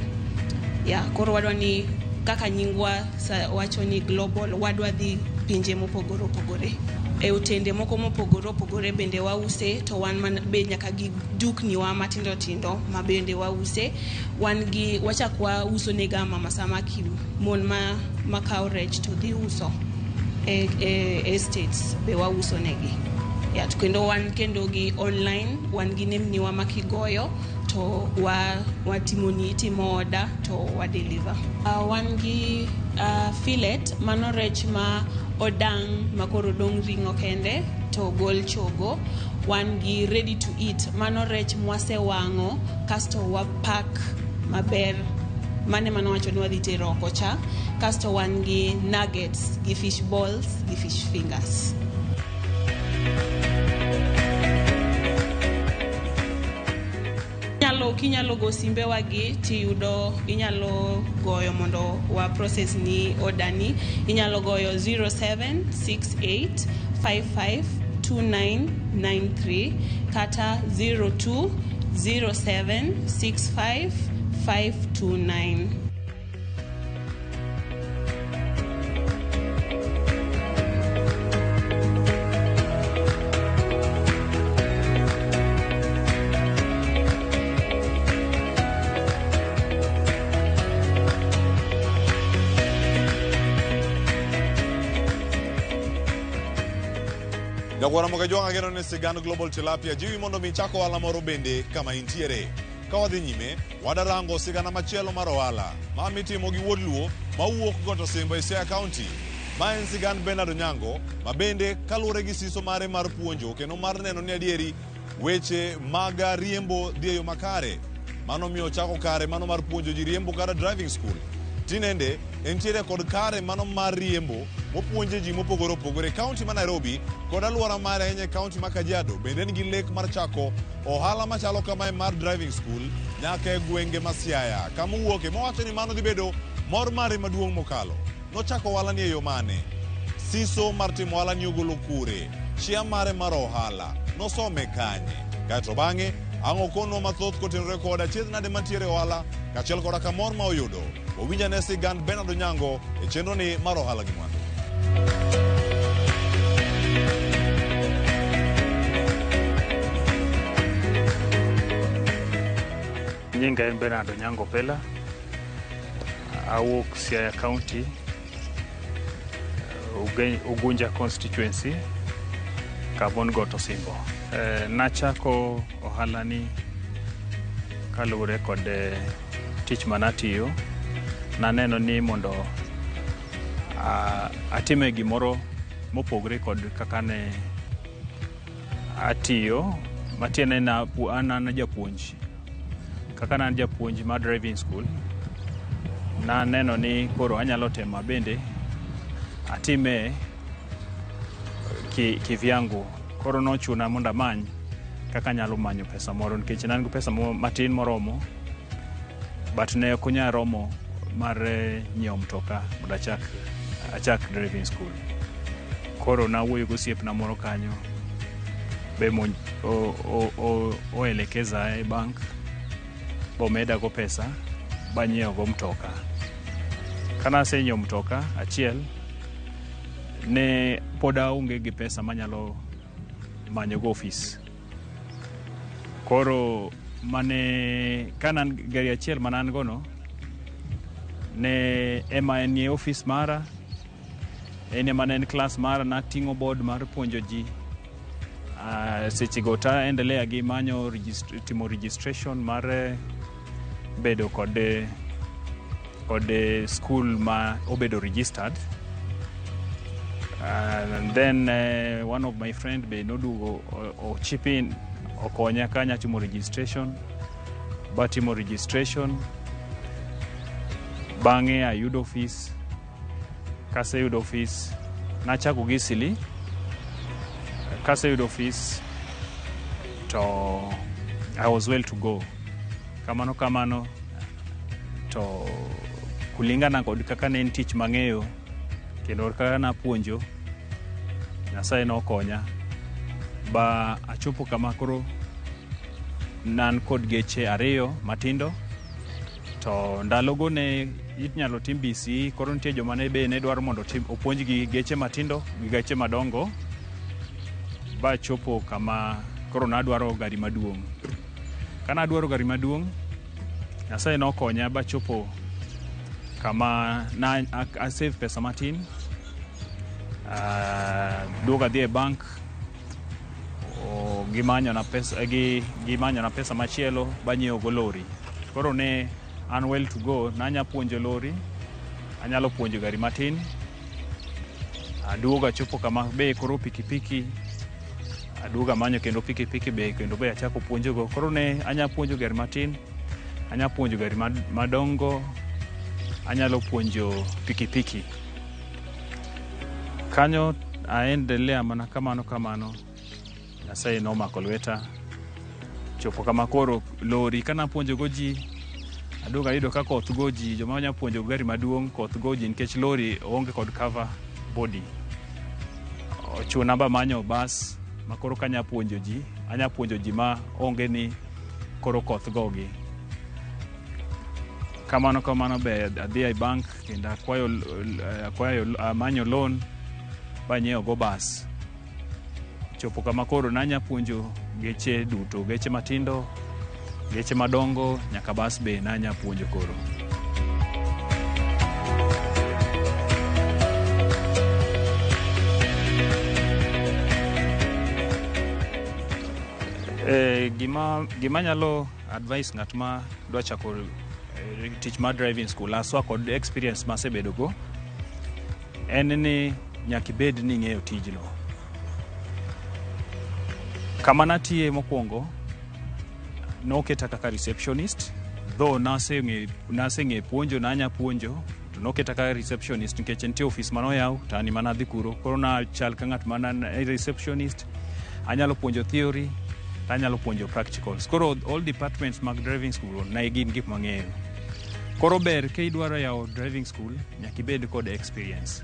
Koro wadwa ni kaka nyingwa wacho ni global, wadwa dhi pinje mopogore opogore. E utende moko mopogore opogore bende wause, to wan be nyaka gi dukni wa matindo tindo ma bende wause. Wachakwa uso ne gama masamaki mon ma kaw rech to dhi uso e states be wauso negi. Tukendo wan kendo gi online, wan gi nemni wa makigoyo to watimoni timo order to wa deliver. Wan gi fillet, mano rech ma odang' makoro dong' ring'o kende to gol chogo. Wan gi ready to eat, mano rech mwase wang'o kasto wapak maber, mane mano wacho ni wadhi tero oko cha. Kasto wan gi nuggets, gi fish balls, gi fish fingers. Kinyalo go simbe wagi tiyudo, inyalo goyo mondo wa process ni odani. Inyalo goyo 0768552993 kata 0207655529. Jagora Mogajwang ageno ne sigand Global Tilapia jiwi mondo mi chako ohala moro bende kama intiere. Ka wadhi nyime, wadarango sigana machielo mar ohala ma mitimo gi wuod luo mawuok Got Simba e Siaya County. Ma en sigand Bernard Onyango ma bende kaluwore gi siso mare mar puonjo kendo mar neno ni adieri weche mag riembo dhi e yo makare. Mano miyo chako kare mano mar puonjo ji riembo kata driving school. Tinende entiere kod kare mano mar riembo mopuonje ji mopogore opogore kaunti ma Nairobi kod aluora mare ahinya kaunti ma Kajiado. Bende en gi lek mar chako ohala machalo kamae mar driving school nyaka e gwenge ma Siaya. Kama wuoke mowacho ni mano dhi bedo mor mare maduong' mokalo. Nochako ohala ni e yo mane? Siso mar timo ohala ni ogolo kure. Chia mare mar ohala nosome kanye. Kaeto bang'e ang'o kono mathoth kotenore kod achiedh nade mantiere ohala kachiel koda kamor ma oyudo. Owinja ne sigand Bernard Onyango e chenro ni mar ohala gi mwandu. Nyinga en Bernard Onyango Pela. Awuok Siaya County, Ugunja constituency, Kabon Got Simba. Nachako ohala ni kaluwore kod tich manatiyo. Naneno ni mondo atime gimoro mopogre kod kaka ne atiyo. Matiene na an japuonj. Kaka nan japuonj mar driving school. Naneno ni koro anyalo tema bende atime kivyangu. Koro nochuna mondo amany kaka nyalo manyo pesa moro nikech nan go pesa matin moromo but ne ok onya romo mar nyiewo mtoka mondo achak driving school. Koro nawuoyo gosiepna moro kanyo be oelekeza e bank bomeda go pesa banyiewo go mtoka. Kana asenyiewo mtoka achiel ne pod aonge gi pesa manyalo manyo go office. Koro mane kana gari achiel manan gono ne ema en office mara ene manen class mara na tingo board mar puonjo ji. Seche go ta endelea gi manyo timo registration mar bedo kod school ma obedo registered. And then one of my friend be nodugo o chip in okonya kanya timo registration. Batimo registration bange ayudo office. Kase yudo office nachako gisili. Kase yudo office to I was well to go. Kamano to kulingana kod kaka ne tich mang'eyo kendo kaka na puonjo Nyasaye nokonya ba achopo kama koro nan kod geche ariyo matindo to ndalogo ne inyalo tim BC. Koro nitie joma ne be ne dwaro mondo opuonj gi geche matindo gi geche madongo ba chopo kama koro nadwaro gari maduong'. Kana adwaro gari maduong' Nyasaye nokonya ba chopo kama na save pesa matin. Duoga dhi e bank gimanyo na pesa machielo banyiewo go lori. Koro ne an well to go. Nanya puonjo lori, anyalo puonjo gari matin. Aduoga chopo kama be koro pikipiki. Aduoga manyo kendo pikipiki be kendo be achako puonjo go. Koro ne anya puonjo gari matin, anya puonjo gari madongo, anyalo puonjo pikipiki. Kanyo aendelea mana kamano. Nyasaye nomako lweta. Chopo kama koro lori kana puonjo go ji. Aduoga yudo ka koth go ji. Joma anya puonjo gari maduong' koth go ji nikech lori onge kod cover body. Chuna ba manyo bus makoro kanya puonjo ji. Anya puonjo ji ma onge ni koro koth go gi. Kamano be adhi e bank kendo akwayo manyo loan banyiewo go bus. Chopo kama koro nanya puonjo geche duto, geche matindo, geche madongo, nyaka bus be nanya puonjo koro. Gima nyalo advice ng'at ma dwa chako tich mar driving school aswa kod experience ma sebedo go en ni nyaka ibed ni ng'eyo tijno. Kama natie mokwongo noketa kaka receptionist, though naseng'e puonjo, nanya puonjo, to noketa kaka receptionist nikech nitie office manoyaw to ani mana dhi kuro. Koro na chal ka ng'at mana receptionist, anyalo puonjo theory, anyalo puonjo practicals. Koro all departments mag driving school na gin gik mang'eyo. Koro ber ka idwaro yawo driving school nyaka ibed kod experience.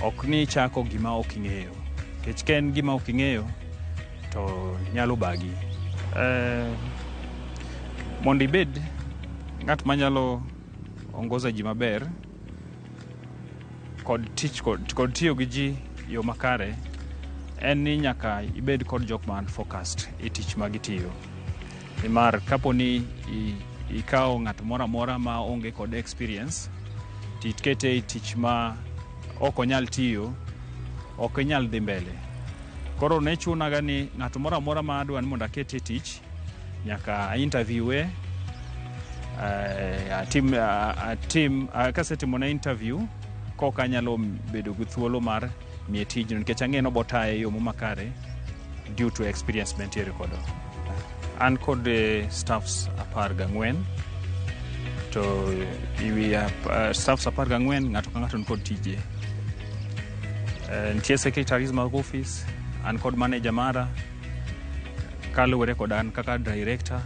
Ok ni chako gima ok ing'eyo. Kech ken gima ok ing'eyo to nyalo bagi. Mondo ibed ng'at manyalo ongoza ji maber kod tiyo gi ji yo makare, en ni nyaka ibed kod jok man focused e tich ma gitiyo. Nimar kapo ni ikawo ng'at moro amora ma onge kod experience tikete e tich ma ok onyal tiyo, ok inyal dhi mbele. Koro ne chunaga ni ng'at moro amora ma adwa ni mondo akete tich nyaka interviewe, kasetimo na interview koka anyalo bedo gi thuolo mar miye tijno nikech ang'e no botaye yo makare due to experience mentiere kodo. An kod staffs 14 to iwi staffs 14 ng'ato ka ng'ato kod tije. Nitie secretaries mag office, an kod manager mara, kaluwore kod an kaka director.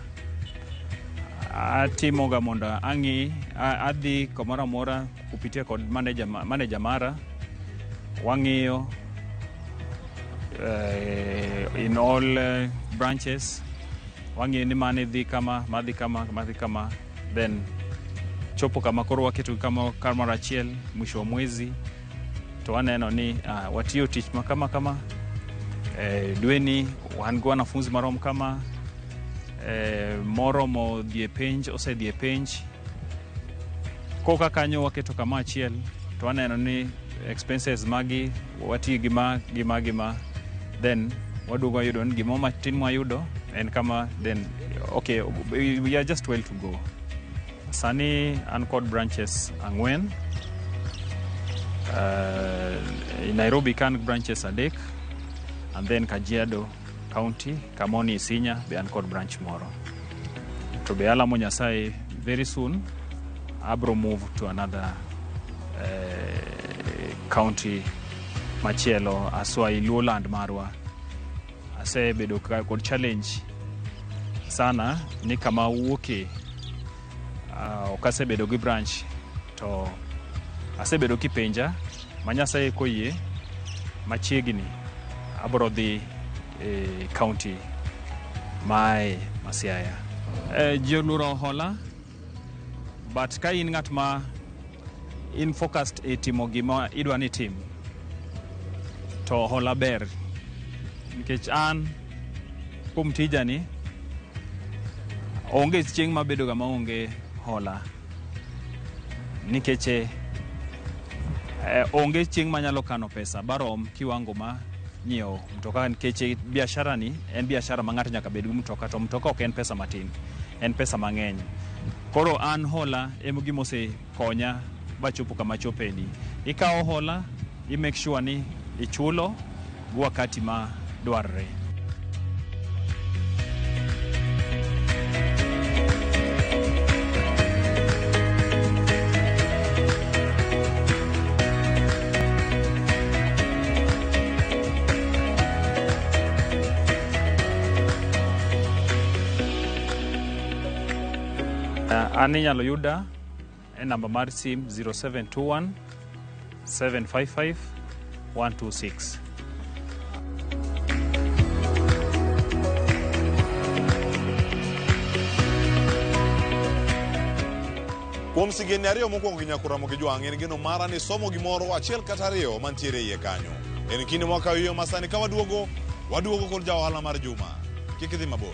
Atimoga mondo adhi kamoro amora kupitia kod manager mara, wang'iyo in all branches, wang'iyo ni mane dhi kama, madhi kama, then chopo kama koro waketo kamoro achiel mwisho wa mwezi to waneno ni watiyo tich kama dweni wan go wanafunzi marom kama, moromo dhi e penj, osedhi e penj. Koka kanyo waketo kama achiel to waneno ni expenses magi wati gima, then waduogo yudo ni gima matin mwayudo en kama, then okay, we are just well to go. Sani an kod branches 4, in Nairobi kan branches 3, and then Kajiado County, Kamoni, Isinya, be an kod branch moro. To be alamo Nyasaye, very soon abro move to another county machielo aswa Luo land marwa. Asebedo kod challenge sana ni kama wuoke okasebedo gi branch to asebedo kipenja Manyasaye koyie machiegni abro dhi county mae Masiaya. Jioluro hola, but ka in ng'at ma in focused e timo gima idwa ni tim to hola ber, nikech an kuom tijani onge chieng' mabedo ga maonge hola, nikech onge chieng' manyalo kano pesa barom kiwango ma nyiewo mtoka, nikech biashara ni en biashara ma ng'ato nyaka bed gi mtoka, to mtoka ok en pesa matin, en pesa mang'eny. Koro an hola emo gimose konya bachopo kama chopeni. Ikawo hola, i make sure ni ichulo gi wakati ma dwarre. An inyalo yuda e namba mar sim 0721 755 126. Kuom sigeni ariyo mokwongo gi Nyakura gi Jwang', en geno mara ni somo gimoro achiel kata ariyo mantiere iye kanyo. En kinde mwaka hiyo masani ka waduogo kod ja ohala mar Juma. Kik idhi mabor.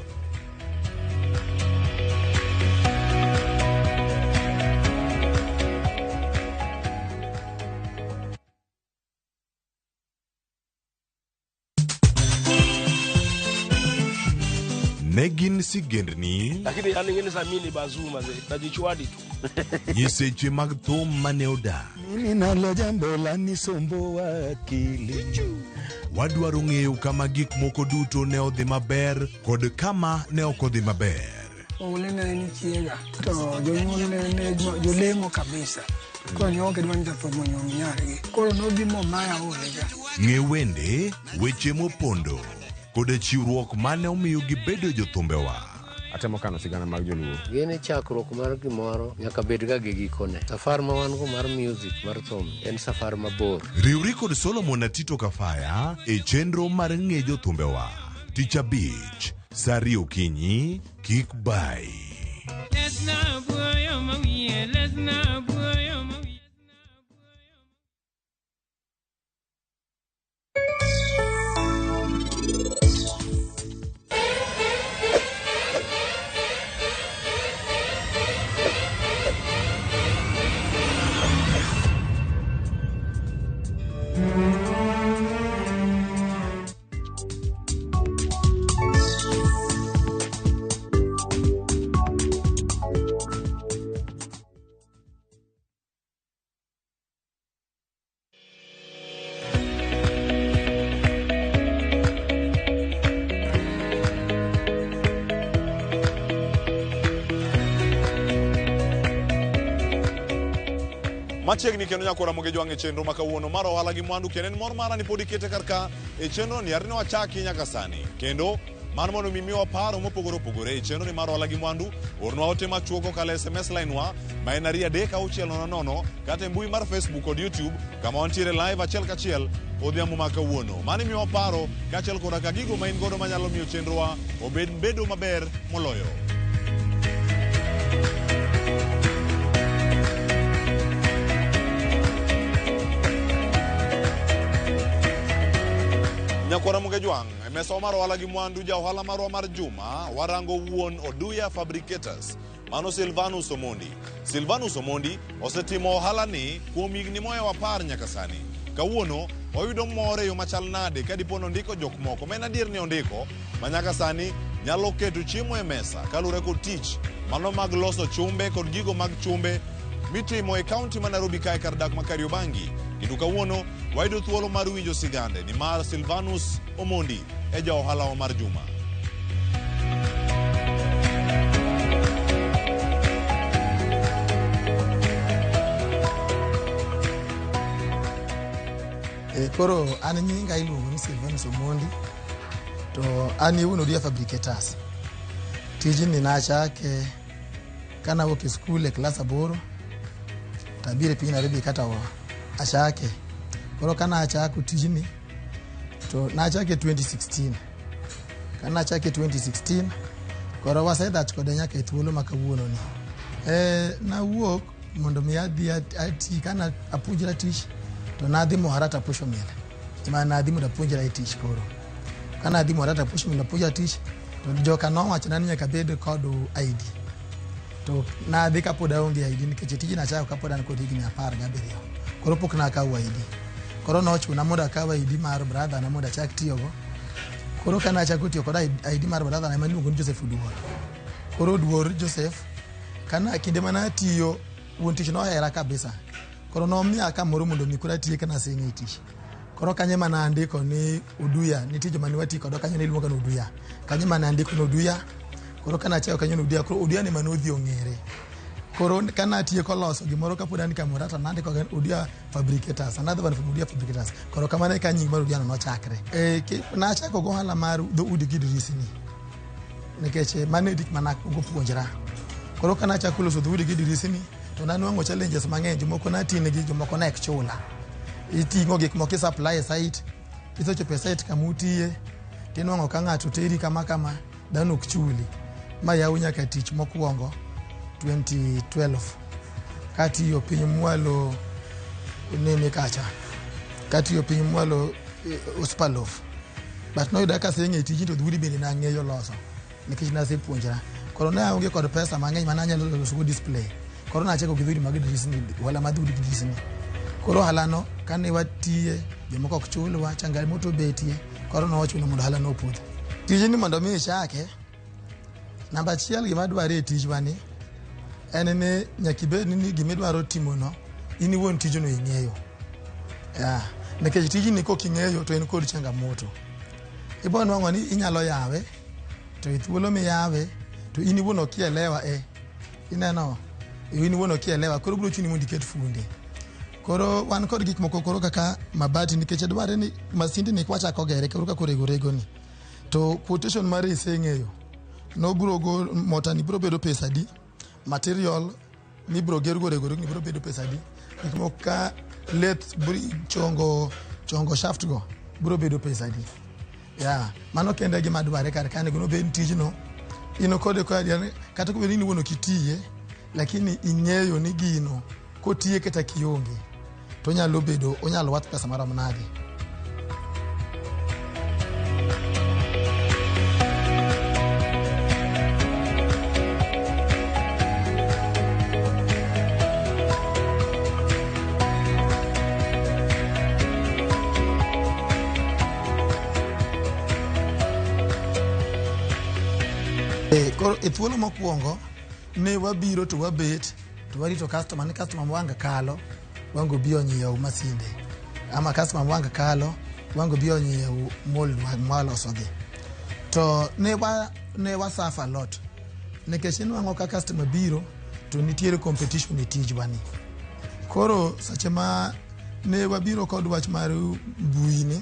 ne gin sigendni lakini yani ngine samini bazuma ze najichwadi tu nyiseche mag thum mane oda mimi nalo jambo la nisombo wakili wadwaro ng'eyo kama gik moko duto ne odhi maber kod kama ne ok odhi maber. Olene ni chiega to jonyuol ne jolemo kabisa ko nyoke dwan jathomo nyargi koro nobimo maya olega ng'e wende weche mopondo kod chiwruok mane omiyo gibedo jothumbewa. Atemo kano sigana mag joluo. Gini chakruok mar gimoro nyaka bed ga gi gikone. Safar ma wan go mar music mar thum en safar mabor. Riwri kod Solomon Atito Kafaya e chenro mar ng'e jothumbewa. Tich Abich, Sari Okinyi, kik bai. Machiegni kendo nyakora moge jwange chenro makawuono mar ohala gi mwandu kenen mor mara ni podi kete karka e chenro ni arne wachaki nyaka sani kendo man mono mimiwa paro mopogore opogore e chenro ni mar ohala gi mwandu ornwa ote machuoko kala SMS line wa mainaria deka uchiel nono kata mbui mar Facebook kod YouTube kama wantiere live achiel kachiel odhiambo makawuono mani miwa paro kachiel koda ka gigo main godo manyalo miyo chenro wa obed bedo maber moloyo. Nyakora moge jwang mesa mar ohala gi mwandu ja ohala marwa mar juma warango wuon Oduya Fabricators mano Silvanus Omondi. Silvanus Omondi osetimo ohala ni kuom higni mohewo 10 nyaka sani. Kawuono oyudo more yo machal nade ka dipono ndiko jok moko men adier ni ondiko manyaka sani nyalo keto chiemo e mesa kalure kod tich mano mag loso chumbe kod gigo mag chumbe mitimo e kaunti ma Nairobi kae kar dak ma Kariobangi. Kendo kawuono wayudo thuolo mar winjo sigande ni mar Silvanus Omondi e ja ohala mar juma. Koro an nyinga iluongo ni Silvanus Omondi to an wuon Oduya Fabricators. Tijni nachake kana awuok e skul e klas 8 tabire piny Nairobi kata achake. Koro kana achako tijni to nachake 2016. Kana achake 2016 koro wasedach kode nyaka e thuolo makawuono ni. Nawuok mondo mi adhi ati kana apuonjra tich to nadhi Moharata Pusho Mill. Ima nadhi mondo apuonjra e tich koro. Kana adhi Moharata Pusho Mill apuonjra tich to joka nowachona ni nyaka bed kod ID. To nadhi kapod aonge ID nikech tijni achako kapod an kod higni 17. Koro pok nakawo ID. Koro nochuna mondo akaw ID mar brother na mondo achak tiyogo. Koro kana achako tiyo kod ID mar brother na miluongo ni Joseph Duor. Koro Duor Joseph kana kinde mana tiyo wuon tich nohera kabisa. Koro nomiya kamoro mondo mi kura tiye kana seng'e tich. Koro kanye mana andiko ni Oduya ni tich mane wati kod kanye ne iluongo ni Oduya. Kanye mana andiko ni Oduya. Koro kana achako kanye ni Oduya. Koro Oduya ni mane odhi ong'ere. Koro kana tiye koloso gimoro kapod an kamorata nandiko Oduya Fabricators. Another one from Oduya Fabricators. Koro kamane ka nying mar Oduya no chakre. Nachako go ohala mar dho udi gi dirisni. Nikech mane dik mana go puonjra. Koro kana achako loso dho udi gi dirisni to nanwango challenges mang'eny jomoko natine gi jomoko na ek chula. Iting'o gik moko supply site. Isochopo site kama utiye. Tinwango ka ng'ato teri kama dhano ok chuli. Ma yaw nyaka tich mokwongo 2012 katiyo piny mwalo nene kacha katiyo piny mwalo Uspalof but noyuda ka seng'e tiji to dhudi bende nang'eyo loso nikech nasepuonjra. Koro ne aonge kod pesa mang'eny mananyalo loso display. Koro nachako gi dhudi mag dirisni wala mag dhudi dirisni. Koro halano kane watiye jomoko ok chulwa changamoto betie. Koro nochuno mondo halano opudh. Tijni mondo mi ichake Namba achiel gima dware tich bani en ne nyakibed ni gimidwaro timo no ini won tijno ing'eyo. Nikech tijni koking'eyo to en kod changamoto. Ibo nwang'o ni inyalo yawe to ithuolo miyawe to ini wuon okielewa ineno ini wuon okielewa koro bro chuni mondo iket funde. Koro wan kod gik moko koro kaka mabati nikech dware ni masindi ni kwachako gere koro ka korego ni to quotation mare iseng'eyo no bro go mota ni bro bedo pesa di material ni bro gergo ni bro bedo pesa di gik moko ka let chongo shaft go bro bedo pesa di mano kende gima dware kar kane gono ben tijno ino kode ko kata ko ni wono kitiye lakini ing'eyo ni gino kotiye kata kionge to onyalo wat pesa marom nade. Koro thuolo mokwongo ne wabiro to wabet to warito customer ni customer mwanga kalo wango bio nyiew masinde ama customer mwanga kalo wango bio nyiew mold malo soge to ne wa suffer a lot nikech wango ka customer biro to nitiere competition e tij wani. Koro sache ma ne wabiro kod wach mar buini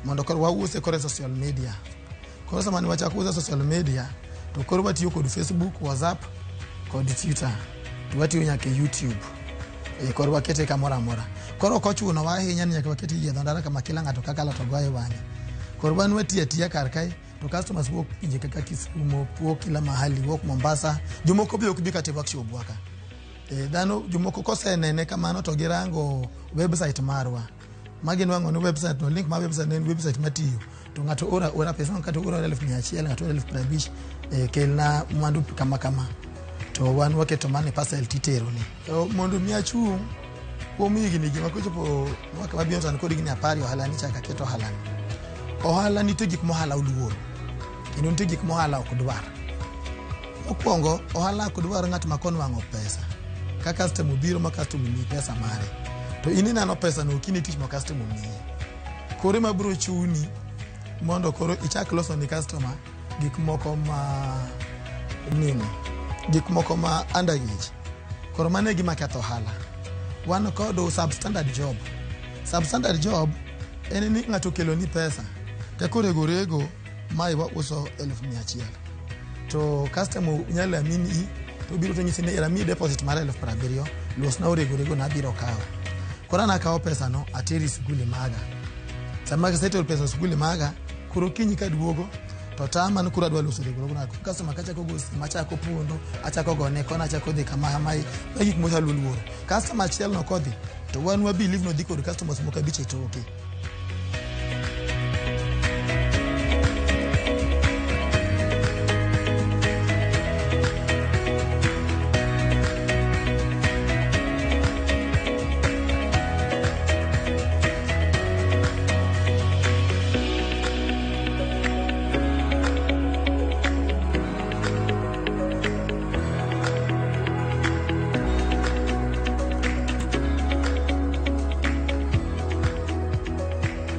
mondo koro wause kore social media. Koro sama ne wachako uso social media to koro watiyo kod Facebook, WhatsApp kod Twitter to watiyo nyaka YouTube koro wakete kamora mora. Koro kochuno wahinya ni nyaka wakete yedho ndara kama kila ng'ato kakalo to goye wang'e. Koro wan watiya kar kae to customers wok pinje kaka Kisumo, wok kila mahali, wok Mombasa, jomoko be ok bi kate workshop waka. Dhano jomoko kosenene kamano to girango website marwa. Magi nwang'o ni website no link ma website ne website matiyo to ng'ato ora pesa ng'ato ora 1,100 ng'ato 1,50 kelna mwandu kama to wan waketo mane parcel titero ni to mondo mi achung kuom higni gima kochopo mwaka mabiro tan kod higni 10 ohala ni chaka keto ohala nitie gik mohala uluoro kendo nitie gik mohala ok dwar. Mokwongo ohala ok dwar ng'at ma kon wang'o pesa ka customer biro ma customer ni pesa mare to ini nano pesa no kini tich ma customer ni kore ma bro chuni mondo koro ichak loso ni customer gik moko ma underage. Koro mane gima ketho ohala. Wan kod substandard job en ni ng'ato kelo ni pesa ka korego ma iwa uso 1,100 to customer nyalo amini to biro to nyisi ne era mi deposit mar 70,000 los na orego na biro kawo. Koro na kawo pesa no ateri skuli maga sama ka settle pesa skuli maga kuro kinyi ka duogo to tama nkura dwa loso regolo na customer kacha ko gosi macha ko pundo acha ko gone kona acha ko de kama mai gik mo haluluoro customer chiel no kodhi to wan wa believe no diko customers mo kabiche to okay.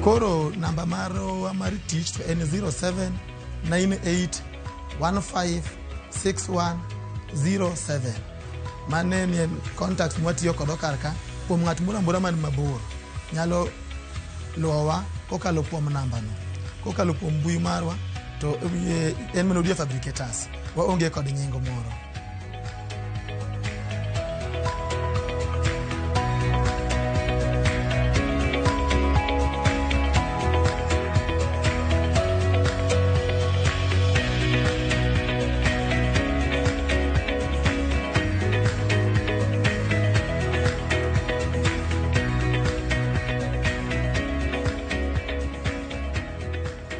Koro namba marwa mar tich to en 0798156107. Mane ni contact mwatiyo kodo karka kuom ng'at moro man mabor nyalo luowa kokalo kuom namba no kokalo kuom mbui marwa to en Menodia Fabricators waonge kod nyingo moro.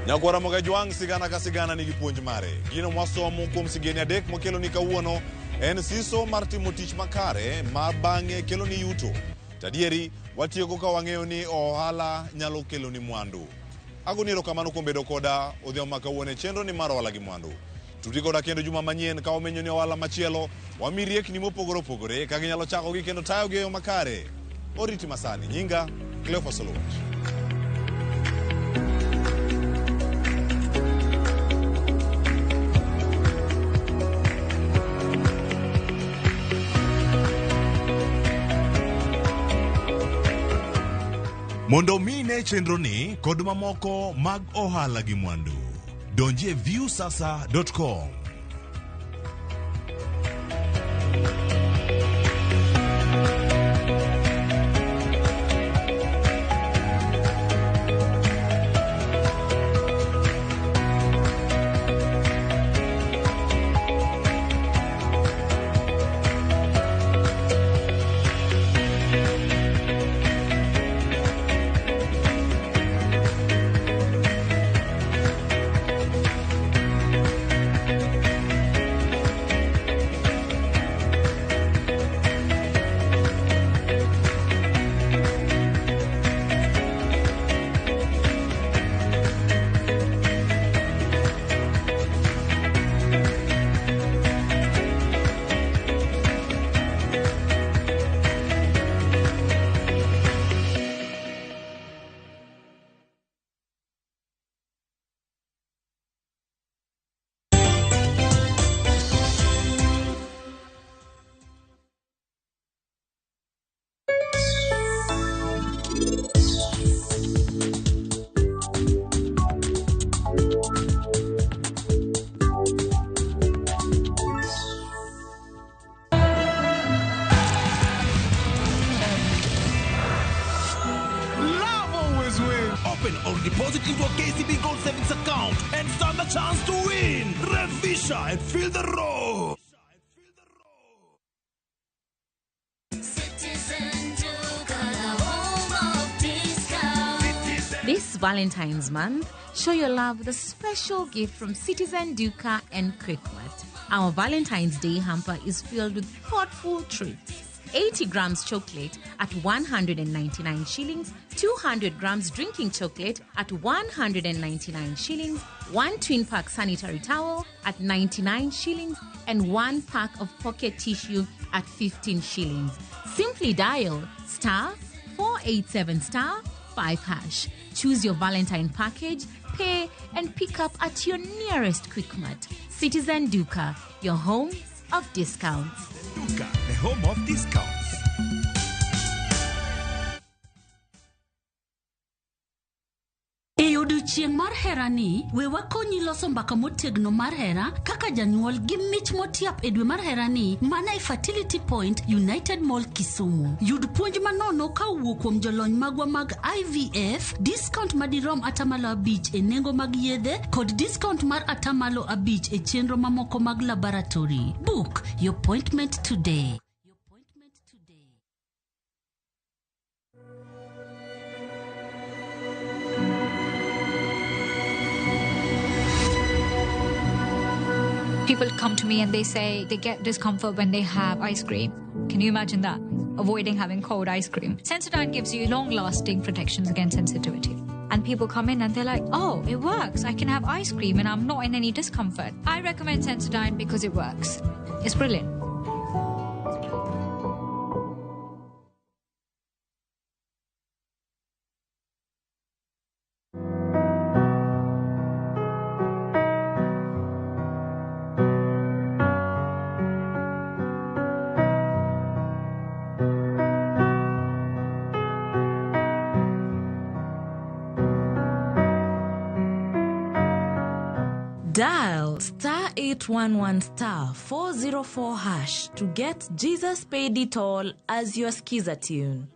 Nyagwara moga jwang sigana ka sigana nigi puonj mare. Gino mwasomo kuom sigeni adek mokelo ni kawuono en siso mar timo tich makare ma bang'e kelo ni yuto. Tadieri watieko ka wang'eyo ni ohala nyalo kelo ni mwandu. Agoniro kamano kuom bedo koda odhiambo ma kawuono chenro ni mar ohala gi mwandu. Tutiko da kendo juma manyien ka omenyo ni wala machielo wamiriek ni mopogoro pogore ka ginyalo chako gi kendo tayo ge yo makare. Oriti masani nyinga Cleophas Oluoch. Mondo mine chenro ni kod mamoko mag ohala gi mwandu. Donje viewsasa.com. Or deposit into a KCB Gold Savings account and stand the chance to win. Revisha and feel the roar. This Valentine's month, show your love with a special gift from Citizen Duca and Quickmart. Our Valentine's Day hamper is filled with thoughtful treats. 80 grams chocolate at 199 shillings, 200 grams drinking chocolate at 199 shillings, 1 twin pack sanitary towel at 99 shillings, and 1 pack of pocket tissue at 15 shillings. Simply dial *487*5#. Choose your Valentine package, pay, and pick up at your nearest Quickmart. Citizen Duca, your home of discounts. Duca, the home of discounts. Odiochieng' mar hera ni, we wakonyi loso mbaka motegno mar hera kaka janyuol gi mich motiap e dwe mar hera ni mana e Fertility Point United Mall Kisumu. Yud puonj manono ka wuok kuom jolony magwa mag IVF, discount madirom atamalo 5 e nengo mag yedhe kod discount mar atamalo 5 e chenro mamoko mag laboratory. Book your appointment today. People come to me and they say they get discomfort when they have ice cream. Can you imagine that? Avoiding having cold ice cream. Sensodyne gives you long-lasting protection against sensitivity. And people come in and they're like, oh, it works. I can have ice cream and I'm not in any discomfort. I recommend Sensodyne because it works. It's brilliant. Dial *811*404# to get Jesus Paid It All as your skiza tune.